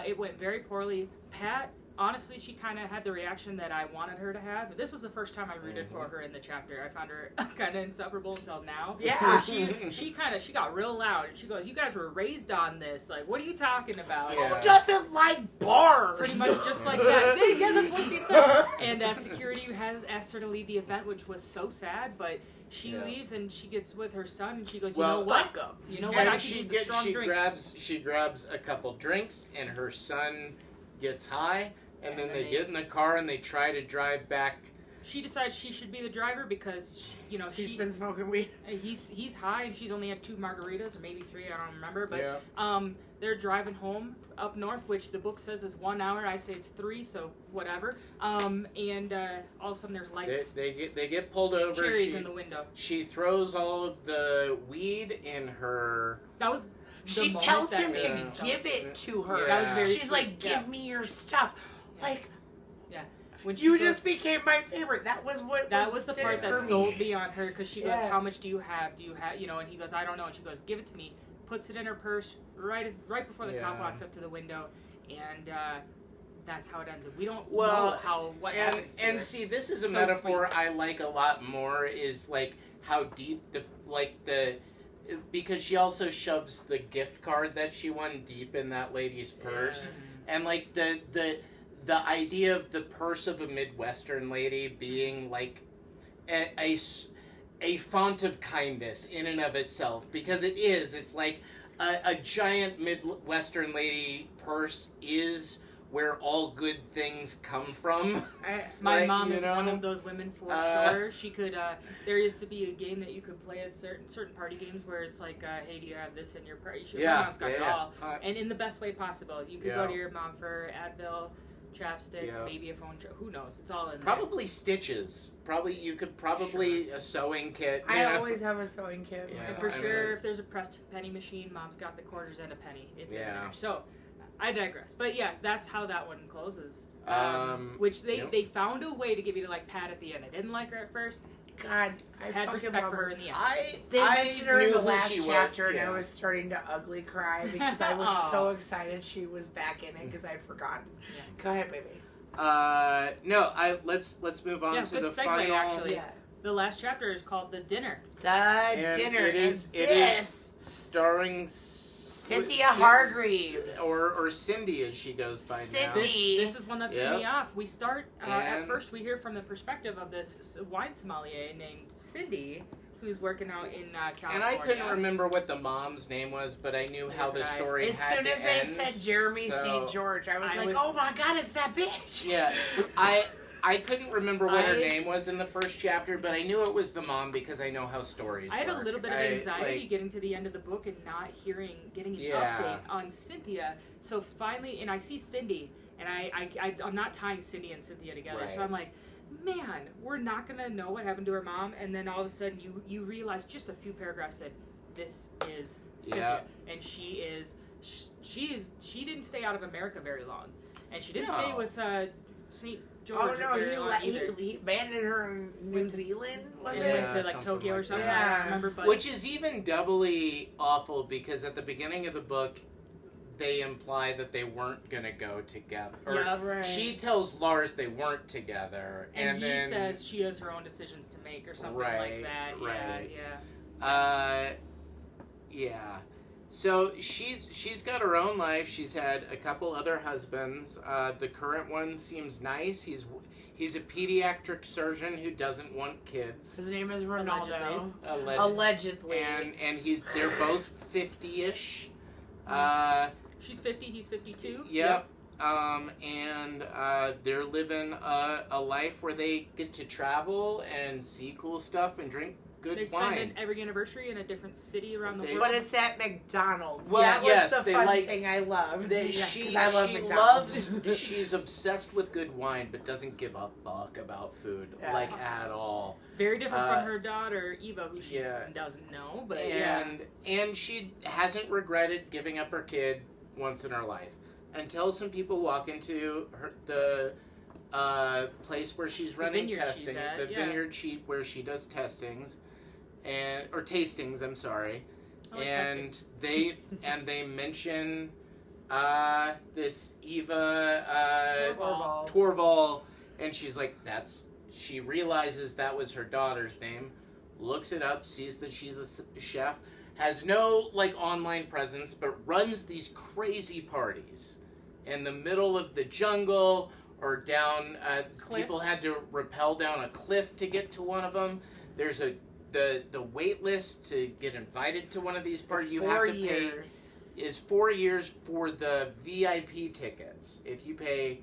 It went very poorly. Pat, honestly, she kind of had the reaction that I wanted her to have. This was the first time I rooted for her in the chapter. I found her kind of insufferable until now. Yeah. She got real loud. And she goes, you guys were raised on this. Like, what are you talking about? Yeah. Who doesn't like bars? Pretty much just like that. Yeah, that's what she said. And security has asked her to leave the event, which was so sad, but she leaves and she gets with her son and she goes, you know what? You know what? And I can use a strong drink. She grabs a couple drinks and her son gets high. And then they get in the car and they try to drive back. She decides she should be the driver because, you know, He's been smoking weed. He's high and she's only had 2 margaritas or maybe 3, I don't remember. But they're driving home up north, which the book says is 1 hour. I say it's 3, so whatever. And all of a sudden there's lights. They get pulled over. Cherries in the window. She throws all of the weed in her. That was. She tells him to give it to her. Yeah. That was very She's sweet. like, give me your stuff. Like, when you just became my favorite. That was what. That was the part that for me. sold me on her because she goes, Yeah. "How much do you have? Do you have, you know?" And he goes, "I don't know." And she goes, "Give it to me." Puts it in her purse right before the cop walks up to the window, and that's how it ends. We don't know what happens to her. See, this is a So metaphor sweet. I like a lot more. Is like how deep because she also shoves the gift card that she won deep in that lady's purse, and like the idea of the purse of a Midwestern lady being like a font of kindness in and of itself, because it is. It's like a giant Midwestern lady purse is where all good things come from. My mom is one of those women for sure. She could. There used to be a game that you could play at certain party games where it's like, hey, do you have this in your purse? My mom's got it all, and in the best way possible. You could go to your mom for Advil, chapstick, maybe a phone. Who knows? It's all in Probably stitches. You could a sewing kit. I always have a sewing kit. Yeah. And for sure, if there's a pressed penny machine, mom's got the quarters and a penny. It's in there. So. I digress, but yeah, that's how that one closes. Which they found a way to give you to like Pat at the end. I didn't like her at first. God, I had fucking respect love for her in the end. They mentioned her in knew the who last she was, chapter, and I was starting to ugly cry because I was so excited she was back in it because I'd forgotten. Yeah. Go ahead, baby. Let's move on to good the segue, final. Actually, the last chapter is called The Dinner. Dinner. It is starring Cynthia Hargreaves. Or Cindy, as she goes by now. This is one that threw me off. We start, at first we hear from the perspective of this wine sommelier named Cindy, who's working out in California. And I couldn't remember what the mom's name was, but I knew how the story as had soon as to they end, said Jeremy St. George, I was like, oh my God, it's that bitch. Yeah, I couldn't remember what her name was in the first chapter, but I knew it was the mom because I know how stories work. I had a little bit of anxiety getting to the end of the book and not getting an update on Cynthia. So finally, and I see Cindy, and I'm not tying Cindy and Cynthia together. Right. So I'm like, man, we're not going to know what happened to her mom. And then all of a sudden you realize just a few paragraphs said, this is Cynthia. And she didn't stay out of America very long. And she didn't stay with St. Oh George no, very long either. he abandoned her in New Zealand, was And it? went to like something Tokyo or like something. that. I don't remember, but Which is even doubly awful because at the beginning of the book, they imply that they weren't gonna go together. Or yeah, Right. she tells Lars they weren't together, and he then says she has her own decisions to make or something like that. Right. Yeah. Yeah. So she's got her own life. She's had a couple other husbands. The current one seems nice. He's a pediatric surgeon who doesn't want kids. His name is Ronaldo. Allegedly. Allegedly. And they're both 50-ish. She's 50, he's 52. Yep. And they're living a life where they get to travel and see cool stuff and drink good They wine. spend every anniversary in a different city around the They- world. But it's at McDonald's. Well, that was yes, the they fun like- thing I loved. She 'Cause I love McDonald's. loves. She's obsessed with good wine, but doesn't give a fuck about food Yeah. at all. Very different from her daughter Eva, who she yeah. doesn't know, but And she hasn't regretted giving up her kid once in her life until some people walk into the place where she's running vineyard she's testing, at, the yeah. vineyard where she does tastings, or tastings. I'm sorry. I like And testing. they mention this Eva Torval, and she's like, she realizes that was her daughter's name, looks it up, sees that she's a chef, has no like online presence, but runs these crazy parties in the middle of the jungle or down. People had to rappel down a cliff to get to one of them. There's the wait list to get invited to one of these parties. You have to pay. Is 4 years for the VIP tickets. If you pay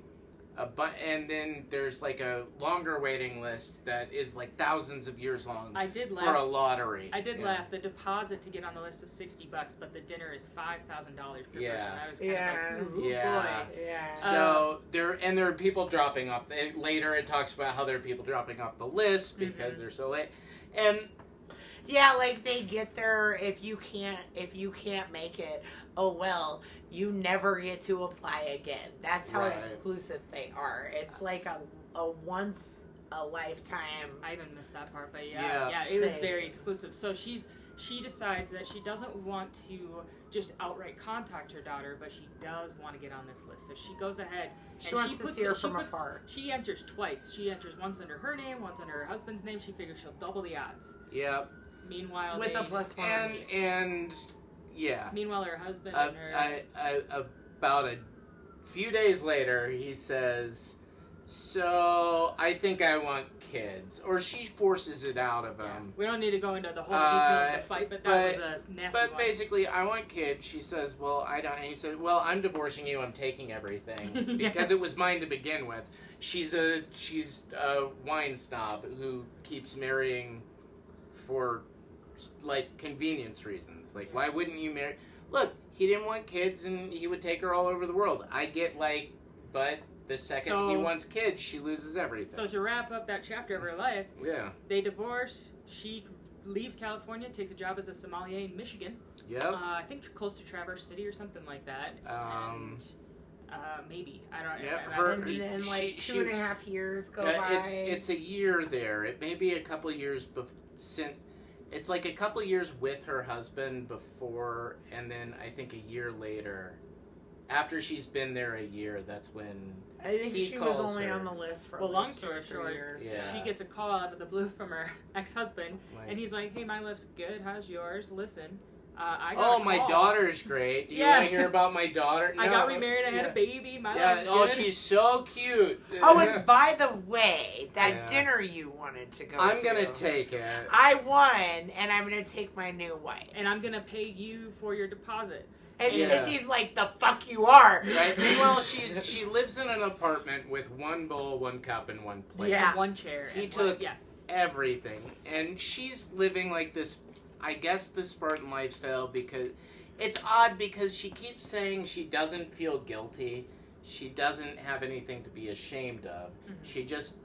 and then there's like a longer waiting list that is like thousands of years long. I did laugh. For a lottery. I did laugh. The deposit to get on the list was $60, but the dinner is $5,000 per person. I was kind of like, ooh, boy. Yeah. So there are people dropping off. Later it talks about how there are people dropping off the list because they're so late. And yeah, like they get there if you can't make it. Oh well, you never get to apply again. That's how exclusive they are. It's like a once a lifetime. I even missed that part, but yeah, it was very exclusive. So she decides that she doesn't want to just outright contact her daughter, but she does want to get on this list. So she goes ahead She wants to see her from afar. She enters twice. She enters once under her name, once under her husband's name. She figures she'll double the odds. Yep. Meanwhile, with a +1. And yeah. Meanwhile, her husband and her. About a few days later, he says, "So I think I want kids," or she forces it out of him. We don't need to go into the whole detail of the fight, but that was a nasty But one. basically, I want kids. She says, "Well, I don't." And he said, "Well, I'm divorcing you. I'm taking everything because it was mine to begin with." She's a wine snob who keeps marrying for like convenience reasons. Like, why wouldn't you marry? Look, he didn't want kids, and he would take her all over the world. I get but the second he wants kids, she loses everything. So to wrap up that chapter of her life, they divorce. She leaves California, takes a job as a sommelier in Michigan. Yep. I think close to Traverse City or something like that. Maybe I don't. Yep. And then like 2.5 years go by. It's a year there. It may be a couple of years since. It's like a couple of years with her husband before, and then I think a year later, after she's been there a year, that's when I think she was only on the list for long story short, years. She gets a call out of the blue from her ex-husband, and he's like, "Hey, my life's good. How's yours? Listen, I got my daughter's great. Do you want to hear about my daughter? No. I got remarried. I had a baby. My life's good. Oh, she's so cute. Oh, and by the way, that dinner you wanted to go to. I'm going to take it. I won, and I'm going to take my new wife. And I'm going to pay you for your deposit. And Sydney's like, the fuck you are. Right? Meanwhile, she lives in an apartment with one bowl, one cup, and one plate. Yeah. One chair. He took everything. And she's living like this, I guess, the Spartan lifestyle, because it's odd because she keeps saying she doesn't feel guilty. She doesn't have anything to be ashamed of. Mm-hmm. She just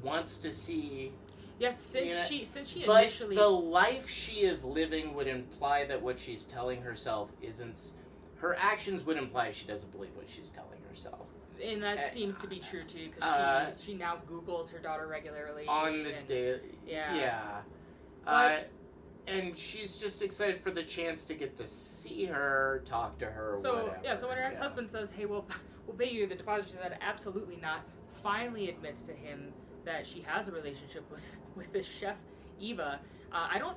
wants to see. Yes, since she but initially. The life she is living would imply that what she's telling herself isn't. Her actions would imply she doesn't believe what she's telling herself. And that seems to be true too, because she now Googles her daughter regularly on the day. Yeah. And she's just excited for the chance to get to see her, talk to her, so whatever. yeah. So when her ex-husband says, "Hey, we'll pay you the deposit," she said, "Absolutely not." Finally admits to him that she has a relationship with this chef Eva.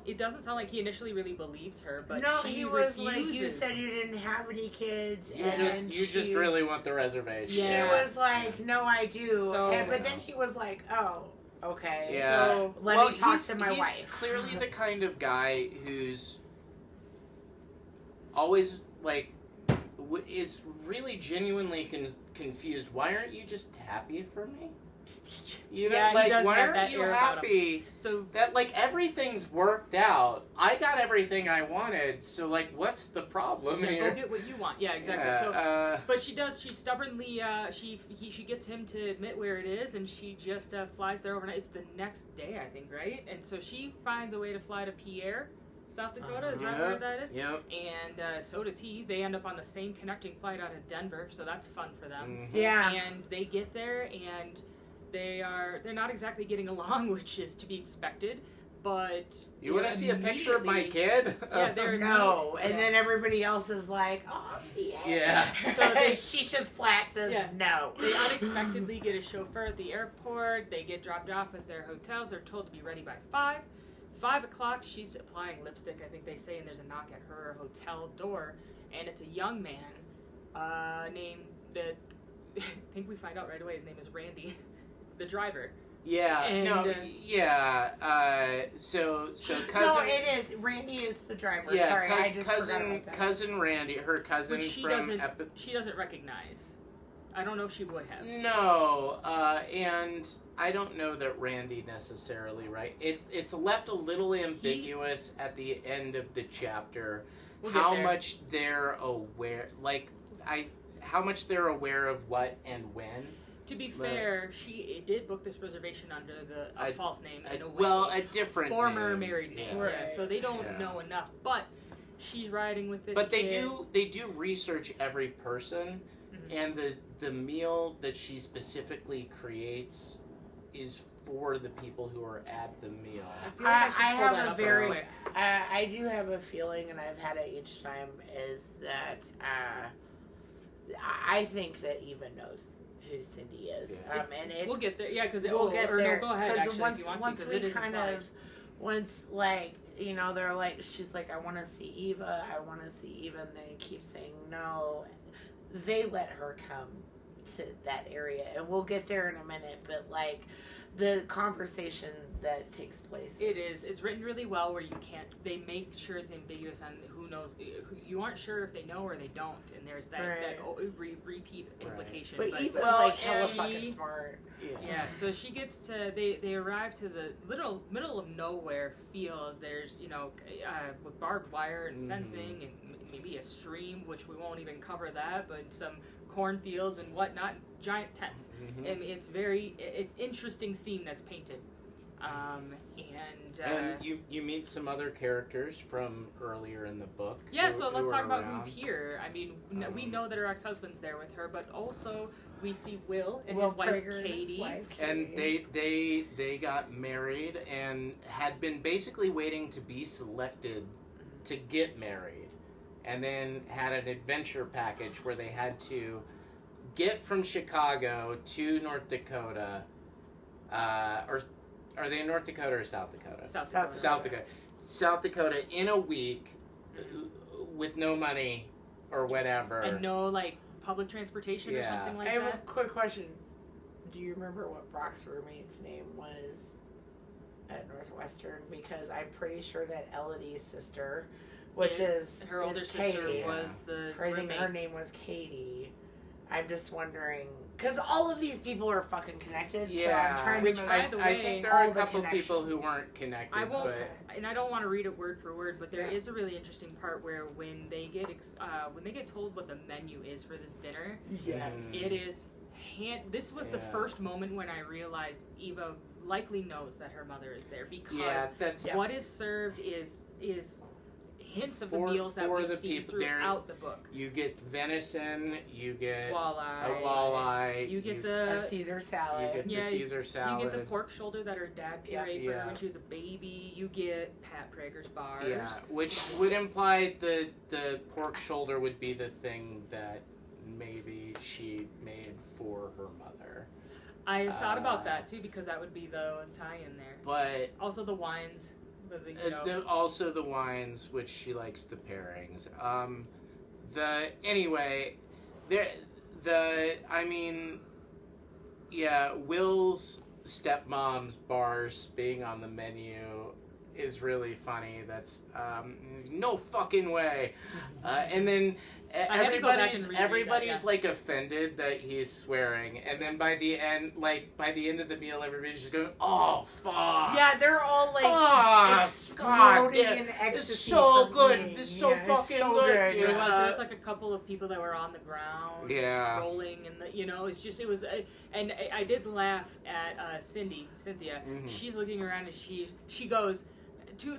It doesn't sound like he initially really believes her, but no, she he was refuses. like, you said you didn't have any kids, You just really want the reservation. She was like, no, I do. So, but then he was like, oh, okay. Yeah. So let me talk to my wife. He's clearly the kind of guy who's always like is really genuinely confused. Why aren't you just happy for me? You know, yeah, like, he does why have aren't that you air about happy? him. So that, like, everything's worked out. I got everything I wanted, so, like, what's the problem here? Go get what you want. Yeah, exactly. Yeah, so, but she does. She stubbornly. She gets him to admit where it is, and she just flies there overnight. It's the next day, I think, right? And so she finds a way to fly to Pierre, South Dakota. Is that where that is? Yep. And so does he. They end up on the same connecting flight out of Denver, so that's fun for them. Mm-hmm. Yeah. And they get there, and they're not exactly getting along, which is to be expected. But you want to see a picture of my kid? Yeah, they're no, and then everybody else is like, "Oh, see it." Yeah. So she just flat says no. They unexpectedly get a chauffeur at the airport. They get dropped off at their hotels. They're told to be ready by 5. 5 o'clock, she's applying lipstick, I think they say, and there's a knock at her hotel door, and it's a young man named I think we find out right away his name is Randy, the driver. Yeah. And, So cousin. No, it is. Randy is the driver. Yeah. Sorry, I just forgot cousin. about that. Cousin Randy, her cousin Which she from. doesn't recognize. I don't know if she would have. No, and I don't know that Randy necessarily, right? It's left a little ambiguous at the end of the chapter how much they're aware, how much they're aware of what and when. To be fair, she did book this reservation under a false name. A different former name. married name. Right. Yeah, so they don't know enough, but she's riding with this. But they kid. do research every person, and the meal that she specifically creates is for the people who are at the meal. I do have a feeling, and I've had it each time, is that I think that Eva knows who Cindy is. Yeah. And it's, we'll get there. Yeah, because we'll get there. No, go ahead. Actually, once, if you want once to, because it is kind implied. of, once like they're like, she's like, I want to see Eva. I want to see Eva, and they keep saying no. They let her come to that area, and we'll get there in a minute. But like the conversation that takes place, it's written really well where you can't. They make sure it's ambiguous on who knows. You aren't sure if they know or they don't, and there's that repeat implication. But Eva's like hella she, fucking smart. Yeah, so she gets to they arrive to the middle of nowhere field. There's with barbed wire and fencing and maybe a stream, which we won't even cover that, but some cornfields and whatnot, giant tents. And it's very interesting scene that's painted. And you meet some other characters from earlier in the book. Yeah, so let's talk about who's here. I mean, we know that her ex-husband's there with her, but also we see Will and his wife Katie. And they got married and had been basically waiting to be selected to get married. And then had an adventure package where they had to get from Chicago to North Dakota, or are they in North Dakota or South Dakota? South Dakota. South Dakota in a week with no money or whatever. And no public transportation or something like that. I have a quick question. Do you remember what Brock's roommate's name was at Northwestern? Because I'm pretty sure that Elodie's sister, which is her older Katie, sister, was the I think roommate. her name was Katie. I'm just wondering, because all of these people are fucking connected. Yeah, so I'm trying to by the way, I think there are a couple people who weren't connected. I won't, and I don't want to read it word for word, but there is a really interesting part where when they get told what the menu is for this dinner, it is this was the first moment when I realized Eva likely knows that her mother is there, because what is served is hints of the meals that we see throughout the book. You get venison, you get walleye, a walleye, you get a Caesar salad. You get the Caesar salad. You get the pork shoulder that her dad pureed for her when she was a baby. You get Pat Prager's bars. Yeah, which would imply the pork shoulder would be the thing that maybe she made for her mother. I thought about that too, because that would be the tie-in there. But also the wines. Also the wines, which she likes the pairings. Will's stepmom's bars being on the menu is really funny. That's no fucking way. And then everybody's like offended that he's swearing, and then by the end of the meal, everybody's just going, "Oh fuck!" Yeah, they're all like exploding in ecstasy. It's so good. It's so fucking so good. There's like a couple of people that were on the ground, rolling, and and I did laugh at Cynthia. Mm-hmm. She's looking around and she goes.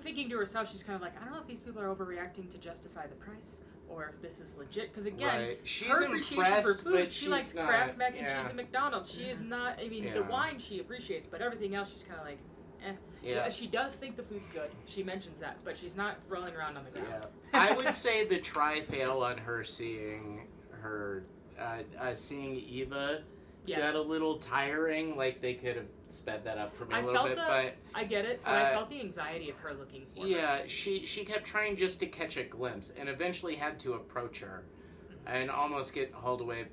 Thinking to herself, she's kind of like, I don't know if these people are overreacting to justify the price, or if this is legit. Because again, she's her appreciation for food, but she likes not, Kraft mac and cheese at McDonald's. She is not. I mean, the wine she appreciates, but everything else she's kind of like, eh. Yeah, she does think the food's good. She mentions that, but she's not rolling around on the ground. Yeah. I would say the try-fail on her seeing Eva got a little tiring. Like they could have sped that up for me a little bit, but I get it. But I felt the anxiety of her looking for her. Yeah, she kept trying just to catch a glimpse, and eventually had to approach her, and almost get hauled away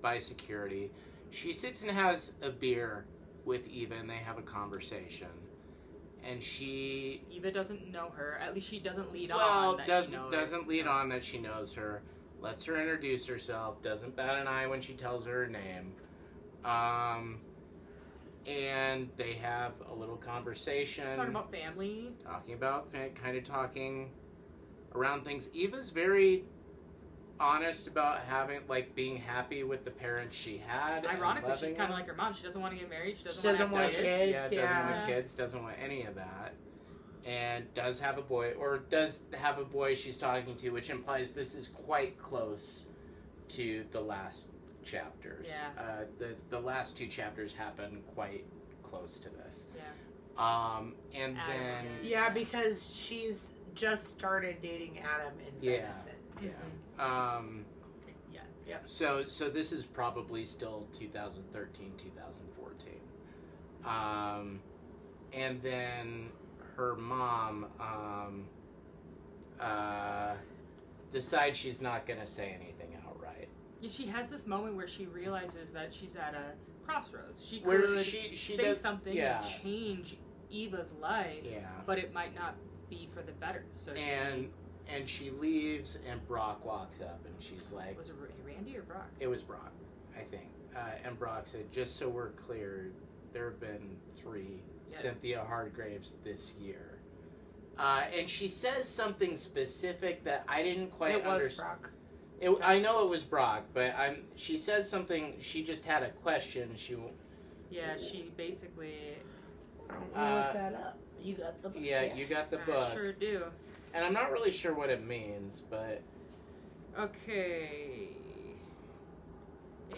by security. She sits and has a beer with Eva, and they have a conversation. And Eva doesn't know her. At least she doesn't lead on. Doesn't lead on that she knows her. Lets her introduce herself. Doesn't bat an eye when she tells her name. And they have a little conversation. Talking about family. Talking around things. Eva's very honest about being happy with the parents she had. Ironically, she's kind of like her mom. She doesn't want to get married. She doesn't want kids. Doesn't want kids. Doesn't want any of that. And does have a boy she's talking to, which implies this is quite close to the last chapters. Yeah. The last two chapters happen quite close to this. Yeah. And then because she's just started dating Adam in Venison. Yeah. So this is probably still 2013, 2014. And then her mom decides she's not going to say anything outright. Yeah, she has this moment where she realizes that she's at a crossroads. She could say something and change Eva's life, but it might not be for the better. So and she leaves, and Brock walks up, and she's like... Was it Randy or Brock? It was Brock, I think. And Brock said, just so we're clear, there have been 3 Cynthia Hardgraves this year. And she says something specific that I didn't quite understand. It was Brock. I know it was Brock, but she says something, she just had a question. She basically... Look that up. You got the book. Yeah, you got the book. I sure do. And I'm not really sure what it means, but... Okay.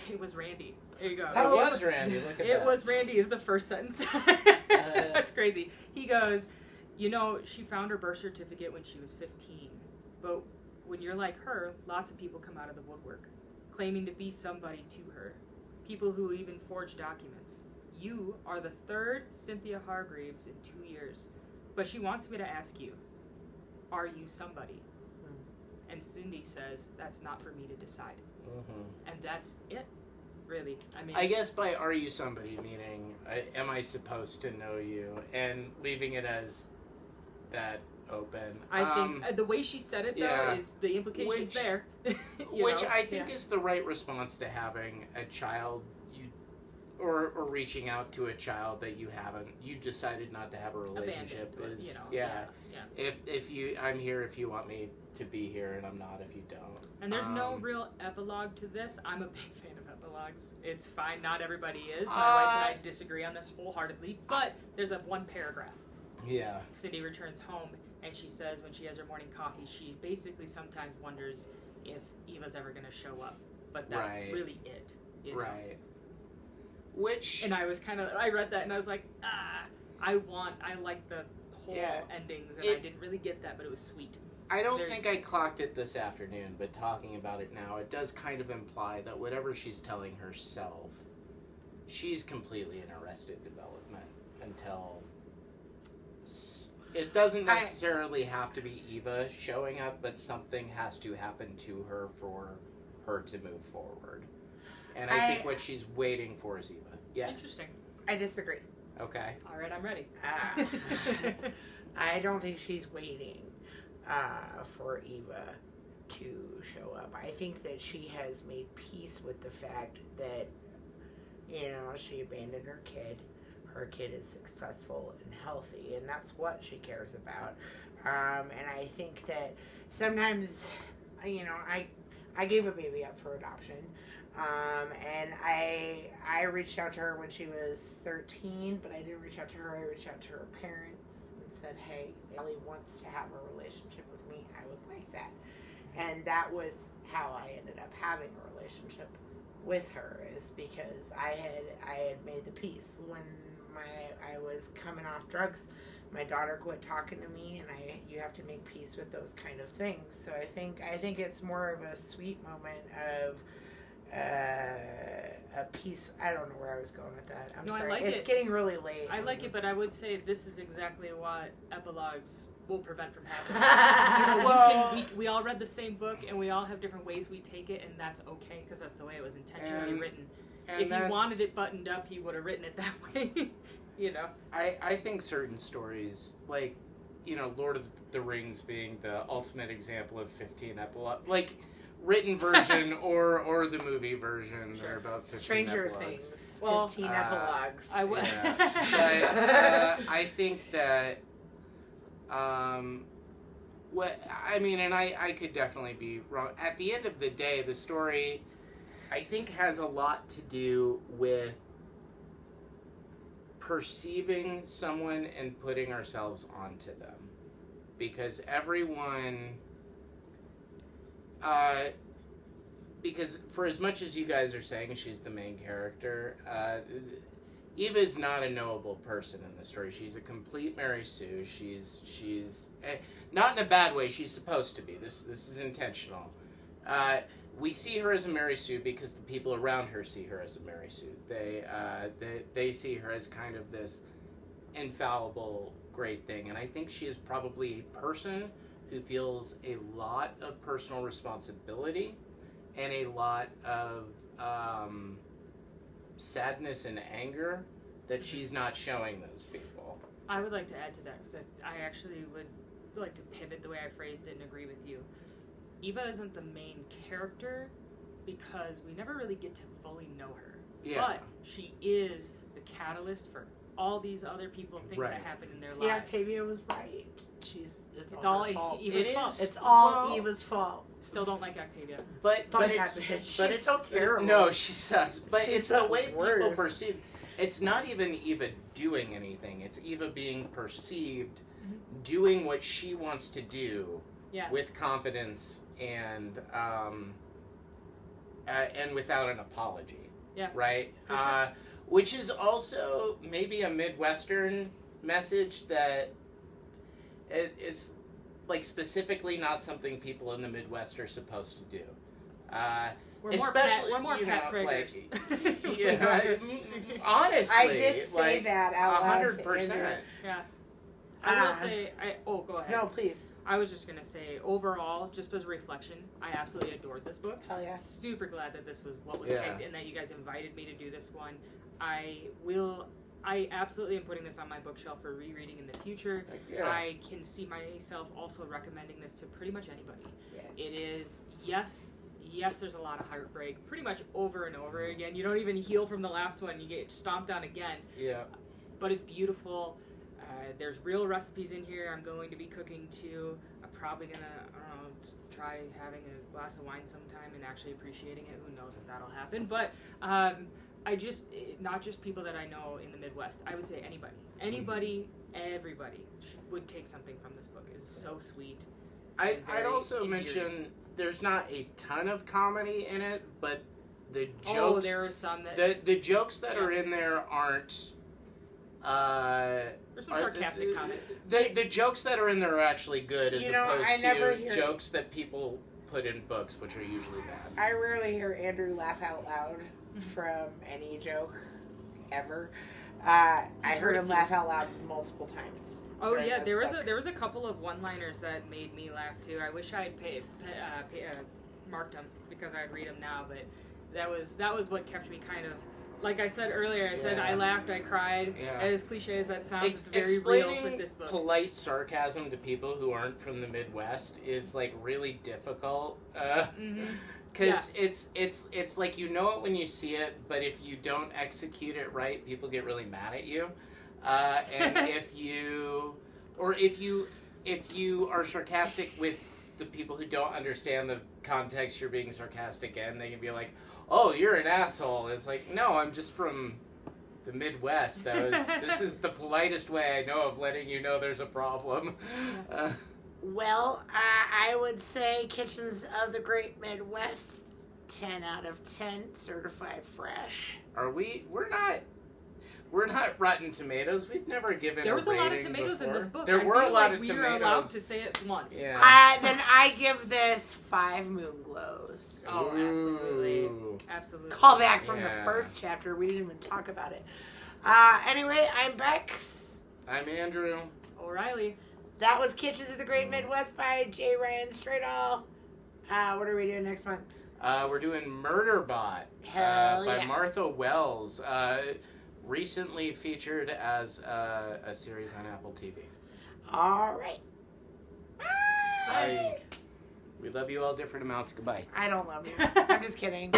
It was Randy. There you go. It was Randy. Look at that. It was Randy is the first sentence. That's crazy. He goes, she found her birth certificate when she was 15. But when you're like her, lots of people come out of the woodwork, claiming to be somebody to her. People who even forge documents. You are the 3rd Cynthia Hargreaves in 2 years. But she wants me to ask you, are you somebody? And Cindy says, that's not for me to decide. And that's it, really. I guess by are you somebody, meaning, am I supposed to know you? And leaving it as that open. I think the way she said it, though, is the implication's there. Which I think is the right response to having a child or reaching out to a child that you decided not to have a relationship I'm here if you want me to be here, and I'm not if you don't. And there's no real epilogue to this. I'm a big fan of epilogues. It's fine, not everybody is. My wife and I disagree on this wholeheartedly, but there's one paragraph. Yeah. Cindy returns home and she says when she has her morning coffee, she basically sometimes wonders if Eva's ever going to show up, but that's really it. You know? Right. Which... And I was I read that and I was like, I like the whole endings, and I didn't really get that, but it was sweet. I don't think I clocked it this afternoon, but talking about it now, it does kind of imply that whatever she's telling herself, she's completely in arrested development until... It doesn't necessarily have to be Eva showing up, but something has to happen to her for her to move forward. And I think what she's waiting for is Eva. Yes. Interesting. I disagree. Okay. All right, I'm ready. I don't think she's waiting for Eva to show up. I think that she has made peace with the fact that, you know, she abandoned her kid. Her kid is successful and healthy, and that's what she cares about. And I think that sometimes, you know, I gave a baby up for adoption. And I reached out to her when she was 13, but I didn't reach out to her. I reached out to her parents and said, hey, Ellie wants to have a relationship with me. I would like that. And that was how I ended up having a relationship with her, is because I had made the peace. When I was coming off drugs, my daughter quit talking to me, and you have to make peace with those kind of things. So I think it's more of a sweet moment of a piece. I don't know where I was going with that. I'm sorry. I like it's getting really late. I like it, but I would say this is exactly what epilogues will prevent from happening. You know, we all read the same book, and we all have different ways we take it, and that's okay, because that's the way it was intentionally written. And if you wanted it buttoned up, you would have written it that way. You know. I think certain stories, like, you know, Lord of the Rings being the ultimate example of 15 epilogues, like, written version or the movie version, they're about 15 Stranger epilogues. Things, 15 epilogues. But I think that, what I mean, and I could definitely be wrong. At the end of the day, the story, I think, has a lot to do with perceiving someone and putting ourselves onto them, because everyone. Because for as much as you guys are saying she's the main character, Eva is not a knowable person in the story. She's a complete Mary Sue. She's not in a bad way. She's supposed to be. This is intentional. We see her as a Mary Sue because the people around her see her as a Mary Sue. They see her as kind of this infallible, great thing. And I think she is probably a person who feels a lot of personal responsibility and a lot of sadness and anger that she's not showing those people. I would like to add to that, because I actually would like to pivot the way I phrased it and agree with you. Eva isn't the main character because we never really get to fully know her. Yeah. But she is the catalyst for all these other people, things that happen in their lives. Yeah, Octavia was right. It's all her fault. Eva's fault. It's all Eva's fault. Still don't like Octavia. But it's so terrible. No, she sucks. But She's it's the way worst. people perceive. It's not even Eva doing anything. It's Eva being perceived, doing what she wants to do with confidence and without an apology. Yeah. Right. Sure. Which is also maybe a Midwestern message that is, like, specifically not something people in the Midwest are supposed to do. We're more Pat Kragers. Honestly, I did say that out loud. 100%. Yeah. I will say, go ahead. No, please. I was just going to say, overall, just as a reflection, I absolutely adored this book. Hell yeah. Super glad that this was what was picked and that you guys invited me to do this one. I absolutely am putting this on my bookshelf for rereading in the future. I can see myself also recommending this to pretty much anybody. Yeah. It is, yes, there's a lot of heartbreak, pretty much over and over again. You don't even heal from the last one. You get stomped on again. Yeah. But it's beautiful. There's real recipes in here. I'm going to be cooking too. I'm probably going to, try having a glass of wine sometime and actually appreciating it. Who knows if that'll happen. But not just people that I know in the Midwest. I would say anybody, everybody would take something from this book. It's so sweet. I'd also mention there's not a ton of comedy in it, but the jokes. Oh, there are some that the jokes that are in there aren't. There's some sarcastic comments. The jokes that are in there are actually good, as opposed to jokes that people put in books, which are usually bad. I rarely hear Andrew laugh out loud from any joke ever. I heard him laugh out loud multiple times. Oh yeah, there was a couple of one-liners that made me laugh too. I wish I'd marked them because I'd read them now, but that was what kept me kind of. Like I said earlier, I said I laughed, I cried. Yeah. As cliche as that sounds, it's very real with this book. Polite sarcasm to people who aren't from the Midwest is like really difficult. Because it's like you know it when you see it, but if you don't execute it right, people get really mad at you. And if you are sarcastic with the people who don't understand the context you're being sarcastic in, they can be like, "Oh, you're an asshole." It's like, no, I'm just from the Midwest. This is the politest way I know of letting you know there's a problem. Well, I would say Kitchens of the Great Midwest, 10 out of 10, certified fresh. We're not Rotten Tomatoes. We've never given There was a lot of rating tomatoes before. in this book. There were a lot of we tomatoes. were allowed to say it once. Yeah. Then I give this 5 moon glows. Oh, absolutely. Absolutely. Call back from the first chapter. We didn't even talk about it. Anyway, I'm Bex. I'm Andrew. O'Reilly. That was Kitchens of the Great Midwest by J. Ryan Stradal. What are we doing next month? We're doing Murderbot by Martha Wells. Recently featured as a series on Apple TV. All right. Bye. We love you all different amounts. Goodbye. I don't love you. I'm just kidding.